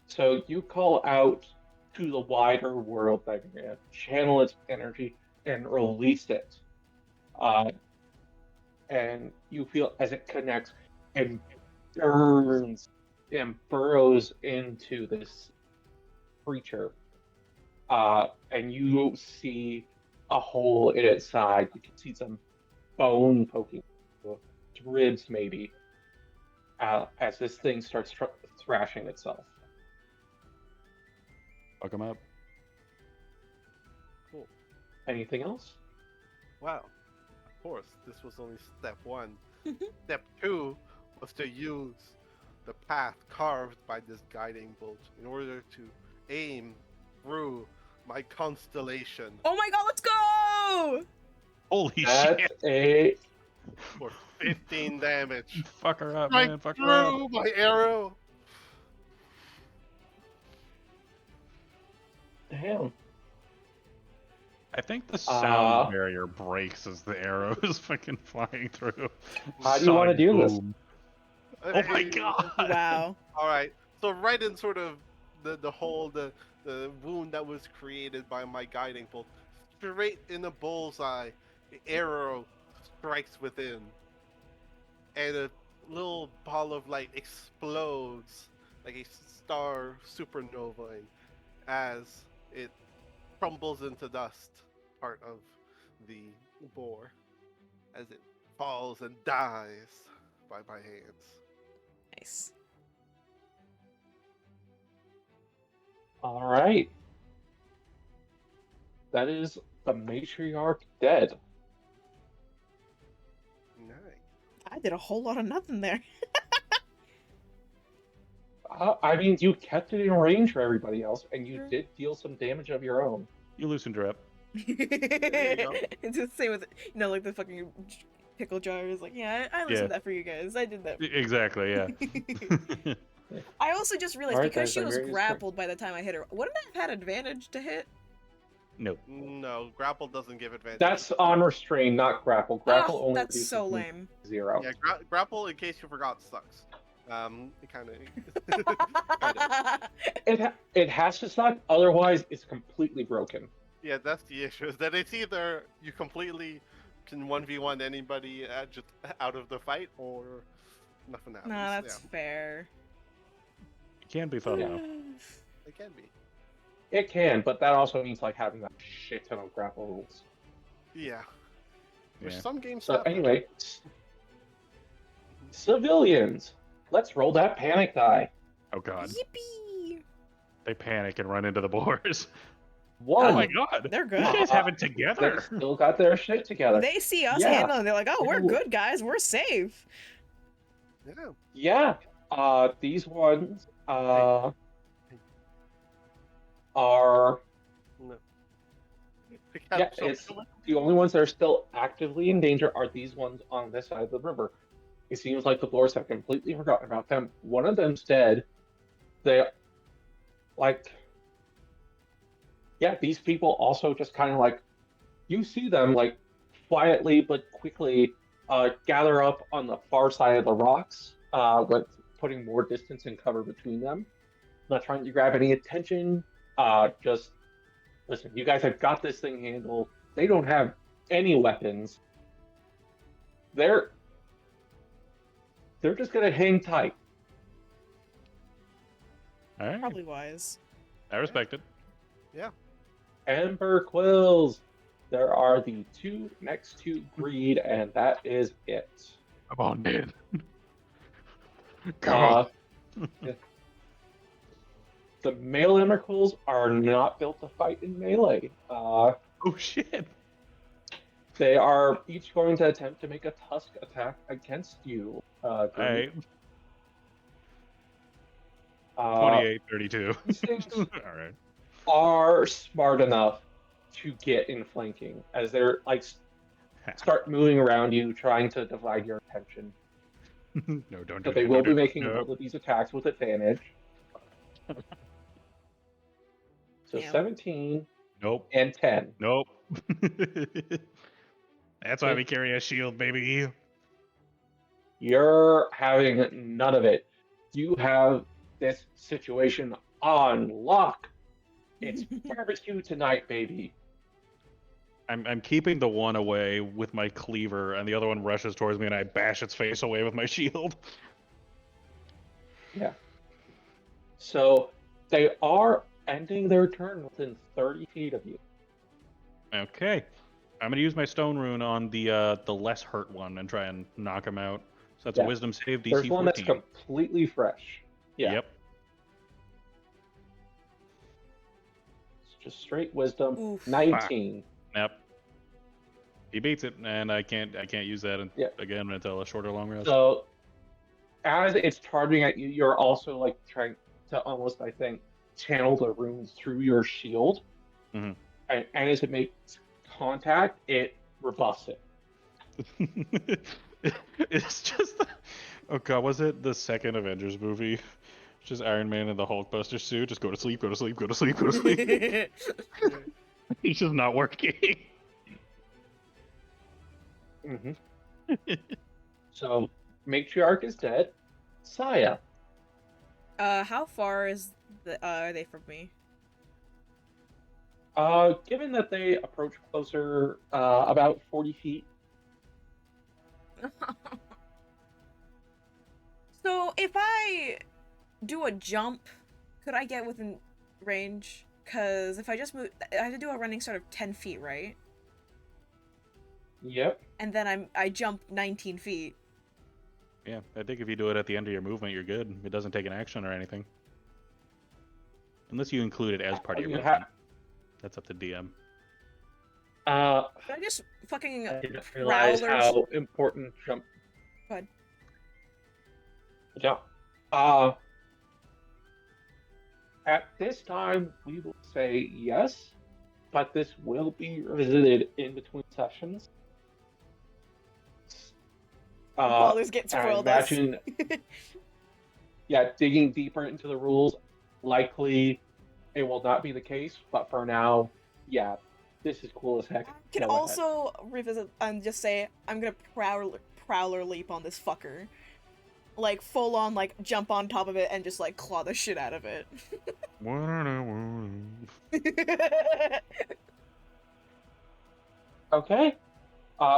So you call out to the wider world, Nightmare, channel its energy and release it. And you feel as it connects and burns and burrows into this creature. And you see a hole in its side. You can see some bone poking through, ribs maybe, as this thing starts thrashing itself. Fuck him up. Cool. Anything else? Wow. Of course, this was only step 1. Step 2 was to use the path carved by this guiding bolt in order to aim through my constellation Oh my god, let's go! Holy That's shit! a for 15 damage. Fuck her up, Right man. Fuck her up. through my arrow. damn. I think the sound barrier breaks as the arrow is fucking flying through. How do you wanna Sonic do this? boom. Oh my god! Wow. All right. So right in sort of the hole, the wound that was created by my guiding bolt, straight in the bullseye, the arrow strikes within, and a little ball of light explodes like a star supernova as it crumbles into dust, part of the boar, as it falls and dies by my hands. Nice. All right. That is the matriarch dead. Nice. I did a whole lot of nothing there. I mean, you kept it in range for everybody else, and you Sure. did deal some damage of your own. You loosened her up. It's the same with, like the fucking pickle jar is like, yeah, I listened Yeah. to that for you guys. I did that. Exactly, yeah. I also just realized Alright, because guys, she I'm was very grappled by the time I hit her, wouldn't I have had advantage to hit? No. No, grapple doesn't give advantage. That's on restrain, not grapple. Grapple Oh, only that's reduces so from lame. 0. Yeah, grapple, in case you forgot, sucks. It kind of. It has to suck, otherwise it's completely broken. Yeah, that's the issue. Is that it's either you completely can 1v1 anybody just out of the fight, or nothing happens. Nah, that's fair. It can be fun Yeah. though. Yeah, it can be. It can, but that also means like having a shit ton of grapple rules. Yeah. Which Yeah. some games So have. anyway, civilians, let's roll that panic die. Oh god. Yippee! They panic and run into the boars. One, Oh my god. They're You good. guys have it they together. still got their shit together. They see us Yeah. handling, they're like, oh, we're Ooh. good, guys. We're safe. Yeah. Yeah, these ones are No. yeah. It's the only ones that are still actively in danger are these ones on this side of the river. It seems like the Boars have completely forgotten about them. One of them's dead. They like yeah. These people also just kind of like you see them like quietly but quickly gather up on the far side of the rocks, but putting more distance and cover between them. Not trying to grab any attention. Just listen. You guys have got this thing handled. They don't have any weapons. They're just gonna hang tight. Alright. Probably wise. I respect it. Ember Quills. There are the two next to Greed, and that is it. Come on, man. Come on. Yeah. The male Ember Quills are not built to fight in melee. Oh shit. They are each going to attempt to make a tusk attack against you. Alright. Greed. 28, 32. Six Alright. are smart enough to get in flanking as they're like start moving around you, trying to divide your attention. No, don't do But they that, will don't be do making that. both of these attacks with advantage. So Yeah. 17 Nope. and 10. Nope. That's why we carry a shield, baby. You're having none of it. you have this situation on lock. It's barbecue tonight, baby. I'm keeping the one away with my cleaver, and the other one rushes towards me, and I bash its face away with my shield. Yeah. So they are ending their turn within 30 feet of you. Okay, I'm gonna use my stone rune on the less hurt one and try and knock him out. So that's a Yeah. wisdom save, DC There's one that's 14. completely fresh. Yeah. Yep. It's just straight wisdom. Oof. 19. Yep. He beats it, and I can't use that Yeah. again until a shorter long rest. So as it's charging at you, you're also like trying to almost, I think, channel the runes through your shield. Mhm. And as it makes contact, it rebuffs it. It's just, oh god, was it the second Avengers movie? Just Iron Man in the Hulkbuster suit. Just go to sleep, go to sleep, go to sleep, go to sleep. He's just not working. Mm-hmm. So matriarch is dead. Saya. How far are they from me? Given that they approach closer, about 40 feet. So if I do a jump, could I get within range? Because if I just move, I have to do a running start of 10 feet, right? Yep. And then I jump 19 feet. Yeah, I think if you do it at the end of your movement, you're good. It doesn't take an action or anything. Unless you include it as part of your movement. That's up to DM. Could I just fucking I didn't realize prowlers? how important jump. Go ahead. Yeah. At this time, we will say yes, but this will be revisited in between sessions. Ballers get I spoiled us. imagine, yeah, digging deeper into the rules, likely it will not be the case, but for now, yeah, this is cool as heck. I can Go ahead. also revisit and just say I'm gonna prowler leap on this fucker, like full on like jump on top of it and just like claw the shit out of it. Okay.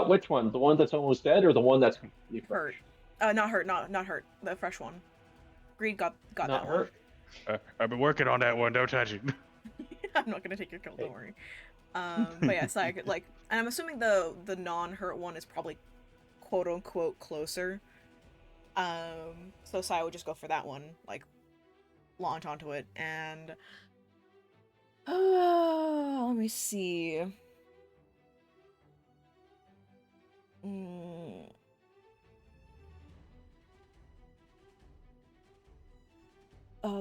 Which one? The one that's almost dead, or the one that's completely Hurt. fresh? Not hurt. Not hurt. The fresh one. Greed got Not that hurt. I've been working on that one. Don't touch it. one. I'm not gonna take your kill. Don't worry. But yeah, so I could, like, and I'm assuming the non-hurt one is probably quote unquote closer. So Sai would just go for that one, like, launch onto it, and let me see.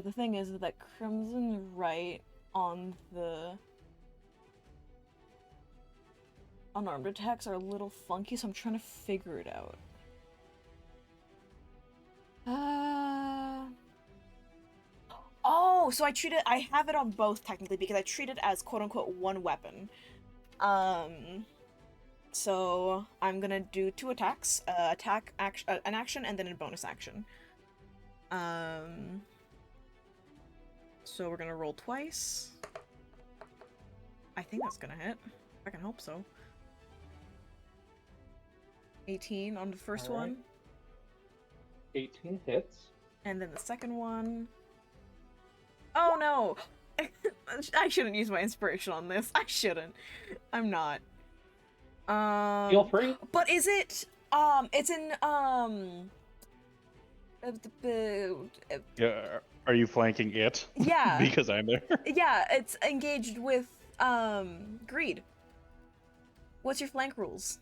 The thing is that Crimson Right on the unarmed attacks are a little funky, so I'm trying to figure it out. Oh, so I have it on both technically because I treat it as quote unquote one weapon. So I'm gonna do 2 attacks, an action, and then a bonus action. So we're gonna roll twice. I think that's gonna hit. I can hope so. 18 on the first All right. one, 18 hits. and then the second one. Oh no! I shouldn't use my inspiration on this. I shouldn't. I'm not. Feel free. But is it? It's in Yeah, are you flanking it? Yeah. Because I'm there. Yeah, it's engaged with greed. What's your flank rules?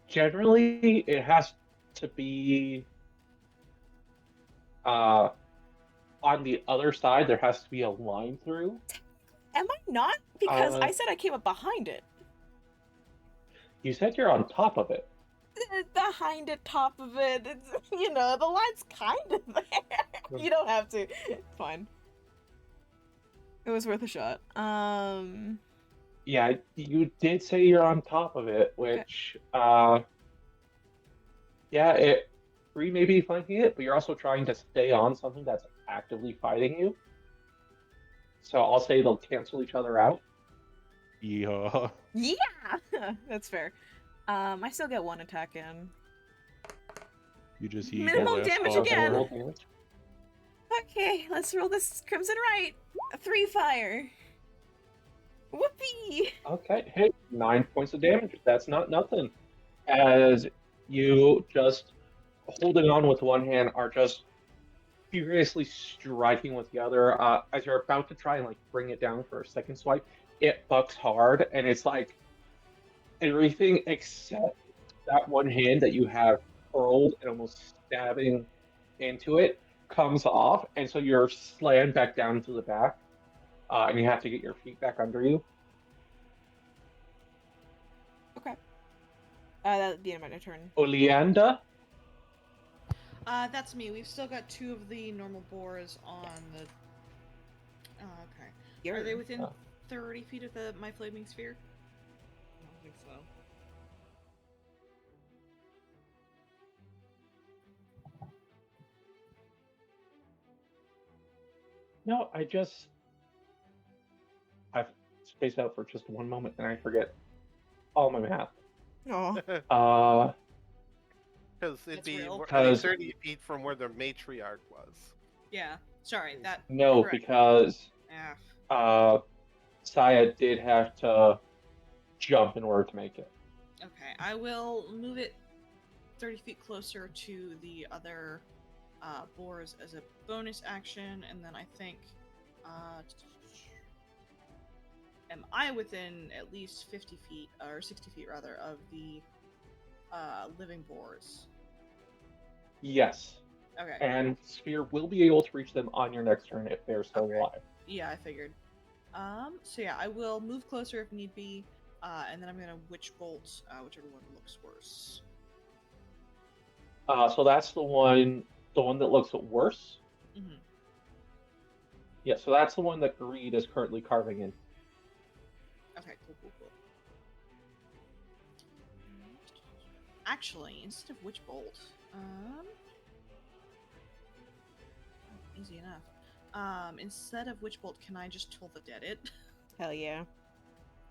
Generally, it has to be on the other side. There has to be a line through. Am I not? Because I said I came up behind it. You said you're on top of it. Behind it, top of it. It's, you know, the line's kind of there. You don't have to. It's fine. It was worth a shot. Yeah, you did say you're on top of it, which, yeah, 3 may be flanking it, but you're also trying to stay on something that's actively fighting you. So I'll say they'll cancel each other out. Yeah. Yeah, that's fair. I still get 1 attack in. You just eat Minimum the last damage boss again. order. Roll damage. Okay, let's roll this Crimson Right. 3 fire. Whoopee! Okay, hey, 9 points of damage. That's not nothing. As you just holding on with one hand are just furiously striking with the other. As you're about to try and like bring it down for a second swipe, it bucks hard, and it's like everything except that one hand that you have hurled and almost stabbing into it comes off, and so you're slammed back down to the back, and you have to get your feet back under you. That'd be my turn. Oleanda, That's me. We've still got 2 of the normal boars on the. Oh, okay. Are they within Oh. 30 feet of my flaming sphere? I don't think so. no, I've spaced out for just one moment and I forget all my math. Oh, Because it'd That's be real. we're 'Cause- 30 feet from where the matriarch was. Yeah. Sorry. That. No, correct. because Ah, Saya did have to jump in order to make it. okay. I will move it 30 feet closer to the other boars as a bonus action, and then I think. Am I within at least 50 feet, or 60 feet rather, of the living boars? Yes, Okay. and Sphere will be able to reach them on your next turn if they're still Okay. alive. Yeah, I figured. So yeah, I will move closer if need be, and then I'm gonna witch bolt whichever one looks worse. So that's the one that looks worse. Mm-hmm. Yeah, so that's the one that Greed is currently carving in. Okay, cool. Actually, instead of witch bolt, easy enough. Instead of witch bolt, can I just toll the dead it? hell yeah.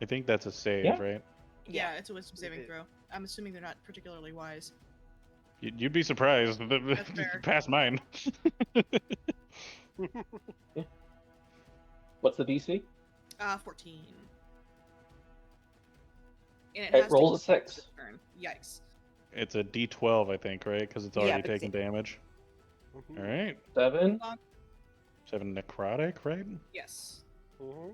I think that's a save, Yeah. right? Yeah, it's a wisdom saving Okay. throw. I'm assuming they're not particularly wise. You'd be surprised. That's fair. Past mine. What's the DC? 14. And It has to rolls a be 6. this turn. Yikes. It's a D12, I think, right? Because it's Yeah, already but taking damage. Mhm. All right. 7. 7 necrotic, right? Yes. Mhm.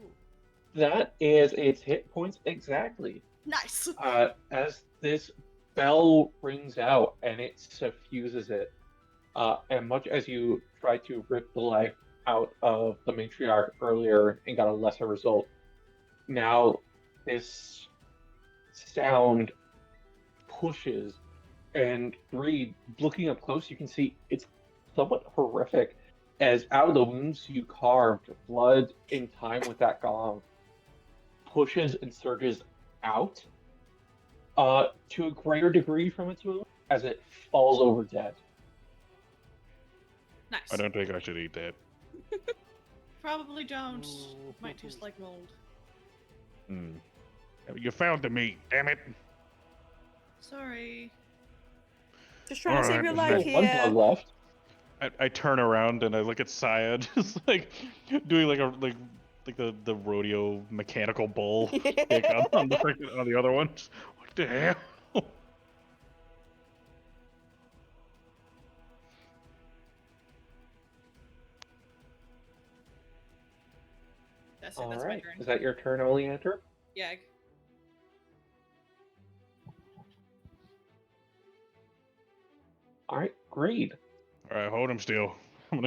That is its hit points exactly. Nice. As this bell rings out and it suffuses it, and much as you tried to rip the life out of the matriarch earlier and got a lesser result, now this sound pushes, and Greed, looking up close, you can see it's somewhat horrific, as out of the wounds you carved, blood in time with that gong pushes and surges out to a greater degree from its wound as it falls over dead. Nice. I don't think I should eat that. Probably don't. Might taste like mold. Hmm. You found the meat, damn it. Sorry. Just trying to save Alright, your there's life One here. blood left. I turn around and I look at Saya, just like doing like the rodeo mechanical bull kick on the other one. What the hell? That's it. All That's right. my turn. Is that your turn, Oleander? Yeah. All right, Greed. All right, hold him still. I'm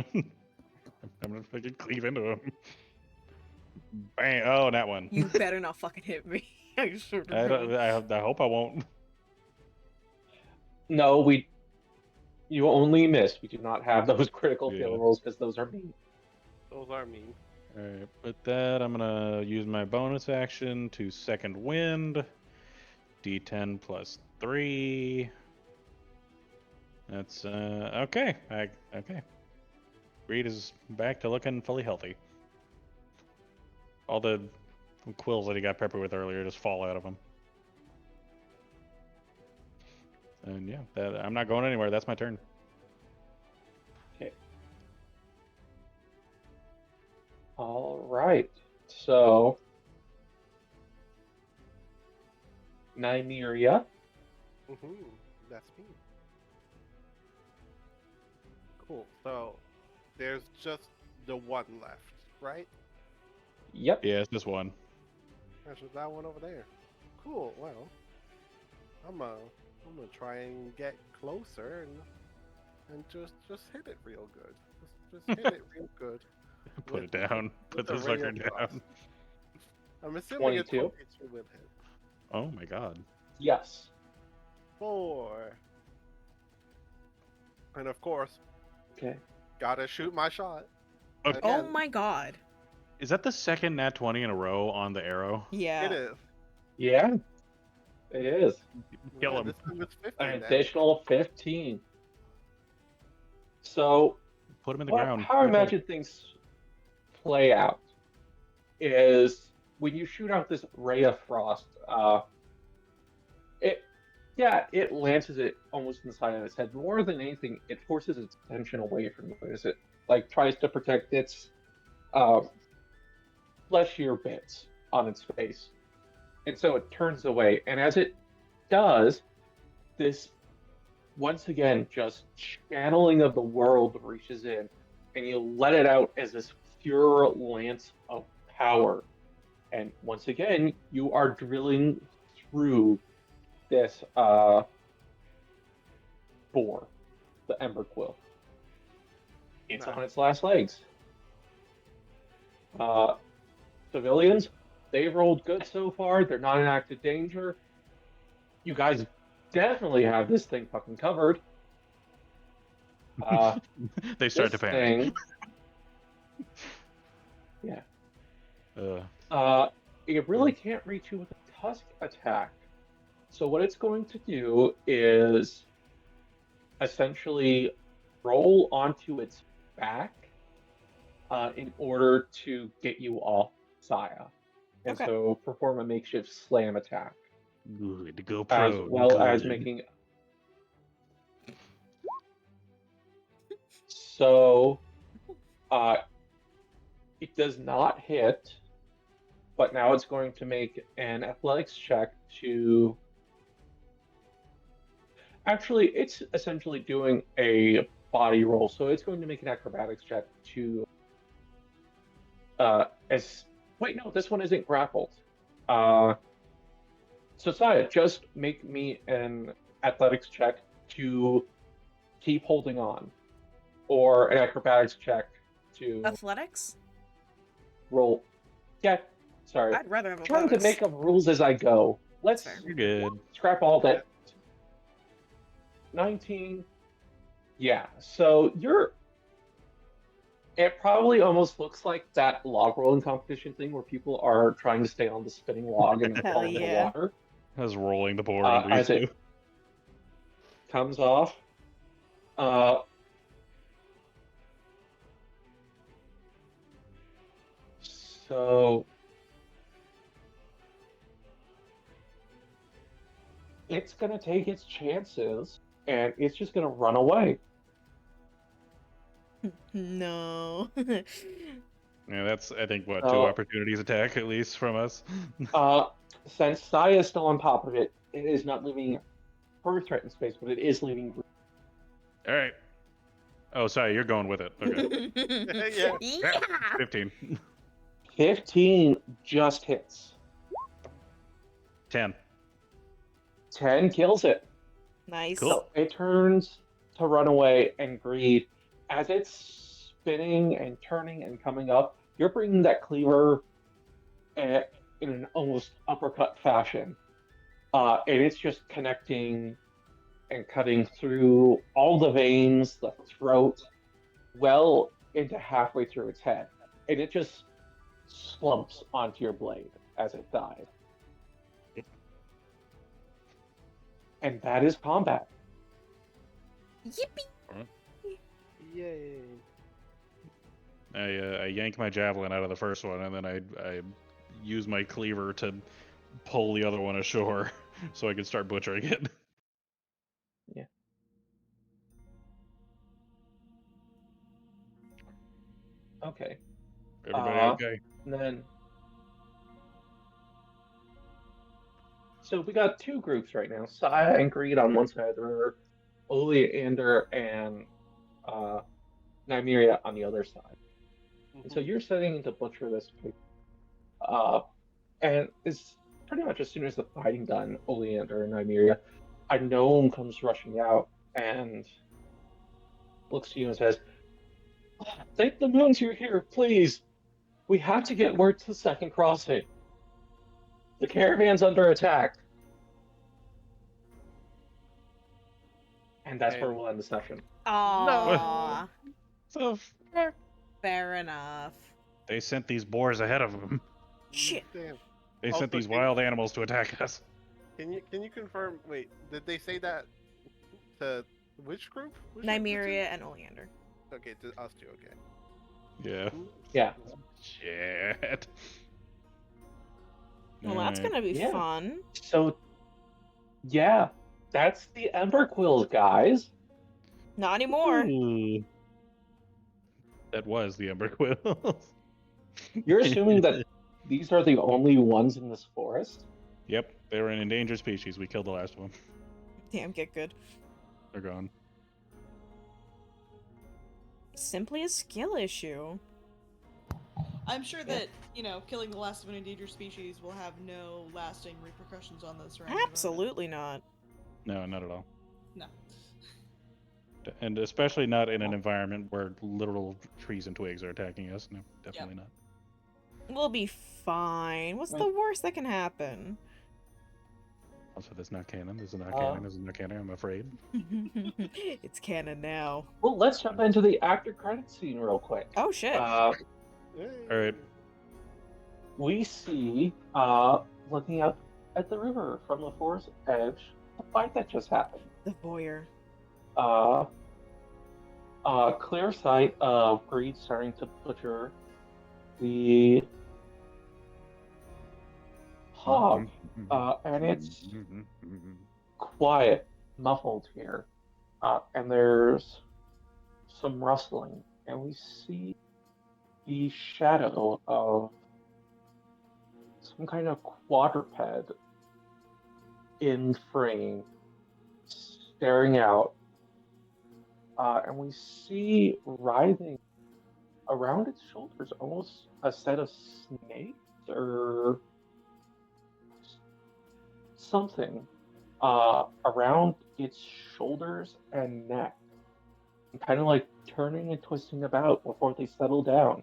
gonna fucking cleave into him. Bang! Oh, that one. You better not fucking hit me. I swear to God. I hope I won't. No, you only missed. We do not have those critical fail Yeah. rolls because those are mean. Those are mean. Alright, with that, I'm gonna use my bonus action to second wind. D10 plus 3. That's okay. Okay. Reed is back to looking fully healthy. All the quills that he got peppered with earlier just fall out of him. And yeah, I'm not going anywhere. That's my turn. Okay. All right. So, Nymeria. That's me. Cool. So, there's just the one left, right? Yep. Yeah, it's just one. There's just that one over there. Cool. Well, I'm gonna try and get closer and just hit it real good. Just hit it real good. Put with- it down. Put with the the ray sucker of frost. down. I'm assuming it's 22. 22 will hit. Oh my god. Yes. 4. And of course, Okay. gotta shoot my shot. Okay. Oh Again. my god. Is that the second nat 20 in a row on the arrow? Yeah. It is. Yeah. It is. Kill Yeah, him. This time it's 15 An damage. additional 15. So, Put him in the Well, ground. how I imagine things play out is when you shoot out this ray of frost, it lances it almost in the side of its head. More than anything, it forces its attention away from you as it tries to protect its fleshier bits on its face. And so it turns away. And as it does, this once again just channeling of the world reaches in, and you let it out as this pure lance of power. And once again, you are drilling through this boar, the Ember Quill. It's Nice. on its last legs. Civilians, they've rolled good so far. They're not in active danger. You guys definitely have this thing fucking covered. They start to This panic. thing, it really can't reach you with a tusk attack. So what it's going to do is essentially roll onto its back in order to get you off Saya. And Okay. so perform a makeshift slam attack. Good. Go As pro. well as good. making. So, it does not hit, but now it's going to make an athletics check to. Actually, it's essentially doing a body roll, so it's going to make an acrobatics check to. Wait, no, this one isn't grappled. So, Saya, just make me an athletics check to keep holding on, or an acrobatics check to Athletics? roll. Yeah, sorry. I'd rather have I'm trying to athletics. make up rules as I go. Let's Fair. You're good. scrap all that. 19. Yeah, so you're. It probably almost looks like that log rolling competition thing where people are trying to stay on the spinning log and Hell fall into the yeah. water. I was rolling the board Uh, under you as it- two. Comes off. So it's gonna take its chances and it's just gonna run away. No. Yeah, that's I think what two Oh. opportunities attack at least from us. Since Saya is still on top of it, it is not leaving her threatened space, but it is leaving. All right. Oh, sorry, you're going with it. Okay. Yeah. Yeah. 15. 15 just hits. 10. 10 kills it. Nice. Cool. So it turns to run away, and Greed, as it's spinning and turning and coming up, you're bringing that cleaver in an almost uppercut fashion. And it's just connecting and cutting through all the veins, the throat, well into halfway through its head. And it just slumps onto your blade as it dies. And that is combat. Yippee! Yay! I yank my javelin out of the first one, and then I use my cleaver to pull the other one ashore so I can start butchering it. Okay. Everybody Uh, okay? And then, so we got two groups right now: Saya and Greed on one side of the river, Oleander and Nymeria on the other side. And so Mhm. you're setting to butcher this pig. And it's pretty much as soon as the fighting done, Oleander and Nymeria, a gnome comes rushing out and looks to you and says, "Thank the moons you're here, please. We have to get word to the second crossing. The caravan's under attack." And that's where And- we'll end the session. Aww. So fuck. Fair enough. They sent these boars ahead of them. Shit. Damn. They Also, sent these can- wild animals to attack us. Can you confirm? Wait, did they say that to which group? Which group? Nymeria and Oleander. Okay, to us two. Okay. Yeah. Yeah. Shit. Well, that's Alright. gonna be Yeah. fun. So, yeah, that's the Emberquills, guys. Not anymore. Ooh. That was the Emberquills. You're assuming that these are the only ones in this forest? Yep, they were an endangered species. We killed the last one. Damn, get good. They're gone. Simply a skill issue. I'm sure that, killing the last of an endangered species will have no lasting repercussions on the surrounding environment. Absolutely not. No, not at all. No. And especially not in an environment where literal trees and twigs are attacking us. No, definitely not. We'll be fine. What's Right. the worst that can happen? Also, that's not canon. This is not canon. This is not canon. I'm afraid. It's canon now. Well, let's jump into the after credit scene real quick. Oh shit. Yay. All right. We see, looking up at the river from the forest edge, the fight that just happened. The voyeur. Clear sight of Greed starting to butcher the hog, and it's quiet, muffled here, and there's some rustling, and we see the shadow of some kind of quadruped in frame, staring out, and we see writhing around its shoulders, almost a set of snakes or something around its shoulders and neck, and kind of like turning and twisting about before they settle down.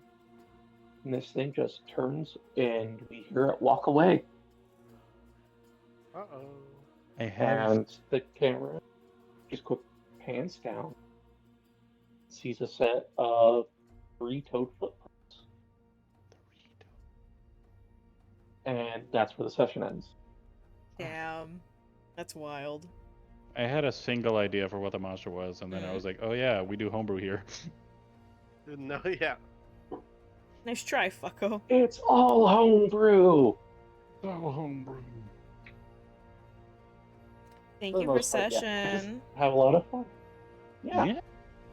And this thing just turns, and we hear it walk away. Uh-oh. I have. And the camera just quick pans down, sees a set of three-toed footprints, and that's where the session ends. Damn. That's wild. I had a single idea for what the monster was, and then I was like, "Oh yeah, we do homebrew here." No, yeah. Nice try, fucko. It's all homebrew. Oh, homebrew. Thank For you the for most part, yeah. session. Have a lot of fun. Yeah, Yeah.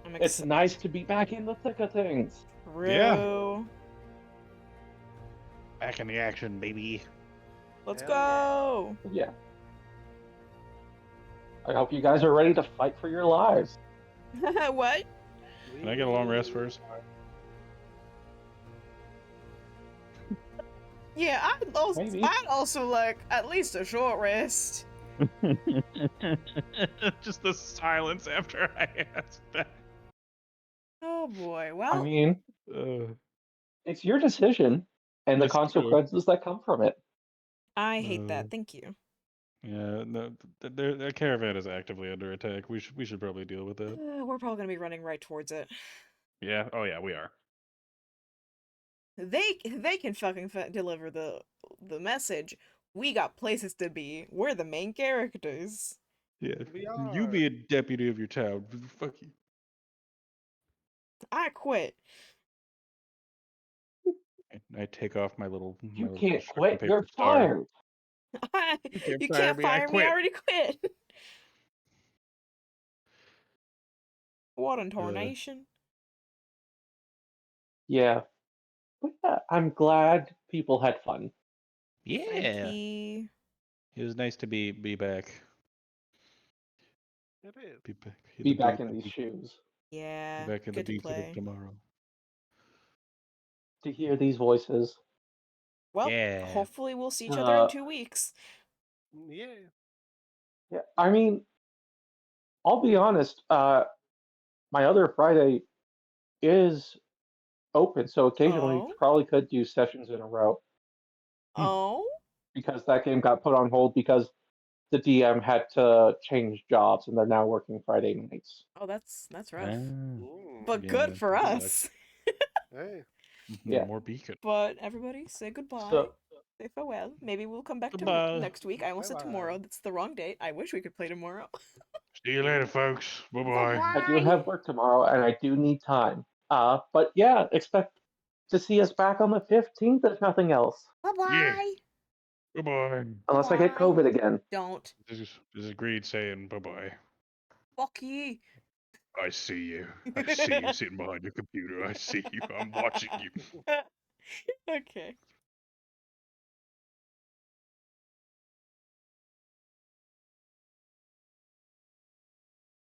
I'm it's excited. nice to be back in the thick of things. True. Back in the action, baby. Let's Hell go. Yeah. I hope you guys are ready to fight for your lives. What? Can I get a long rest first? Yeah, Maybe. I'd also like at least a short rest. Just the silence after I asked that. Oh boy. I Well, mean, Uh, it's your decision and the It's true. consequences that come from it. I hate that. Thank you. yeah, no, the caravan is actively under attack. We should probably deal with that. We're probably gonna be running right towards it. Yeah. Oh yeah, we are. They can fucking deliver the message. We got places to be. We're the main characters. Yeah. We You are. be a deputy of your town. Fuck you. I quit. I take off my little You little can't construction quit. You're paper star. fired. You can't fire me, I I quit. already quit. What in Uh, tarnation? Yeah. But yeah, I'm glad people had fun. yeah. Frankie. It was nice to be back. It is. Be back in Be the back beat in of these the- shoes. Yeah. Back in the Good to beat of play. tomorrow. To hear these voices. Well, Yeah. hopefully we'll see each other in Uh, 2 weeks. Yeah. Yeah, I mean, I'll be honest. My other Friday is open, so occasionally we Oh? probably could do sessions in a row Oh? because that game got put on hold because the DM had to change jobs and they're now working Friday nights. Oh, that's rough. Mm. But Yeah, good for good luck. us. Hey. Yeah. More beacon. But everybody, say goodbye. So Say farewell. Maybe we'll come back Goodbye. next week. I almost said Bye-bye. tomorrow. That's the wrong date. I wish we could play tomorrow. See you later, folks. Bye bye. I do have work tomorrow and I do need time. But yeah, expect to see us back on the 15th if nothing else. Bye-bye. Yeah. Goodbye. Unless I get Bye-bye. COVID again. Don't. This is Greed saying bye bye. Fuck ye. I see you. I see you sitting behind your computer. I see you. I'm watching you. Okay.